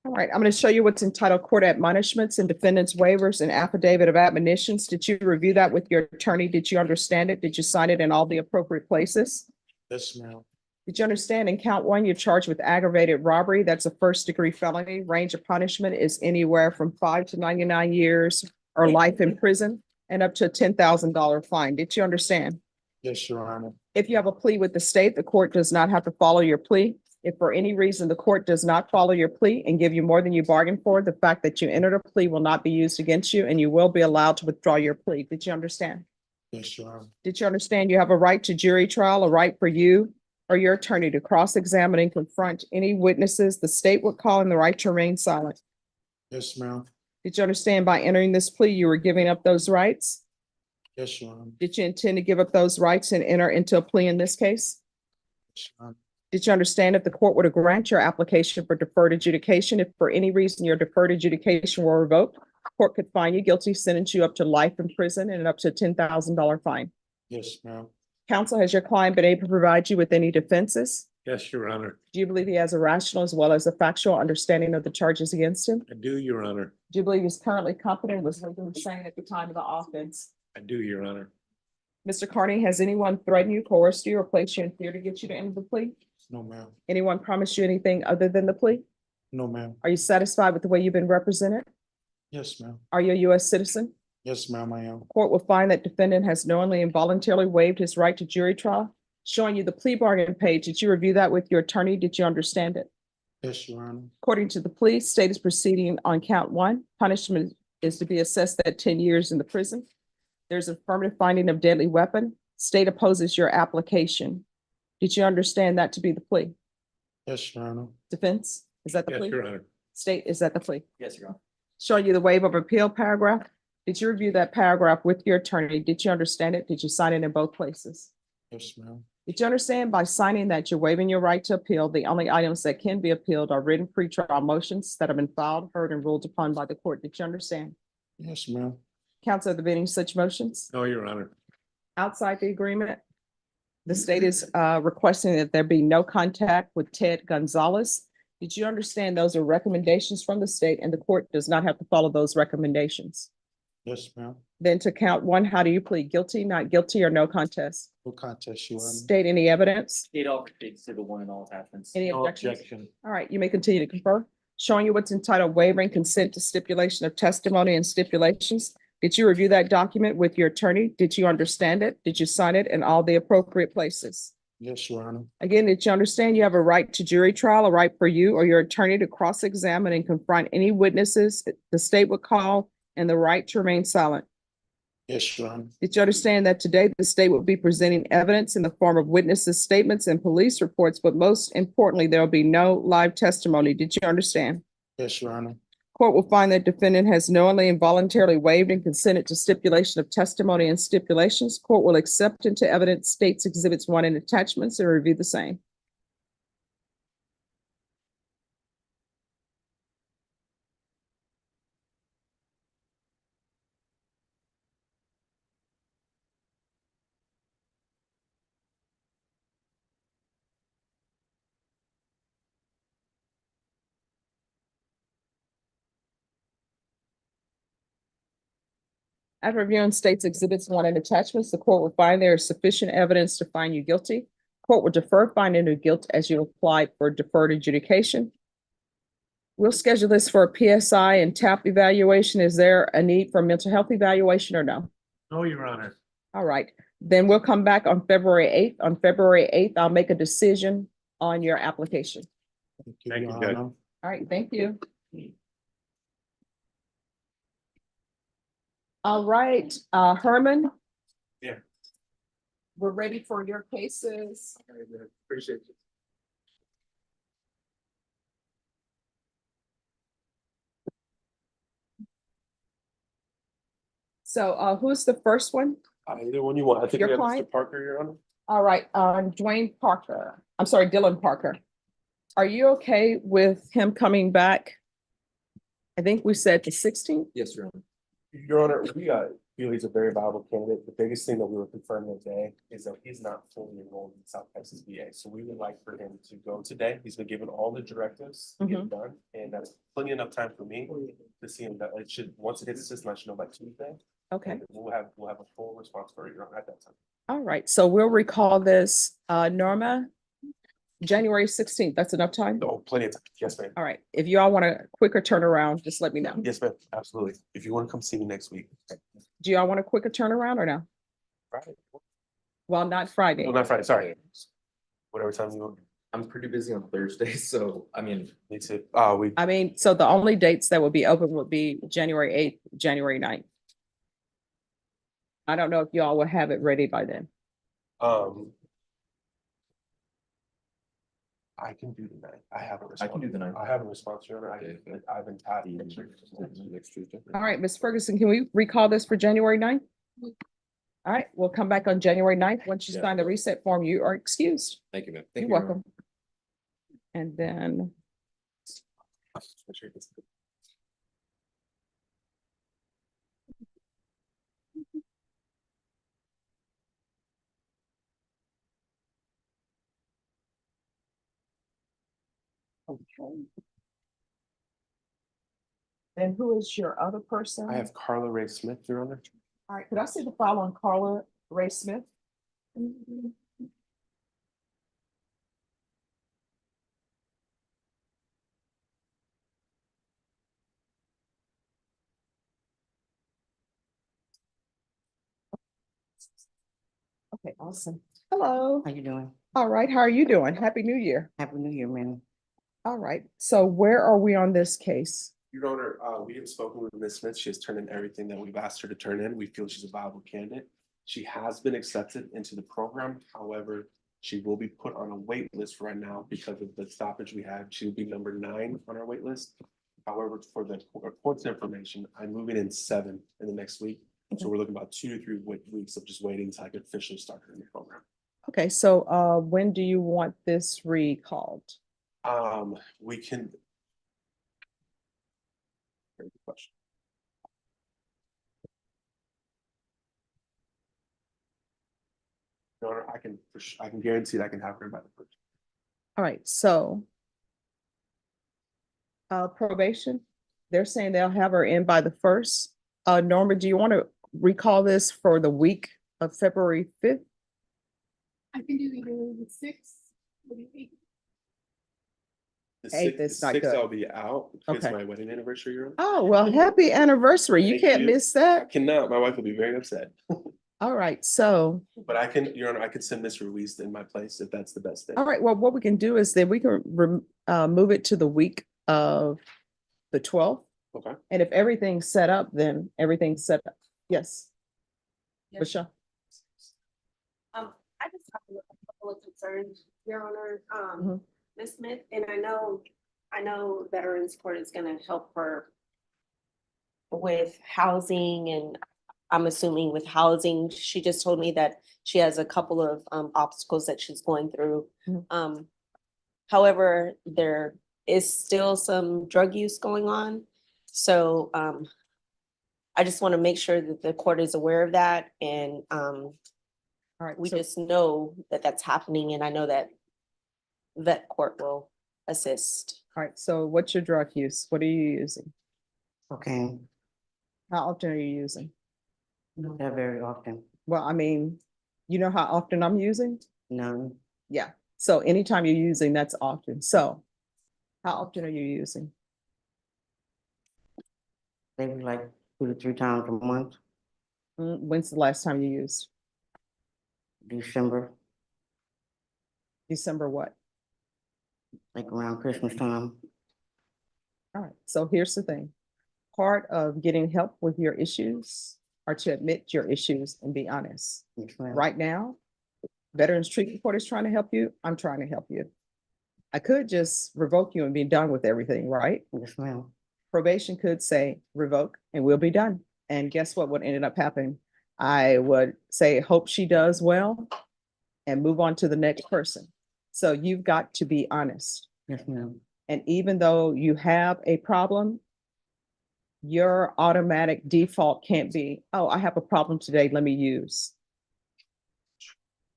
All right, I'm going to show you what's entitled Court Admonishments and Defendants Waivers and Affidavit of Admonitions. Did you review that with your attorney? Did you understand it? Did you sign it in all the appropriate places? Yes, ma'am. Did you understand in count one, you're charged with aggravated robbery? That's a first-degree felony. Range of punishment is anywhere from 5 to 99 years or life in prison and up to a $10,000 fine. Did you understand? Yes, Your Honor. If you have a plea with the state, the court does not have to follow your plea. If for any reason the court does not follow your plea and give you more than you bargained for, the fact that you entered a plea will not be used against you and you will be allowed to withdraw your plea. Did you understand? Yes, Your Honor. Did you understand you have a right to jury trial, a right for you or your attorney to cross-examine and confront any witnesses the state would call and the right to remain silent? Yes, ma'am. Did you understand by entering this plea, you were giving up those rights? Yes, Your Honor. Did you intend to give up those rights and enter into a plea in this case? Yes, Your Honor. Did you understand if the court were to grant your application for deferred adjudication, if for any reason your deferred adjudication were revoked, court could find you guilty, sentence you up to life in prison and up to a $10,000 fine? Yes, ma'am. Counsel, has your client been able to provide you with any defenses? Yes, Your Honor. Do you believe he has a rational as well as a factual understanding of the charges against him? I do, Your Honor. Do you believe he's currently competent, was legally sane at the time of the offense? I do, Your Honor. Mr. Carney, has anyone threatened you, coerced you, or placed you in fear to get you to enter the plea? No, ma'am. Anyone promised you anything other than the plea? No, ma'am. Are you satisfied with the way you've been represented? Yes, ma'am. Are you a U.S. citizen? Yes, ma'am, I am. Court will find that defendant has knowingly and voluntarily waived his right to jury trial. Showing you the plea bargain page. Did you review that with your attorney? Did you understand it? Yes, Your Honor. According to the plea, state is proceeding on count one. Punishment is to be assessed at 10 years in the prison. There's affirmative finding of deadly weapon. State opposes your application. Did you understand that to be the plea? Yes, Your Honor. Defense, is that the Yes, plea? Your Honor. State, is that the plea? Yes, Your Honor. Showing you the waiver of appeal paragraph. Did you review that paragraph with your attorney? Did you understand it? Did you sign it in both places? Yes, ma'am. Did you understand by signing that you're waiving your right to appeal? The only items that can be appealed are written pretrial motions that have been filed, heard, and ruled upon by the court. Did you understand? Yes, ma'am. Counsel, are there any such motions? No, Your Honor. Outside the agreement, the state is requesting that there be no contact with Ted Gonzalez. Did you understand those are recommendations from the state and the court does not have to follow those recommendations? Yes, ma'am. Then to count one, how do you plead? Guilty, not guilty, or no contest? No contest, Your Honor. State any evidence? State offered to exhibit one in all attachments. Any No objections? objection. All right, you may continue to confer. Showing you what's entitled waiving consent to stipulation of testimony and stipulations. Did you review that document with your attorney? Did you understand it? Did you sign it in all the appropriate places? Yes, Your Honor. Again, did you understand you have a right to jury trial, a right for you or your attorney to cross-examine and confront any witnesses the state would call, and the right to remain silent? Yes, Your Honor. Did you understand that today the state will be presenting evidence in the form of witnesses' statements and police reports, but most importantly, there will be no live testimony? Did you understand? Yes, Your Honor. Court will find that defendant has knowingly and voluntarily waived and consented to stipulation of testimony and stipulations. Court will accept into evidence states exhibits 1 and attachments and review the same. After reviewing states exhibits 1 and attachments, the court will find there is sufficient evidence to find you guilty. Court will defer finding of guilt as you apply for deferred adjudication. We'll schedule this for a PSI and TAP evaluation. Is there a need for mental health evaluation or no? No, Your Honor. All right, then we'll come back on February 8th. On February 8th, I'll make a decision on your application. Thank you, Thank Your you, Judge. Honor. All right, thank you. All right, Herman. Yeah. We're ready for your cases. Appreciate you. So who's the first one? Either one you want. I think Your we have client? Mr. Parker, Your Honor. All right, Dwayne Parker. I'm sorry, Dylan Parker. Are you okay with him coming back? I think we said the 16th. Yes, Your Honor. Your Honor, we feel he's a very viable candidate. The biggest thing that we were confirming today is that he's not fully enrolled in South Texas VA. So we would like for him to go today. He's been given all the directives to get it done, and that's plenty enough time for me to see him that it should, once it hits the system, I should know by Tuesday. Okay, And we'll have a full response for Your Honor at that time. all right, so we'll recall this, Norma, January 16th. That's enough time? Oh, plenty of time. Yes, ma'am. All right, if y'all want a quicker turnaround, just let me know. Yes, ma'am. Absolutely. If you want to come see me next week. Do y'all want a quicker turnaround or no? Friday. Well, not Friday. No, not Friday. Sorry. Whatever time you want. I'm pretty busy on Thursday, so I mean, Me too. We I mean, so the only dates that would be open would be January 8th, January 9th. I don't know if y'all will have it ready by then. I can do the night. I have a response. I can do the 9th. I have a response, Your Honor. Okay. I've been tasked. Next Tuesday. All right, Ms. Ferguson, can we recall this for January 9th? All right, we'll come back on January 9th. Once you Yeah. sign the reset form, you are excused. Thank you, ma'am. You're welcome. And then, okay. Then who is your other person? I have Carla Ray Smith, Your Honor. All right, could I see the file on Carla Ray Smith? Okay, awesome. Hello. How you doing? All right, how are you doing? Happy New Year. Happy New Year, man. All right, so where are we on this case? Your Honor, we have spoken with Ms. Smith. She has turned in everything that we've asked her to turn in. We feel she's a viable candidate. She has been accepted into the program. However, she will be put on a wait list right now because of the stoppage we had. She will be number 9 on our wait list. However, for the court's information, I'm moving in 7 in the next week. So we're looking about 2 to 3 weeks of just waiting until I can officially start her in the program. Okay, so when do you want this recalled? We can. Very good question. Your Honor, I can guarantee that I can have her by the first. All right, so probation, they're saying they'll have her in by the 1st. Norma, do you want to recall this for the week of February 5th? I can do either the 6th or the 8th. The Eighth 6th, is not good. I'll be out. It's Okay. my wedding anniversary. Your Honor. Oh, well, happy anniversary. You Thank can't you. miss I that. cannot. My wife will be very upset. All right, so, But I can, Your Honor, I could send Miss Ruiz in my place if that's the best thing. all right, well, what we can do is that we can move it to the week of the 12th. Okay. And if everything's set up, then everything's set up. Yes. Michelle. I just have a couple of concerns, Your Honor. Mhm. Ms. Smith, and I know Veterans Court is gonna help her with housing, and I'm assuming with housing, she just told me that she has a couple of obstacles that she's going through. Mhm. However, there is still some drug use going on. So I just want to make sure that the court is aware of that, and All right, we so- just know that that's happening, and I know that vet court will assist. All right, so what's your drug use? What are you using? Okay, How often are you using? not that very often. Well, I mean, you know how often I'm using? None. Yeah, so anytime you're using, that's often. So how often are you using? Maybe like 2 to 3 times a month, When's the last time you used? December, December what? like around Christmas time. All right, so here's the thing. Part of getting help with your issues are to admit your issues and be honest. Yes, ma'am. Right now, Veterans Treatment Court is trying to help you. I'm trying to help you. I could just revoke you and be done with everything, right? Yes, ma'am. Probation could say revoke and we'll be done. And guess what ended up happening? I would say, hope she does well and move on to the next person. So you've got to be honest. Yes, ma'am. And even though you have a problem, your automatic default can't be, oh, I have a problem today, let me use.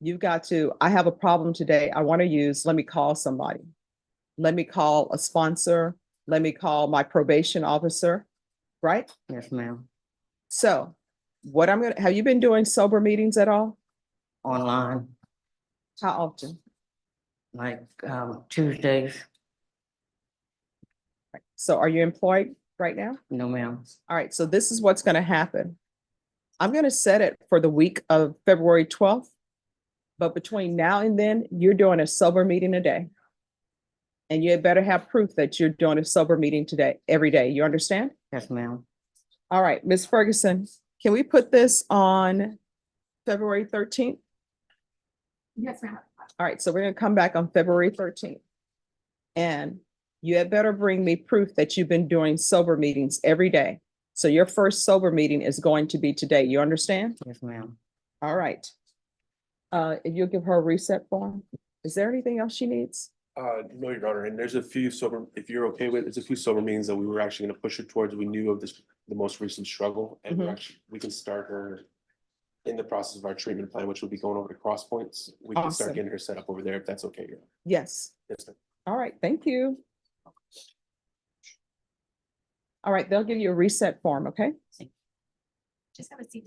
You've got to, I have a problem today, I want to use, let me call somebody. Let me call a sponsor, let me call my probation officer, right? Yes, ma'am. So what have you been doing sober meetings at all? Online, How often? like Tuesdays. So are you employed right now? No, ma'am. All right, so this is what's going to happen. I'm going to set it for the week of February 12th. But between now and then, you're doing a sober meeting a day. And you had better have proof that you're doing a sober meeting today, every day. You understand? Yes, ma'am. All right, Ms. Ferguson, can we put this on February 13th? Yes, ma'am. All right, so we're going to come back on February 13th. And you had better bring me proof that you've been doing sober meetings every day. So your first sober meeting is going to be today. You understand? Yes, ma'am. All right. If you'll give her a reset form, is there anything else she needs? No, Your Honor, and there's a few sober, if you're okay with, there's a few sober meetings that we were actually gonna push her towards. We knew of this, the most recent struggle, and we can start her in the process of our treatment plan, which will be going over to Cross Points. We can start Awesome. getting her set up over there if that's okay, Your Honor. Yes. Yes, sir. All right, thank you. All right, they'll give you a reset form, okay? Just have a seat.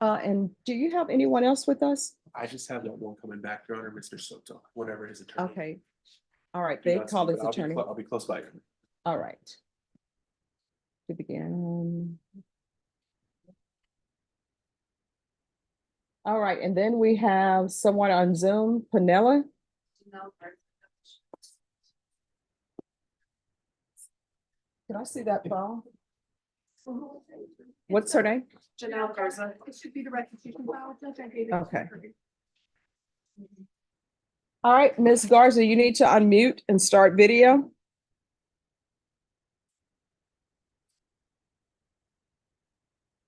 And do you have anyone else with us? I just have that one coming back, Your Honor, Mr. Soto, whenever his attorney. Okay. All right, Do they not called speak, his but attorney. I'll be close by. Your Honor. All right. To begin. All right, and then we have someone on Zoom, Panella. Can I see that phone? What's her name? Janelle Garza. It should be the restitution file, Judge. I gave it to Okay. her. All right, Ms. Garza, you need to unmute and start video.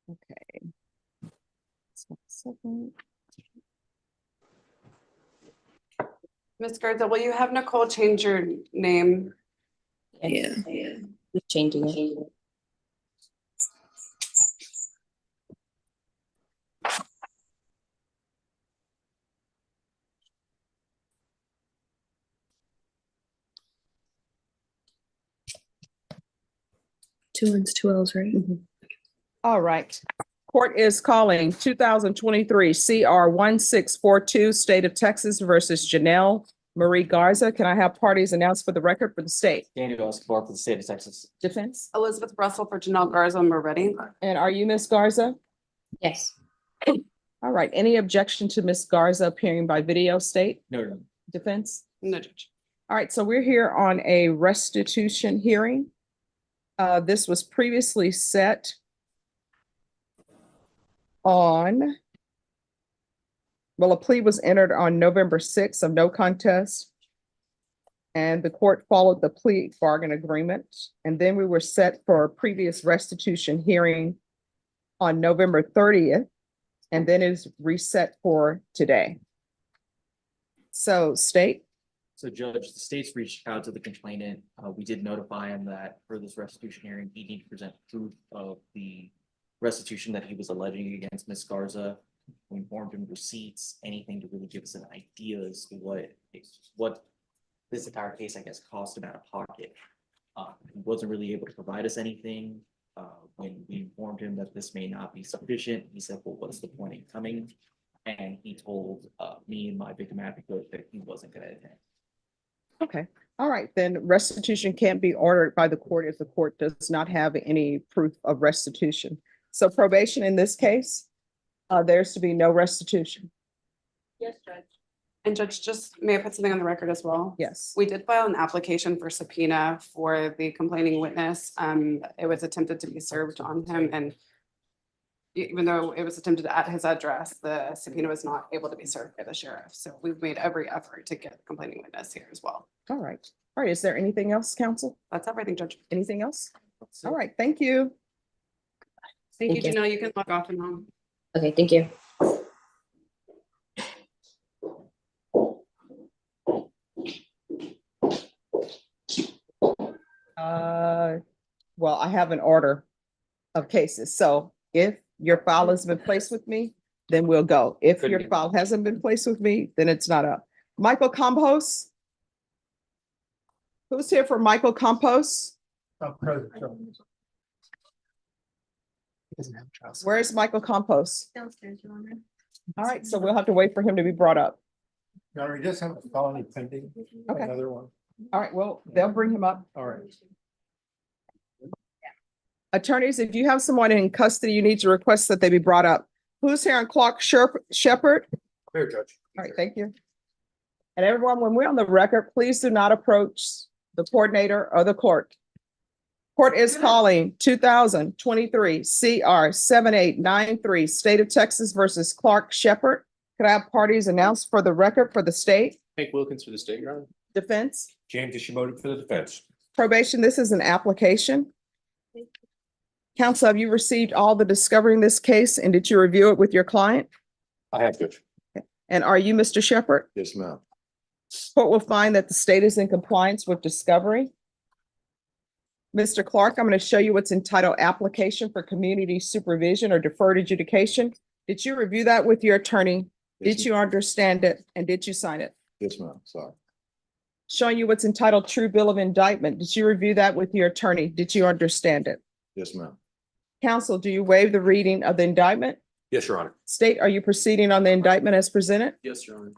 Okay. Just 1 second. Ms. Garza, will you have Nicole change your name? Yeah. Changing it. Two N's, two L's, right? All right. Court is calling 2023 CR 1642, State of Texas versus Janelle Marie Garza. Can I have parties announced for the record for the state? Daniel Escobar for the state of Texas. Defense? Elizabeth Russell for Janelle Garza, and we're ready. And are you Ms. Garza? Yes. All right. Any objection to Ms. Garza appearing by video, state? No. Defense? No, Judge. All right, so we're here on a restitution hearing. This was previously set on, well, a plea was entered on November 6th of no contest. And the court followed the plea bargain agreement. And then we were set for a previous restitution hearing on November 30th, and then is reset for today. So state. So Judge, the state's reached out to the complainant. We did notify him that for this restitution hearing, he needed to present proof of the restitution that he was alleging against Ms. Garza. We informed him receipts, anything to really give us an idea as to what this entire case, I guess, cost him out of pocket. He wasn't really able to provide us anything. When we informed him that this may not be sufficient, he said, well, what's the point in coming? And he told me and my victim advocate that he wasn't gonna attend. Okay, all right, then restitution can't be ordered by the court if the court does not have any proof of restitution. So probation in this case, there's to be no restitution. Yes, Judge. And Judge, just may I put something on the record as well? Yes. We did file an application for subpoena for the complaining witness. It was attempted to be served on him, and even though it was attempted at his address, the subpoena was not able to be served by the sheriff. So we've made every effort to get the complaining witness here as well. All right. All right, is there anything else, counsel? That's everything, Judge. Anything else? All right, thank you. Thank you, Thank you. Janelle. You can log off and on. Okay, thank you. Well, I have an order of cases. So if your file has been placed with me, then we'll go. If your file hasn't been placed with me, then it's not up. Michael Campos? Who's here for Michael Campos? Where's Michael Campos? Downstairs, Your Honor. All right, so we'll have to wait for him to be brought up. Your Honor, we just have a felony pending. Okay. Another one. All right, well, they'll bring him up. All right. Attorneys, if you have someone in custody, you need to request that they be brought up. Who's here on Clark Shepherd? Clear, Judge. All right, thank you. And everyone, when we're on the record, please do not approach the coordinator or the court. Court is calling 2023 CR 7893, State of Texas versus Clark Shepherd. Could I have parties announced for the record for the state? Hank Wilkins for the state, Your Honor. Defense? James Ishimoto for the defense. Probation, this is an application. Counsel, have you received all the discovery in this case, and did you review it with your client? I have, Judge. And are you Mr. Shepherd? Yes, ma'am. Court will find that the state is in compliance with discovery. Mr. Clark, I'm going to show you what's entitled Application for Community Supervision or Deferred Adjudication. Did you review that with your attorney? Yes, Did you understand it? And did you sign it? Yes, ma'am. Sorry. Showing you what's entitled True Bill of Indictment. Did you review that with your attorney? Did you understand it? Yes, ma'am. Counsel, do you waive the reading of the indictment? Yes, Your Honor. State, are you proceeding on the indictment as presented? Yes, Your Honor.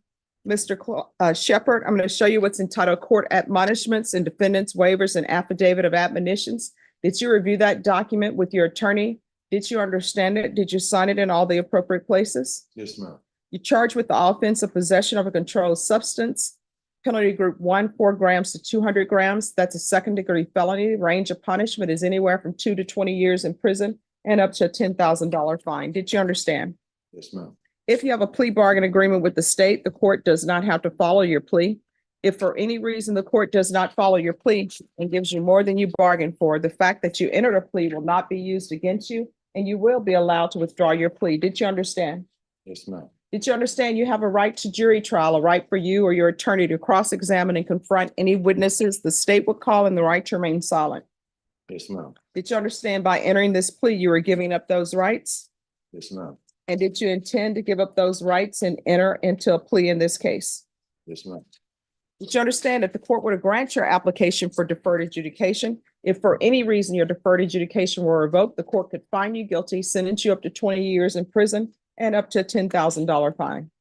Mr. Shepherd, I'm going to show you what's entitled Court Admonishments and Defendants Waivers and Affidavit of Admonitions. Did you review that document with your attorney? Did you understand it? Did you sign it in all the appropriate places? Yes, ma'am. You're charged with the offense of possession of a controlled substance. Penalty group 1, 4 grams to 200 grams. That's a second-degree felony. Range of punishment is anywhere from 2 to 20 years in prison and up to a $10,000 fine. Did you understand? Yes, ma'am. If you have a plea bargain agreement with the state, the court does not have to follow your plea. If for any reason the court does not follow your plea and gives you more than you bargained for, the fact that you entered a plea will not be used against you, and you will be allowed to withdraw your plea. Did you understand? Yes, ma'am. Did you understand you have a right to jury trial, a right for you or your attorney to cross-examine and confront any witnesses the state would call, and the right to remain silent? Yes, ma'am. Did you understand by entering this plea, you were giving up those rights? Yes, ma'am. And did you intend to give up those rights and enter into a plea in this case? Yes, ma'am. Did you understand that the court would grant your application for deferred adjudication? If for any reason your deferred adjudication were revoked, the court could find you guilty, sentence you up to 20 years in prison and up to a $10,000 fine.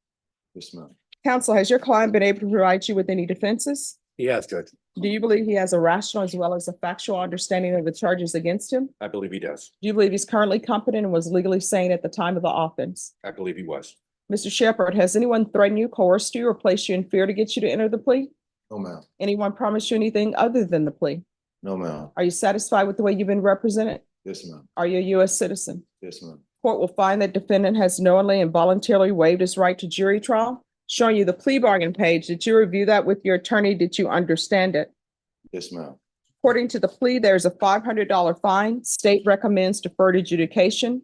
Yes, ma'am. Counsel, has your client been able to provide you with any defenses? Yes, Judge. Do you believe he has a rational as well as a factual understanding of the charges against him? I believe he does. Do you believe he's currently competent and was legally sane at the time of the offense? I believe he was. Mr. Shepherd, has anyone threatened you, coerced you, or placed you in fear to get you to enter the plea? No, ma'am. Anyone promised you anything other than the plea? No, ma'am. Are you satisfied with the way you've been represented? Yes, ma'am. Are you a U.S. citizen? Yes, ma'am. Court will find that defendant has knowingly and voluntarily waived his right to jury trial. Showing you the plea bargain page, did you review that with your attorney? Did you understand it? Yes, ma'am. According to the plea, there's a $500 fine. State recommends deferred adjudication.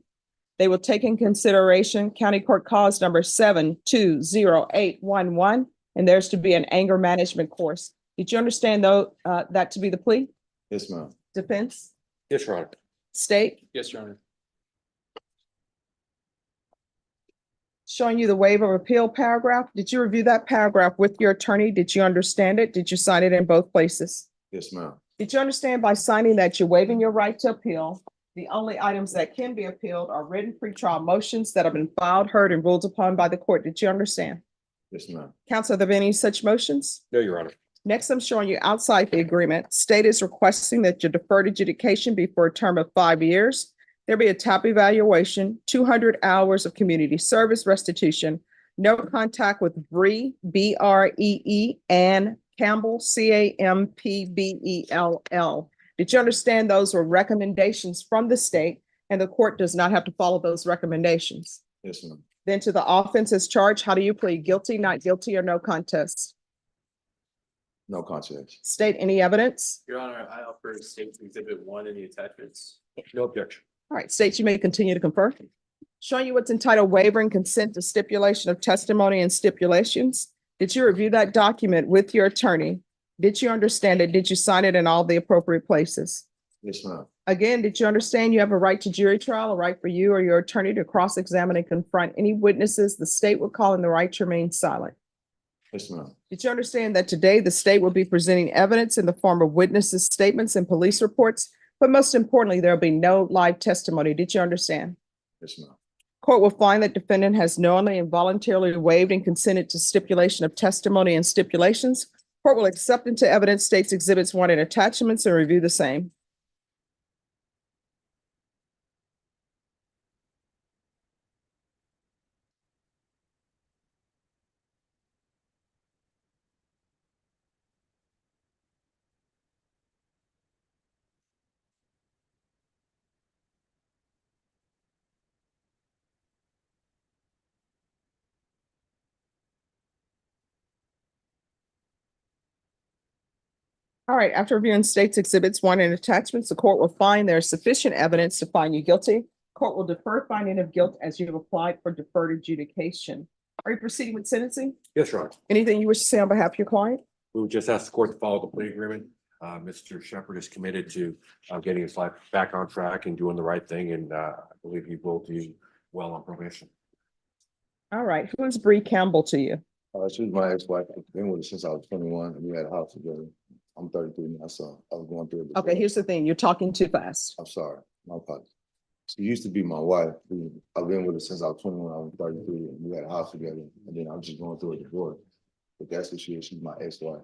They will take in consideration County Court Cause number 720811, and there's to be an anger management course. Did you understand though, that to be the plea? Yes, ma'am. Defense? Yes, Your Honor. State? Yes, Your Honor. Showing you the waiver of appeal paragraph. Did you review that paragraph with your attorney? Did you understand it? Did you sign it in both places? Yes, ma'am. Did you understand by signing that you're waiving your right to appeal? The only items that can be appealed are written pretrial motions that have been filed, heard, and ruled upon by the court. Did you understand? Yes, ma'am. Counsel, have there been any such motions? No, Your Honor. Next, I'm showing you outside the agreement. State is requesting that your deferred adjudication be for a term of 5 years. There be a top evaluation, 200 hours of community service restitution, no contact with Bree, Bree, and Campbell, Campbell. Did you understand those were recommendations from the state and the court does not have to follow those recommendations? Yes, ma'am. Then to the offense as charged, how do you plead? Guilty, not guilty, or no contest? No contest. State any evidence? Your Honor, I offer State Exhibit 1 in the attachments. No objection. All right, states, you may continue to confer. Showing you what's entitled waiver and consent to stipulation of testimony and stipulations. Did you review that document with your attorney? Did you understand it? Did you sign it in all the appropriate places? Yes, ma'am. Again, did you understand you have a right to jury trial, a right for you or your attorney to cross-examine and confront any witnesses the state would call, and the right to remain silent? Yes, ma'am. Did you understand that today the state will be presenting evidence in the form of witnesses' statements and police reports? But most importantly, there'll be no live testimony. Did you understand? Yes, ma'am. Court will find that defendant has knowingly and voluntarily waived and consented to stipulation of testimony and stipulations. Court will accept into evidence states exhibits 1 and attachments and review the same. All right, after reviewing states exhibits 1 and attachments, the court will find there is sufficient evidence to find you guilty. Court will defer finding of guilt as you have applied for deferred adjudication. Are you proceeding with sentencing? Yes, Your Honor. Anything you wish to say on behalf of your client? We would just ask the court to follow the plea agreement. Mr. Shepherd is committed to getting his life back on track and doing the right thing, and I believe he will do well on probation. All right, who is Bree Campbell to you? She was my ex-wife. I've been with her since I was 21 and we had a house together. I'm 33 now, so I was going through it. Okay, here's the thing. You're talking too fast. I'm sorry. My apologies. She used to be my wife. I've been with her since I was 21. I was 33 and we had a house together. And then I'm just going through a divorce. But that's what she is. She's my ex-wife.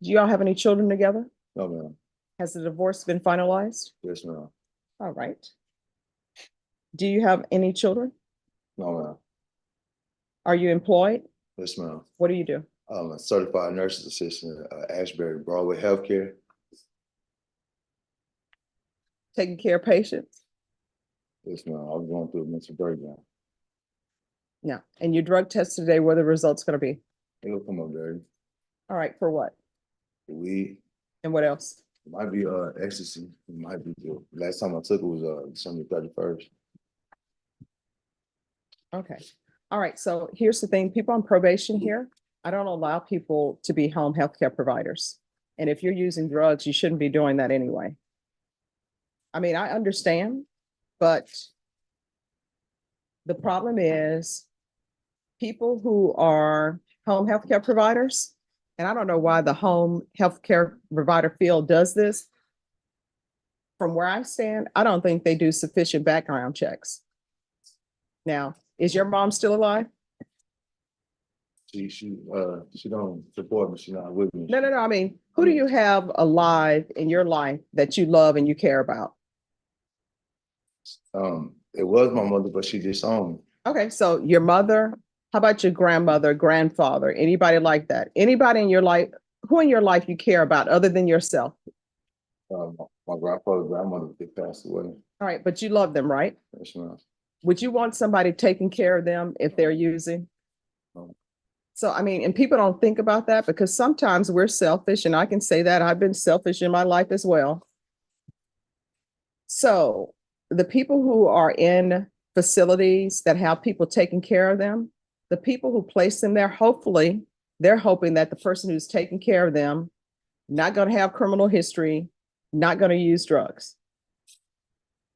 Do y'all have any children together? No, ma'am. Has the divorce been finalized? Yes, ma'am. All right. Do you have any children? No, ma'am. Are you employed? Yes, ma'am. What do you do? I'm a certified nurse's assistant at Ashbury Broadway Healthcare. Taking care of patients? Yes, ma'am. I'm going through a mental breakdown. No. And you drug tested today, what are the results gonna be? It'll come up there. All right, for what? Weed. And what else? It might be ecstasy. It might be the last time I took it was December 31st. Okay. All right. So here's the thing, people on probation here, I don't allow people to be home healthcare providers. And if you're using drugs, you shouldn't be doing that anyway. I mean, I understand, but the problem is people who are home healthcare providers, and I don't know why the home healthcare provider field does this. From where I stand, I don't think they do sufficient background checks. Now, is your mom still alive? She don't support me. She's not with me. No. I mean, who do you have alive in your life that you love and you care about? It was my mother, but she disowned me. Okay, so your mother, how about your grandmother, grandfather, anybody like that? Anybody in your life, who in your life you care about other than yourself? My grandfather, grandmother, they passed away. All right, but you love them, right? Yes, ma'am. Would you want somebody taking care of them if they're using? No. So, I mean, and people don't think about that because sometimes we're selfish, and I can say that I've been selfish in my life as well. So the people who are in facilities that have people taking care of them, the people who place them there, hopefully they're hoping that the person who's taking care of them, not going to have criminal history, not going to use drugs.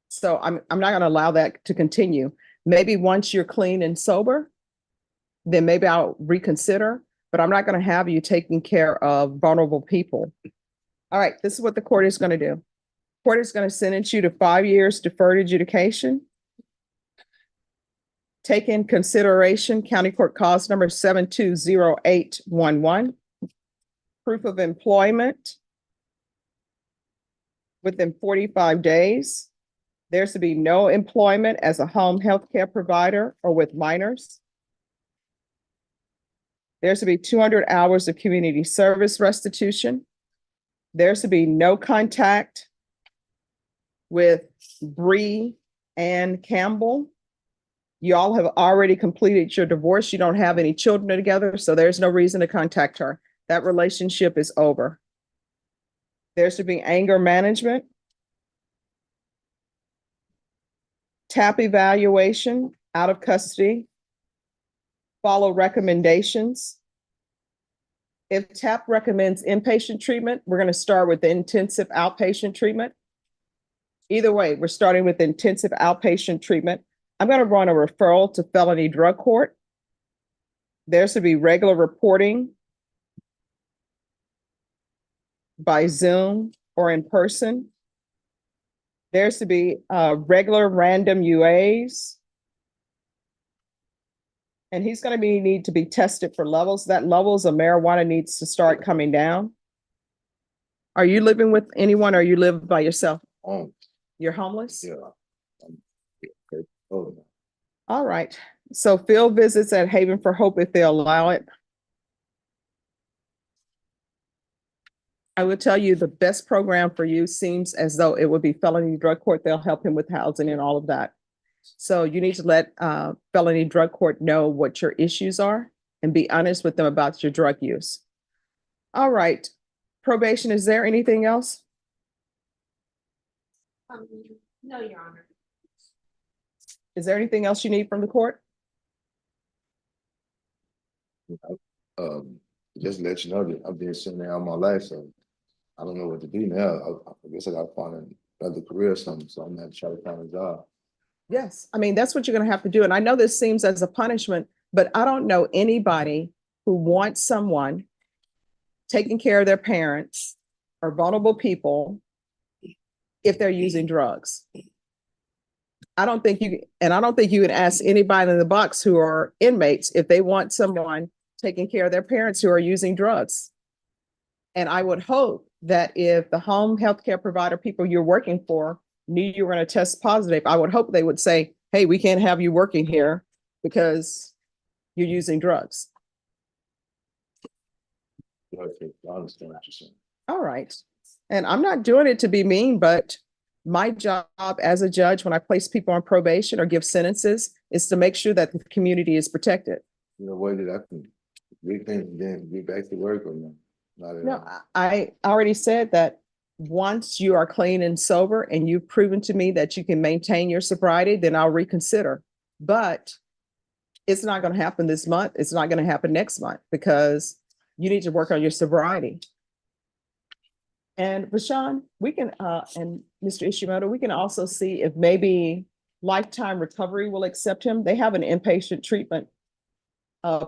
So I'm not going to allow that to continue. Maybe once you're clean and sober, then maybe I'll reconsider, but I'm not going to have you taking care of vulnerable people. All right, this is what the court is going to do. Court is going to sentence you to 5 years deferred adjudication. Take in consideration County Court Cause number 720811. Proof of employment within 45 days. There's to be no employment as a home health care provider or with minors. There's to be 200 hours of community service restitution. There's to be no contact with Bree and Campbell. You all have already completed your divorce. You don't have any children together, so there's no reason to contact her. That relationship is over. There's to be anger management, TAP evaluation out of custody, follow recommendations. If TAP recommends inpatient treatment, we're going to start with the intensive outpatient treatment. Either way, we're starting with intensive outpatient treatment. I'm going to run a referral to felony drug court. There's to be regular reporting by Zoom or in person. There's to be regular random UAs. And he's going to need to be tested for levels. That levels of marijuana needs to start coming down. Are you living with anyone or you live by yourself? You're homeless? Yeah. Okay. Oh. All right. So field visits at Haven for Hope if they'll allow it. I will tell you the best program for you seems as though it would be felony drug court. They'll help him with housing and all of that. So you need to let felony drug court know what your issues are and be honest with them about your drug use. All right. Probation, is there anything else? No, Your Honor. Is there anything else you need from the court? Just to let you know that I've been sitting there all my life, so I don't know what to do now. I guess I gotta find another career or something, so I'm gonna have to try to find a job. Yes, I mean, that's what you're going to have to do. And I know this seems as a punishment, but I don't know anybody who wants someone taking care of their parents or vulnerable people if they're using drugs. I don't think you would ask anybody in the box who are inmates if they want someone taking care of their parents who are using drugs. And I would hope that if the home healthcare provider people you're working for knew you were going to test positive, I would hope they would say, hey, we can't have you working here because you're using drugs. Okay, I understand what you're saying. All right. And I'm not doing it to be mean, but my job as a judge, when I place people on probation or give sentences, is to make sure that the community is protected. You know, what did I think? We can then get back to work or no? Not at No, all. I already said that once you are clean and sober and you've proven to me that you can maintain your sobriety, then I'll reconsider. But it's not going to happen this month. It's not going to happen next month because you need to work on your sobriety. And Rashawn, we can, and Mr. Ishimoto, we can also see if maybe Lifetime Recovery will accept him. They have an inpatient treatment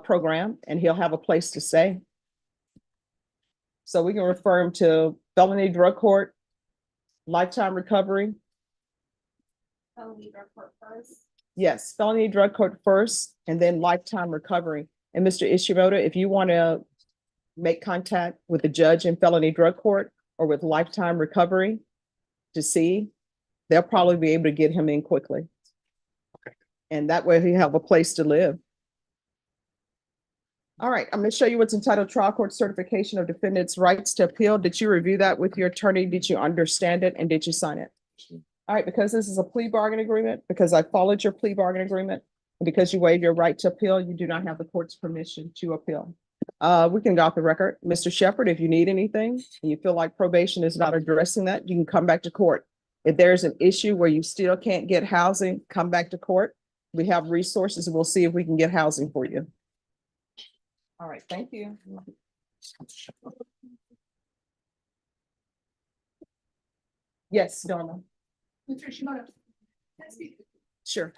program and he'll have a place to stay. So we can refer him to felony drug court, Lifetime Recovery. Felony drug court first. Yes, felony drug court first and then Lifetime Recovery. And Mr. Ishimoto, if you want to make contact with the judge in felony drug court or with Lifetime Recovery to see, they'll probably be able to get him in quickly. And that way he'll have a place to live. All right, I'm going to show you what's entitled Trial Court Certification of Defendant's Rights to Appeal. Did you review that with your attorney? Did you understand it? And did you sign it? All right, because this is a plea bargain agreement, because I followed your plea bargain agreement, and because you waived your right to appeal, you do not have the court's permission to appeal. We can go off the record. Mr. Shepherd, if you need anything and you feel like probation is not addressing that, you can come back to court. If there's an issue where you still can't get housing, come back to court. We have resources and we'll see if we can get housing for you. All right, thank you. Yes, Norma. Mr. Shimoda. Can I speak? Sure.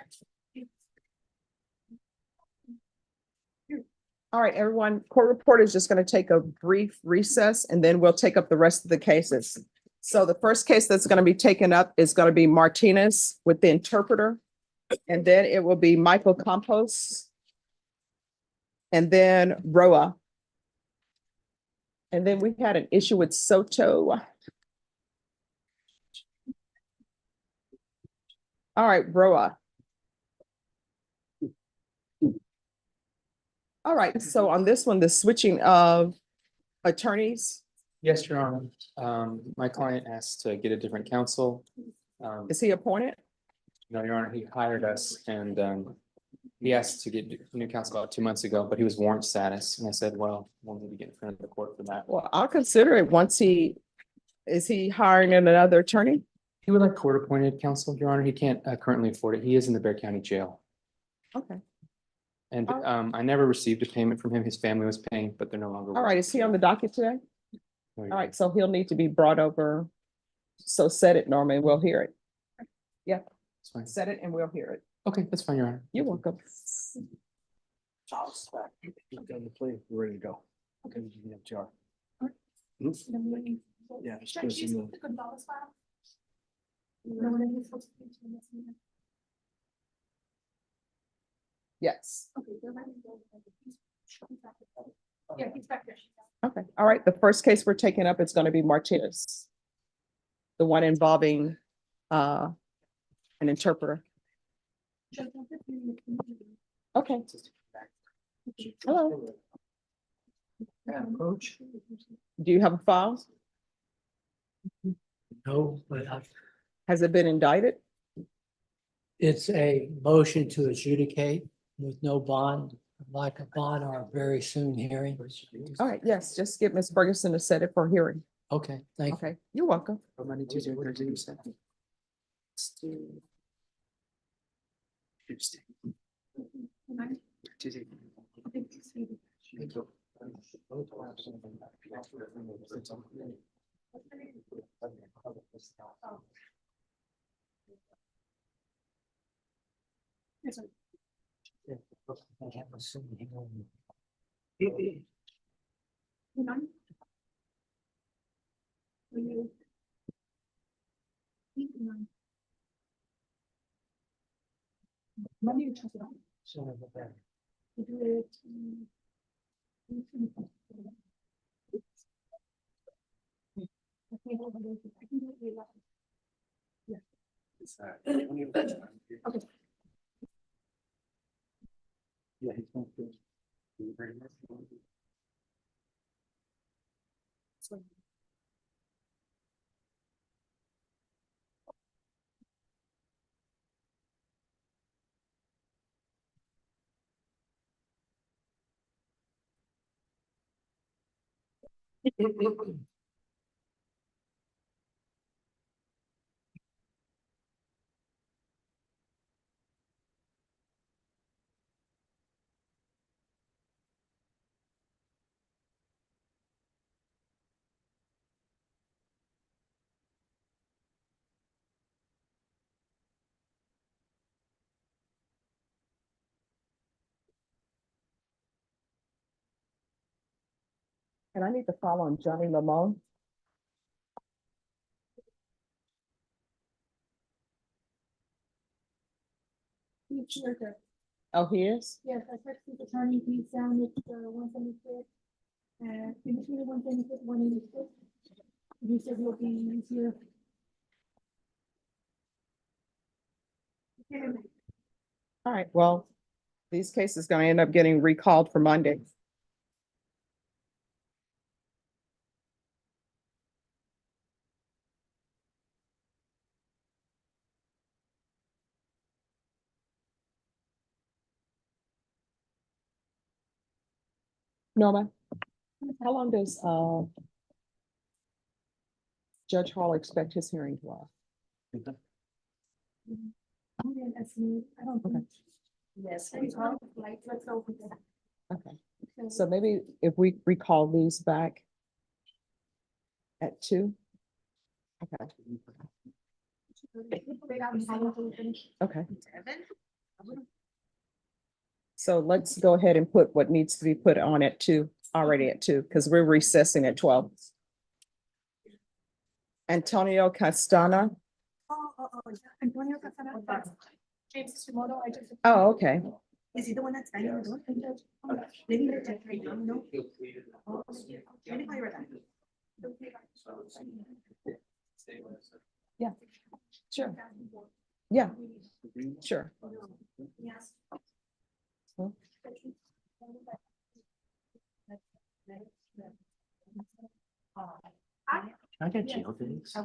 All right, everyone, court report is just going to take a brief recess and then we'll take up the rest of the cases. So the first case that's going to be taken up is going to be Martinez with the interpreter. And then it will be Michael Campos. And then Roa. And then we had an issue with Soto. All right, Roa. All right, so on this one, the switching of attorneys, Yes, Your Honor. My client asked to get a different counsel. is he appointed? No, Your Honor, he hired us and he asked to get new counsel about 2 months ago, but he was warrant status. And I said, well, we'll need to get in front of the court for that. Well, I'll consider it once is he hiring another attorney? He would like court appointed counsel, Your Honor. He can't currently afford it. He is in the Bexar County Jail. Okay. And I never received a payment from him. His family was paying, but they're no longer. All right, is he on the docket today? No, All right, so he'll need to be brought over. So set it, Norma, and we'll hear it. Yeah, That's fine. set it and we'll hear it. Okay, that's fine, Your Honor. You're welcome. Charles, done the plea, we're ready to go. Okay, you can have JR. Yeah. just Should I give us use some, the Gonzalez file? No, when it's supposed to be to the next meeting. Yes. Okay, they're ready to go. He's back there. Yeah, he's back there. Okay, all right, the first case we're taking up is going to be Martinez. The one involving an interpreter. Okay. Hello, Coach? do you have a file? No, but Has it been indicted? it's a motion to adjudicate with no bond, like a bond or a very soon hearing. All right, yes, just get Ms. Ferguson to set it for hearing. Okay, thank you. Okay, you're welcome. Monday, Tuesday, Thursday, you said. Tuesday. Monday or Tuesday? We do it, I can do it 11. Yeah. Okay. And I need to follow on Johnny Lamone. Oh, he is? Yes, I texted the attorney, he's down at 176. And in between 176, 186. He said he'll be here. All right, well, these cases gonna end up getting recalled for Monday. Norma, how long does Judge Hall expect his hearing to last? I didn't estimate, I don't think. Yes. Let's open it. Okay, so maybe if we recall these back at 2? Okay, okay. So let's go ahead and put what needs to be put on at 2, already at 2, because we're recessing at 12. Antonio Castana. Antonio Casana. James Shimoda, I just. Oh, okay. Is he the one that's banging the door? Maybe they're just right now, no? Let me call you right back. Yeah, sure. Yeah, sure. Yes. Hmm. I got jail days. All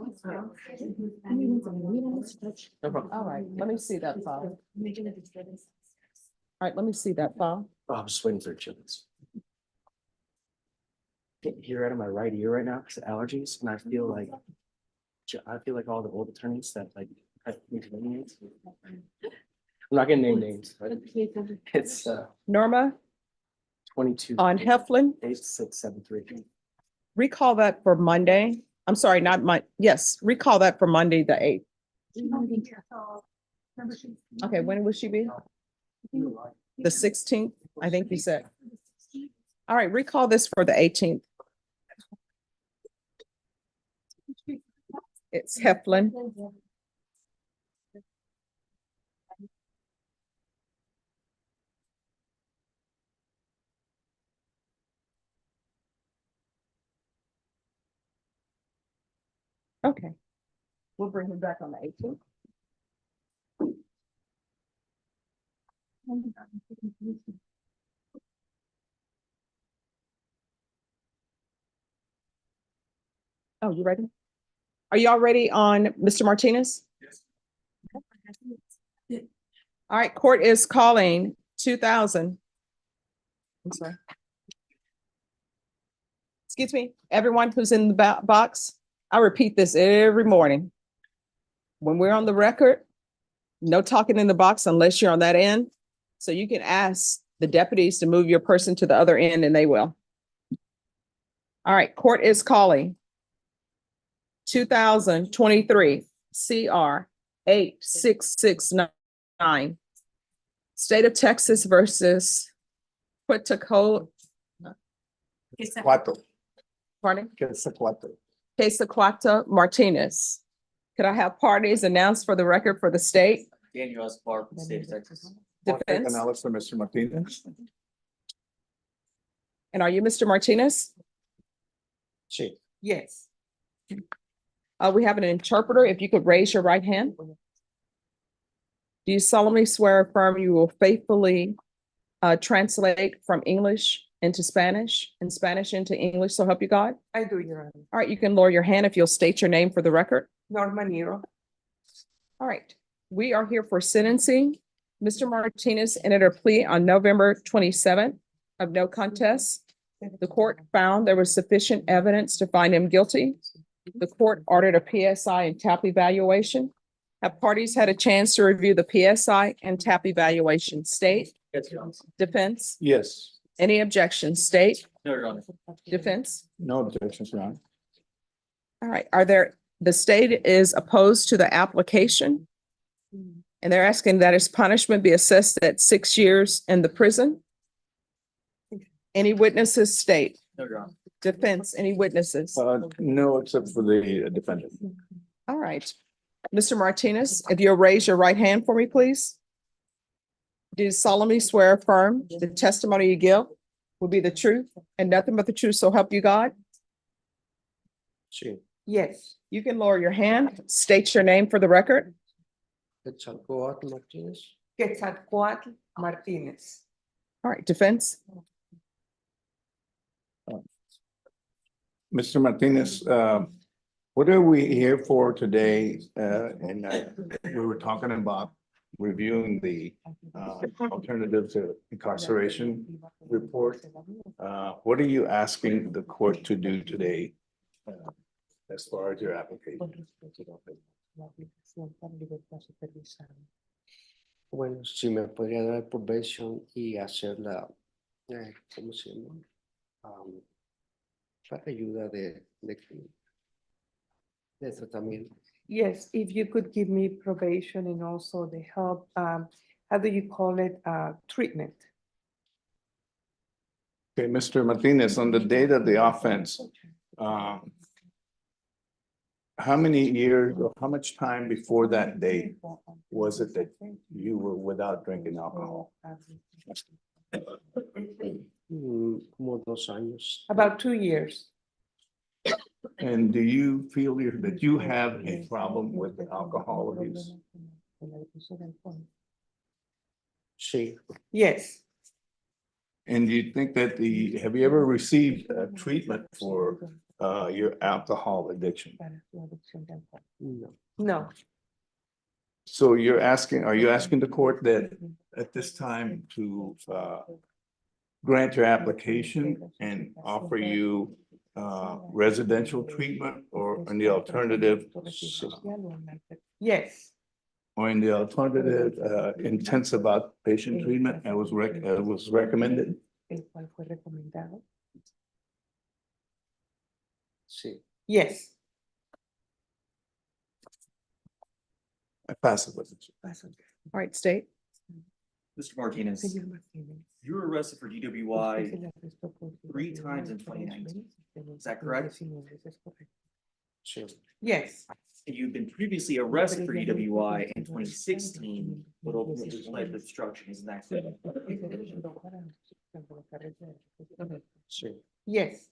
right, let me see that file. All right, let me see that file. Oh, I'm just waiting for chillings. Can't hear out of my right ear right now because of allergies, and I feel like all the old attorneys that like cut into names. I'm not gonna name names, but it's Norma, 22. on Heflin, 8673. recall that for Monday. I'm sorry, yes, recall that for Monday, the 8th. Okay, when will she be? The 16th, I think you said. All right, recall this for the 18th. It's Heflin. Okay. We'll bring him back on the 18th. Oh, you ready? Are y'all ready on Mr. Martinez? Yes. All right, court is calling 2000. I'm sorry. Excuse me, everyone who's in the box, I repeat this every morning. When we're on the record, no talking in the box unless you're on that end. So you can ask the deputies to move your person to the other end and they will. All right, court is calling 2023 CR 8669. State of Texas versus Quetzalcoatl. Pardon? Quetzalcoatl Martinez. Could I have parties announced for the record for the state? Daniel Escobar from the state of Texas. Defense. For Mr. Martinez. And are you Mr. Martinez? She. Yes. We have an interpreter. If you could raise your right hand. Do you solemnly swear or affirm you will faithfully translate from English into Spanish and Spanish into English, so help you God? I do, Your Honor. All right, you can lower your hand if you'll state your name for the record. Norma Nero. All right, we are here for sentencing. Mr. Martinez entered a plea on November 27th of no contest. The court found there was sufficient evidence to find him guilty. The court ordered a PSI and TAP evaluation. Have parties had a chance to review the PSI and TAP evaluation? State, defense, Yes. any objections? State, No, Your Honor. defense. No objections, Your Honor. All right, the state is opposed to the application. And they're asking that his punishment be assessed at 6 years in the prison. Any witnesses? State, No, Your Honor. defense, any witnesses? No, except for the defendant. All right. Mr. Martinez, if you'll raise your right hand for me, please. Do you solemnly swear or affirm the testimony you give will be the truth and nothing but the truth, so help you God? Yes. You can lower your hand, state your name for the record. Quetzalcoatl Martinez. All right, defense. Mr. Martinez, what are we here for today? And we were talking about reviewing the alternative to incarceration report. What are you asking the court to do today as far as your application? Bueno, si me podría dar probation y hacer la, ¿cómo se llama? La ayuda de tratamiento. Yes, if you could give me probation and also the help, how do you call it, treatment? Okay, Mr. Martinez, on the date of the offense, how many years or how much time before that date was it that you were without drinking alcohol? Como 2 años. About 2 years. And do you feel that you have a problem with alcohol abuse? Sí. Yes. And do you think that have you ever received treatment for your alcohol addiction? No. No. So are you asking the court that at this time to grant your application and offer you residential treatment, or in the alternative? Yes. Or in the alternative, intensive outpatient treatment that was recommended? Sí. Yes. I pass it with you. All right, state. Mr. Martinez, you were arrested for DWI 3 times in 2019. Is that correct? Yes. And you've been previously arrested for DWI in 2016, but ultimately pled to obstruction, isn't that correct? Yes.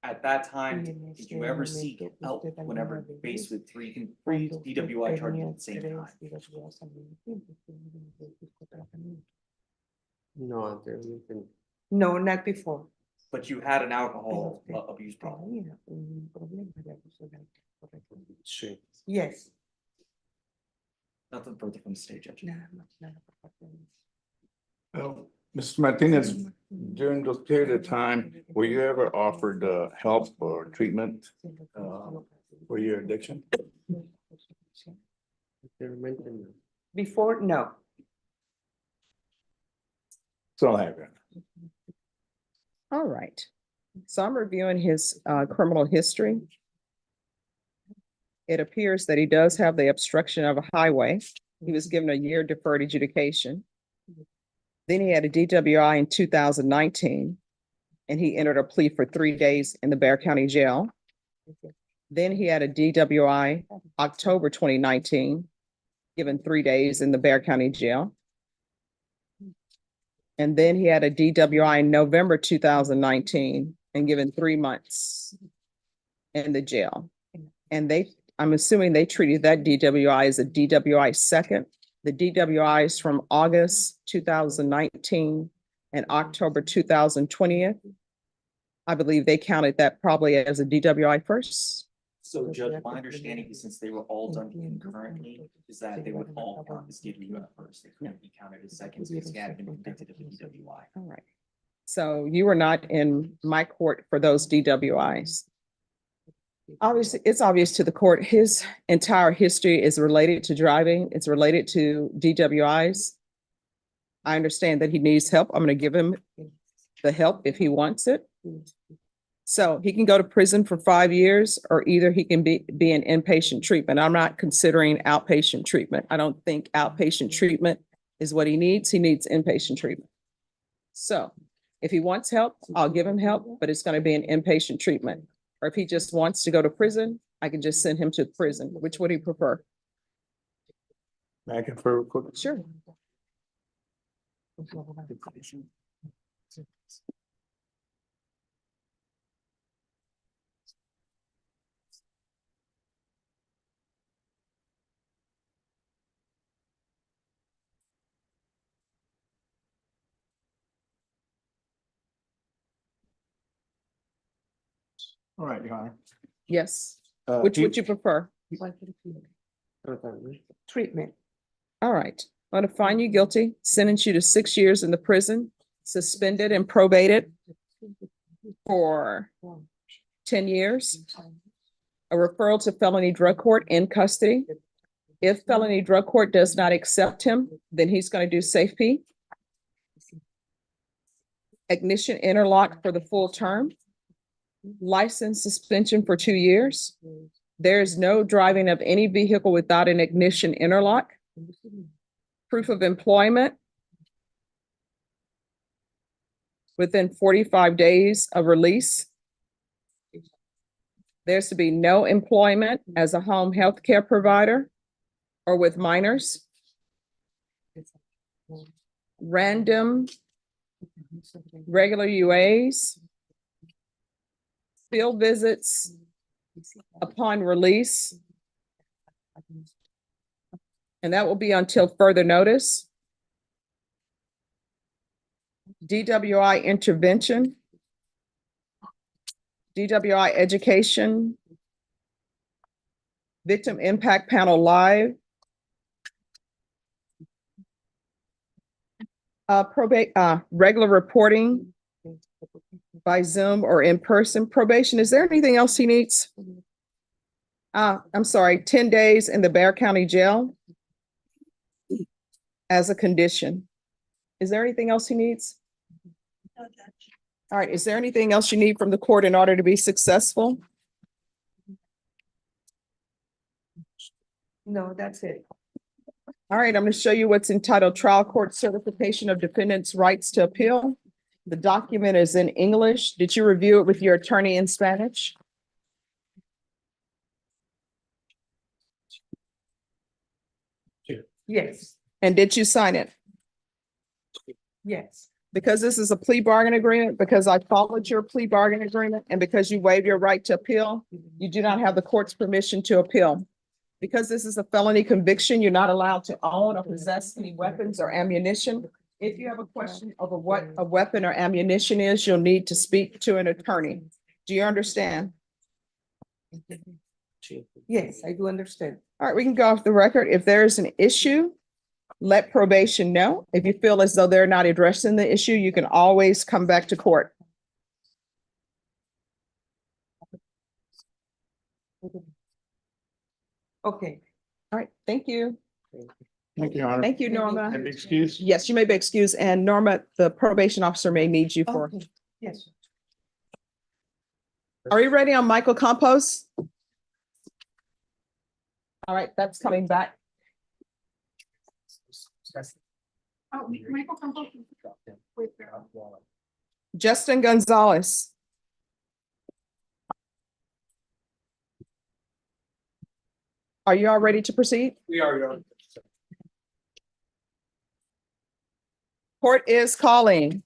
At that time, did you ever seek help whenever faced with three DWI charges at the same time? No, anteriormente. No, not before. But you had an alcohol abuse problem. Sí. Yes. Nothing further from the state judge. Well, Mr. Martinez, during this period of time, were you ever offered help or treatment for your addiction? Anteriormente no. Before, no. That's all I have. All right. So I'm reviewing his criminal history. It appears that he does have the obstruction of a highway. He was given a year deferred adjudication. Then he had a DWI in 2019, and he entered a plea for 3 days in the Bexar County Jail. Then he had a DWI October 2019, given 3 days in the Bexar County Jail. And then he had a DWI in November 2019 and given 3 months in the jail. And I'm assuming they treated that DWI as a DWI second. The DWIs from August 2019 and October 2020. I believe they counted that probably as a DWI first. So Judge, my understanding is since they were all done concurrently, is that they would all count as DWI first. They couldn't be counted as seconds because he had been convicted of a DWI. All right. So you were not in my court for those DWIs. Obviously, it's obvious to the court, his entire history is related to driving. It's related to DWIs. I understand that he needs help. I'm going to give him the help if he wants it. So he can go to prison for 5 years, or either he can be in inpatient treatment. I'm not considering outpatient treatment. I don't think outpatient treatment is what he needs. He needs inpatient treatment. So if he wants help, I'll give him help, but it's going to be an inpatient treatment. Or if he just wants to go to prison, I can just send him to prison. Which would he prefer? May I confer real quick? Sure. All right, Your Honor. Yes. Which would you prefer? Treatment. All right. I'm going to find you guilty, sentence you to 6 years in the prison, suspended and probated for 10 years. A referral to felony drug court in custody. If felony drug court does not accept him, then he's going to do safety. Ignition interlock for the full term. License suspension for 2 years. There is no driving of any vehicle without an ignition interlock. Proof of employment within 45 days of release. There's to be no employment as a home health care provider or with minors. Random regular UAs. Field visits upon release. And that will be until further notice. DWI intervention. DWI education. Victim impact panel live. Regular reporting by Zoom or in person. Probation, is there anything else he needs? I'm sorry, 10 days in the Bexar County Jail as a condition. Is there anything else he needs? All right, is there anything else you need from the court in order to be successful? No, that's it. All right, I'm going to show you what's entitled Trial Court Certification of Defendant's Rights to Appeal. The document is in English. Did you review it with your attorney in Spanish? Yes, And did you sign it? yes. Because this is a plea bargain agreement, because I followed your plea bargain agreement, and because you waive your right to appeal, you do not have the court's permission to appeal. Because this is a felony conviction, you're not allowed to own or possess any weapons or ammunition. If you have a question over what a weapon or ammunition is, you'll need to speak to an attorney. Do you understand? Yes, I do understand. All right, we can go off the record. If there is an issue, let probation know. If you feel as though they're not addressing the issue, you can always come back to court. Okay. All right, thank you. Thank you, Your Honor. Thank you, Norma. And excuse? Yes, you may be excused, and Norma, the probation officer may need you for. Okay. Yes. Are you ready on Michael Campos? All right, that's coming back. Oh, Michael Campos. With Justin Gonzalez. Are you all ready to proceed? We are, Your Honor. Court is calling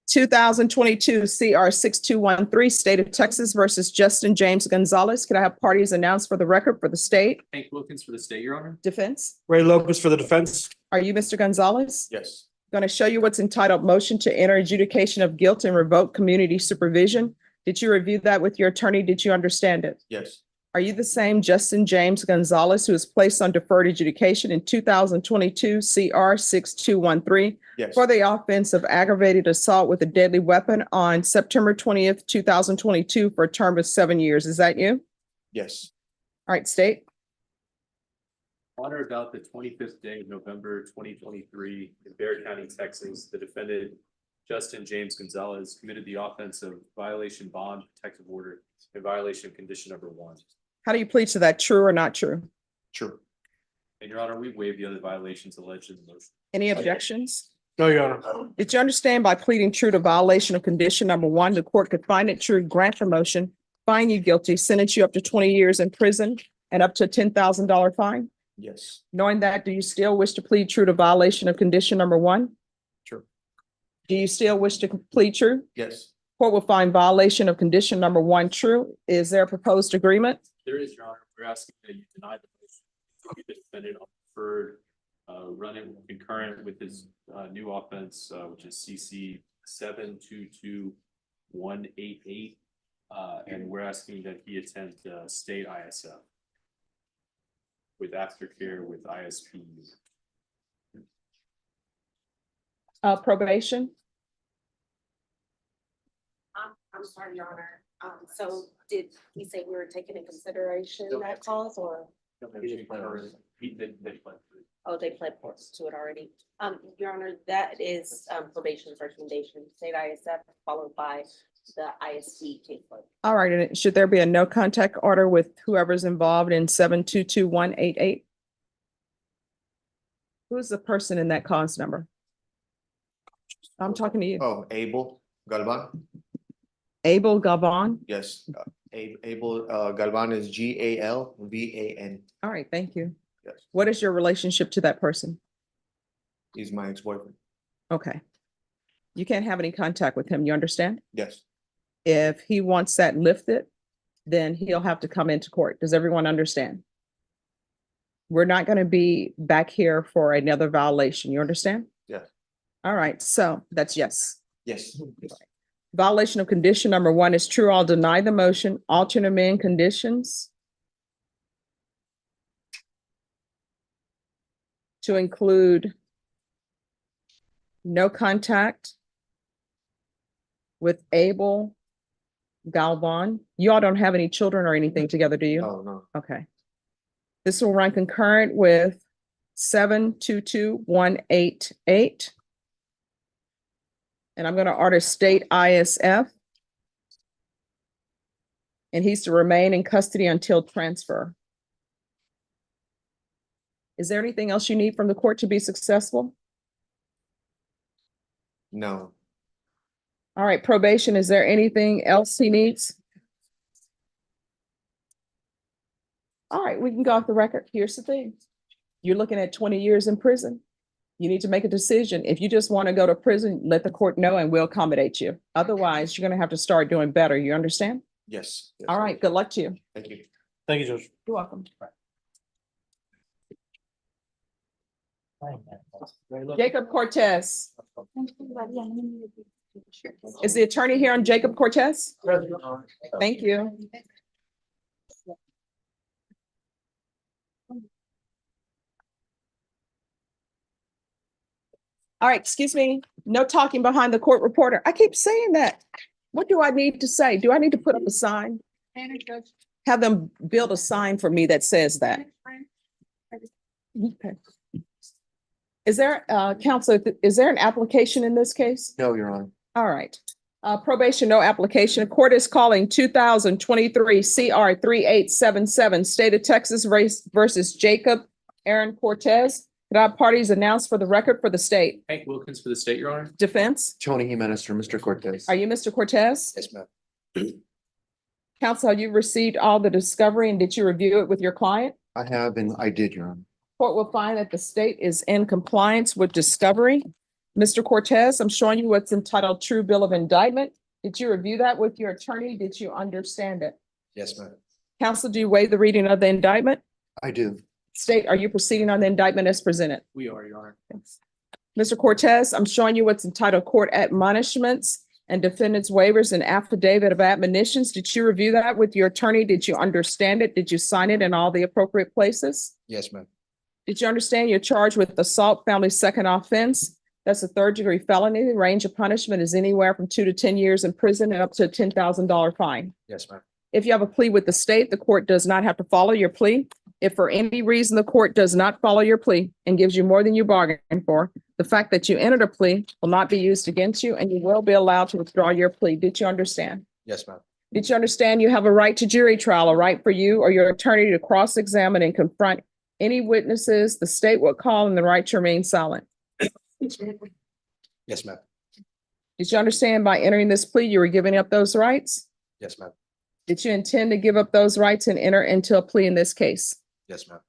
2022 CR 6213, State of Texas versus Justin James Gonzalez. Can I have parties announced for the record for the state? Hank Wilkins for the state, Your Honor. Defense? Ray Lopez for the defense. Are you Mr. Gonzalez? Yes. Going to show you what's entitled Motion to Enter Adjudication of Guilt and Revoke Community Supervision. Did you review that with your attorney? Did you understand it? Yes. Are you the same Justin James Gonzalez who was placed on deferred adjudication in 2022 CR 6213 Yes. for the offense of aggravated assault with a deadly weapon on September 20th, 2022 for a term of 7 years? Is that you? Yes. All right, state. On or about the 25th day of November 2023 in Bexar County, Texas, the defendant, Justin James Gonzalez, committed the offense of violation bond protective order in violation of condition number 1. How do you plead to that? True or not true? True. And Your Honor, we waive the other violations alleged in the motion. Any objections? No, Your Honor. Did you understand by pleading true to violation of condition number 1, the court could find it true, grant the motion, find you guilty, sentence you up to 20 years in prison and up to a $10,000 fine? Yes. Knowing that, do you still wish to plead true to violation of condition number 1? True. Do you still wish to plead true? Yes. Court will find violation of condition number 1 true. Is there a proposed agreement? There is, Your Honor. We're asking that you deny the motion. To the defendant on deferred, running concurrent with his new offense, which is CC 722188. And we're asking that he attend state ISF with aftercare with ISP. Probation? I'm sorry, Your Honor. So did we say we were taking in consideration that cause or? Oh, they pled to it already. Your Honor, that is probation's recommendation, state ISF followed by the ISP caseload. All right, and should there be a no contact order with whoever's involved in 722188? Who's the person in that cause number? I'm talking to you. Oh, Abel Galvan? Abel Galvan? Yes, Abel Galvan is GALVAN. All right, thank you. Yes, What is your relationship to that person? he's my ex-boyfriend. Okay. You can't have any contact with him, you understand? Yes, If he wants that lifted, then he'll have to come into court. Does everyone understand? We're not going to be back here for another violation. You understand? yes, All right, so that's yes. yes. Violation of condition number 1 is true. I'll deny the motion. Alternate amend conditions to include no contact with Abel Galvan. You all don't have any children or anything together, do you? Oh, no. Okay. This will run concurrent with 722188. And I'm going to order state ISF. And he's to remain in custody until transfer. Is there anything else you need from the court to be successful? No. All right, probation, is there anything else he needs? All right, we can go off the record. Here's the thing. You're looking at 20 years in prison. You need to make a decision. If you just want to go to prison, let the court know and we'll accommodate you. Otherwise, you're going to have to start doing better. You understand? Yes. All right, good luck to you. Thank you. Thank you, Judge. You're welcome. Jacob Cortez. Is the attorney here on Jacob Cortez? Thank you. All right, excuse me, no talking behind the court reporter. I keep saying that. What do I need to say? Do I need to put up a sign? Have them build a sign for me that says that. Okay. Is there, counsel, is there an application in this case? No, Your Honor. All right. Probation, no application. Court is calling 2023 CR 3877, State of Texas race versus Jacob Aaron Cortez. Could our parties announce for the record for the state? Hank Wilkins for the state, Your Honor. Defense? Tony Jimenez for Mr. Cortez. Are you Mr. Cortez? Yes, ma'am. Counsel, have you received all the discovery and did you review it with your client? I have and I did, Your Honor. Court will find that the state is in compliance with discovery. Mr. Cortez, I'm showing you what's entitled True Bill of Indictment. Did you review that with your attorney? Did you understand it? Yes, ma'am. Counsel, do you waive the reading of the indictment? I do. State, are you proceeding on the indictment as presented? We are, Your Honor. Mr. Cortez, I'm showing you what's entitled Court Admonishments and Defendant's Waivers and Affidavit of Admonitions. Did you review that with your attorney? Did you understand it? Did you sign it in all the appropriate places? Yes, ma'am. Did you understand you're charged with assault, family second offense? That's a third-degree felony. The range of punishment is anywhere from 2 to 10 years in prison and up to a $10,000 fine. Yes, ma'am. If you have a plea with the state, the court does not have to follow your plea. If for any reason the court does not follow your plea and gives you more than you bargained for, the fact that you entered a plea will not be used against you and you will be allowed to withdraw your plea. Did you understand? Yes, ma'am. Did you understand you have a right to jury trial, a right for you or your attorney to cross-examine and confront any witnesses the state will call and the right to remain silent? Yes, ma'am. Did you understand by entering this plea, you were giving up those rights? Yes, ma'am. Did you intend to give up those rights and enter into a plea in this case? Yes, ma'am.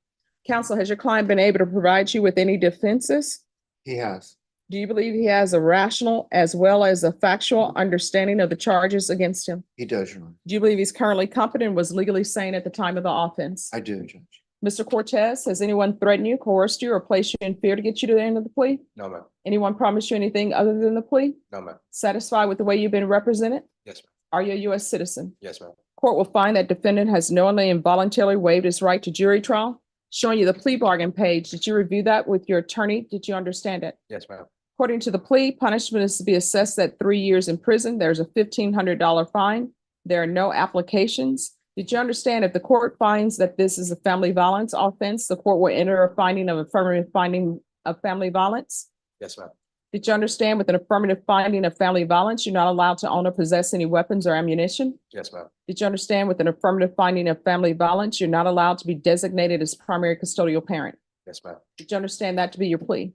Counsel, has your client been able to provide you with any defenses? He has. Do you believe he has a rational as well as a factual understanding of the charges against him? He does, Your Honor. Do you believe he's currently competent and was legally sane at the time of the offense? I do, Judge. Mr. Cortez, has anyone threatened you, coerced you, or placed you in fear to get you to the end of the plea? No, ma'am. Anyone promised you anything other than the plea? No, ma'am. Satisfied with the way you've been represented? Yes, ma'am. Are you a U.S. citizen? Yes, ma'am. Court will find that defendant has knowingly and voluntarily waived his right to jury trial. Showing you the plea bargain page. Did you review that with your attorney? Did you understand it? Yes, ma'am. According to the plea, punishment is to be assessed at 3 years in prison. There's a $1,500 fine. There are no applications. Did you understand if the court finds that this is a family violence offense, the court will enter a finding of affirmative finding of family violence? Yes, ma'am. Did you understand with an affirmative finding of family violence, you're not allowed to own or possess any weapons or ammunition? Yes, ma'am. Did you understand with an affirmative finding of family violence, you're not allowed to be designated as primary custodial parent? Yes, ma'am. Did you understand that to be your plea?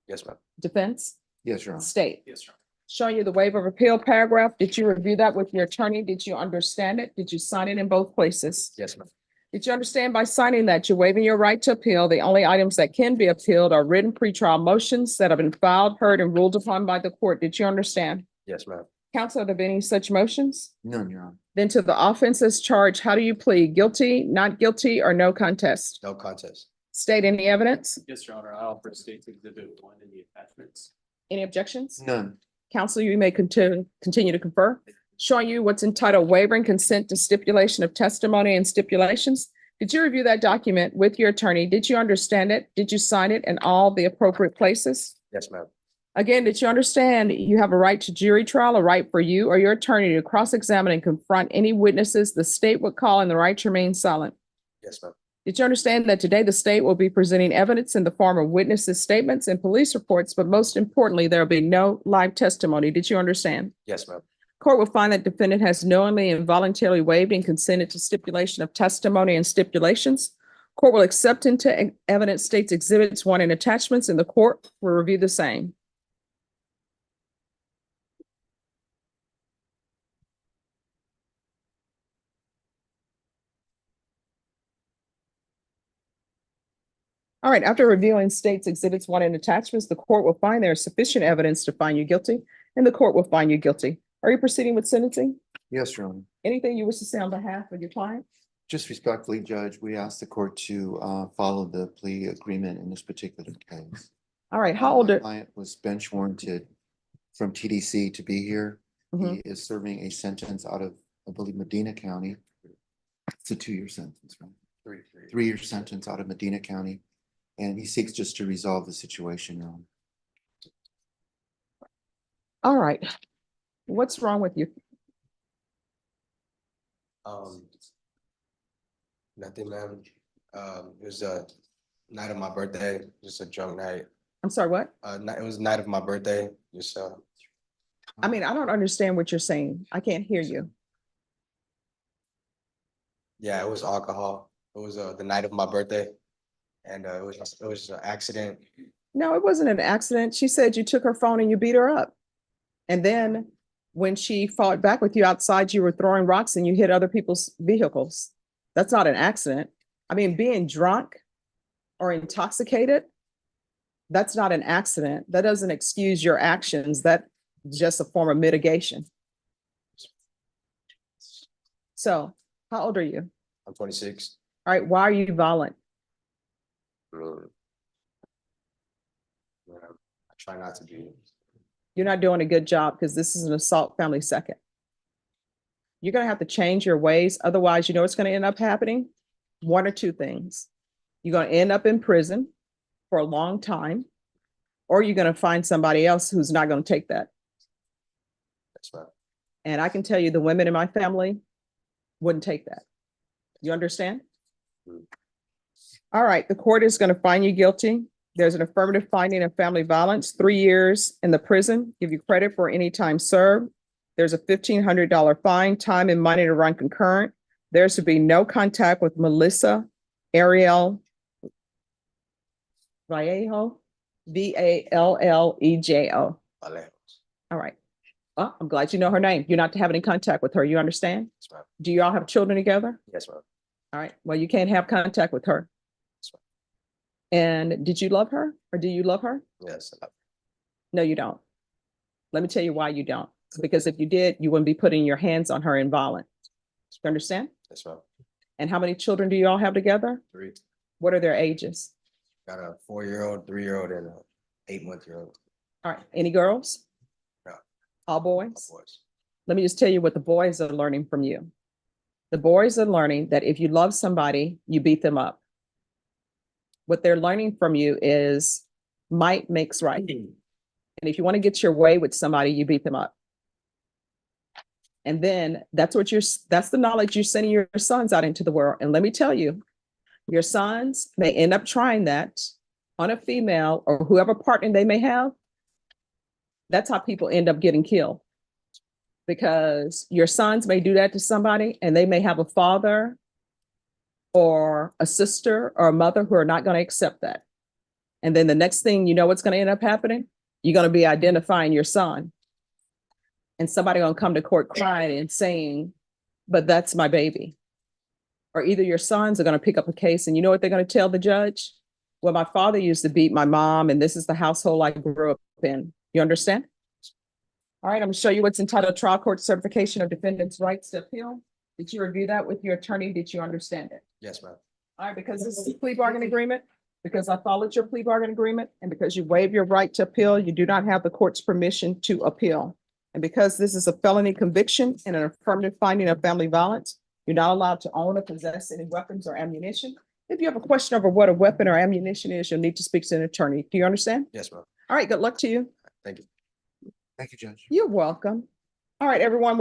Yes, ma'am. Defense? Yes, Your Honor. State? Yes, Your Honor. Showing you the waiver of appeal paragraph. Did you review that with your attorney? Did you understand it? Did you sign it in both places? Yes, ma'am. Did you understand by signing that you're waiving your right to appeal? The only items that can be appealed are written pretrial motions that have been filed, heard, and ruled upon by the court. Did you understand? Yes, ma'am. Counsel, are there been any such motions? None, Your Honor. Then to the offenses charged, how do you plead? Guilty, not guilty, or no contest? No contest. State any evidence? Yes, Your Honor. I offer State's Exhibit 1 in the attachments. Any objections? None. Counsel, you may continue to confer. Showing you what's entitled waiver and consent to stipulation of testimony and stipulations. Did you review that document with your attorney? Did you understand it? Did you sign it in all the appropriate places? Yes, ma'am. Again, did you understand you have a right to jury trial, a right for you or your attorney to cross-examine and confront any witnesses the state would call and the right to remain silent? Yes, ma'am. Did you understand that today the state will be presenting evidence in the form of witnesses' statements and police reports, but most importantly, there will be no live testimony? Did you understand? Yes, ma'am. Court will find that defendant has knowingly and voluntarily waived and consented to stipulation of testimony and stipulations. Court will accept into evidence State's Exhibits 1 and attachments, and the court will review the same. All right, after reviewing State's Exhibits 1 and attachments, the court will find there is sufficient evidence to find you guilty, and the court will find you guilty. Are you proceeding with sentencing? Yes, Your Honor. Anything you wish to say on behalf of your client? Just respectfully, Judge, we ask the court to follow the plea agreement in this particular case. All right, how old My are? client was bench warranted from TDC to be here. Mhm. He is serving a sentence out of, I believe, Medina County. It's a 2-year sentence, right? 3-year sentence out of Medina County. And he seeks just to resolve the situation, Your Honor. All right. What's wrong with you? Nothing, ma'am. It was a night of my birthday, just a drunk night. I'm sorry, what? It was the night of my birthday, just I mean, I don't understand what you're saying. I can't hear you. yeah, it was alcohol. It was the night of my birthday, and it was an accident. No, it wasn't an accident. She said you took her phone and you beat her up. And then when she fought back with you outside, you were throwing rocks and you hit other people's vehicles. That's not an accident. I mean, being drunk or intoxicated, that's not an accident. That doesn't excuse your actions. That's just a form of mitigation. So how old are you? I'm 26. All right, why are you violent? I try not to be. You're not doing a good job because this is an assault family second. You're gonna have to change your ways. Otherwise, you know what's gonna end up happening? One or two things. You're gonna end up in prison for a long time, or you're gonna find somebody else who's not gonna take that. That's right. And I can tell you, the women in my family wouldn't take that. You understand? All right, the court is gonna find you guilty. There's an affirmative finding of family violence, 3 years in the prison, give you credit for any time served. There's a $1,500 fine, time and money to run concurrent. There's to be no contact with Melissa Ariel Vallejo, Vallejo. All right. Well, I'm glad you know her name. You're not to have any contact with her. You understand? That's right. Do you all have children together? Yes, ma'am. All right. Well, you can't have contact with her. And did you love her or do you love her? Yes. No, you don't. Let me tell you why you don't. Because if you did, you wouldn't be putting your hands on her in violence. You understand? Yes, ma'am. And how many children do you all have together? 3. What are their ages? Got a 4-year-old, 3-year-old, and a 8-month-old. All right. Any girls? No. All boys? All boys. Let me just tell you what the boys are learning from you. The boys are learning that if you love somebody, you beat them up. What they're learning from you is might makes right. And if you want to get your way with somebody, you beat them up. And then that's the knowledge you're sending your sons out into the world. And let me tell you, your sons may end up trying that on a female or whoever partner they may have. That's how people end up getting killed. Because your sons may do that to somebody and they may have a father or a sister or a mother who are not going to accept that. And then the next thing you know what's going to end up happening? You're going to be identifying your son. And somebody going to come to court crying and saying, but that's my baby. Or either your sons are going to pick up a case and you know what they're going to tell the judge? Well, my father used to beat my mom and this is the household I grew up in. You understand? All right, I'm going to show you what's entitled Trial Court Certification of Defendant's Rights to Appeal. Did you review that with your attorney? Did you understand it? Yes, ma'am. All right, because this is a plea bargain agreement, because I followed your plea bargain agreement, and because you waive your right to appeal, you do not have the court's permission to appeal. And because this is a felony conviction and an affirmative finding of family violence, you're not allowed to own or possess any weapons or ammunition. If you have a question over what a weapon or ammunition is, you'll need to speak to an attorney. Do you understand? Yes, ma'am. All right, good luck to you. Thank you. Thank you, Judge. You're welcome. All right, everyone.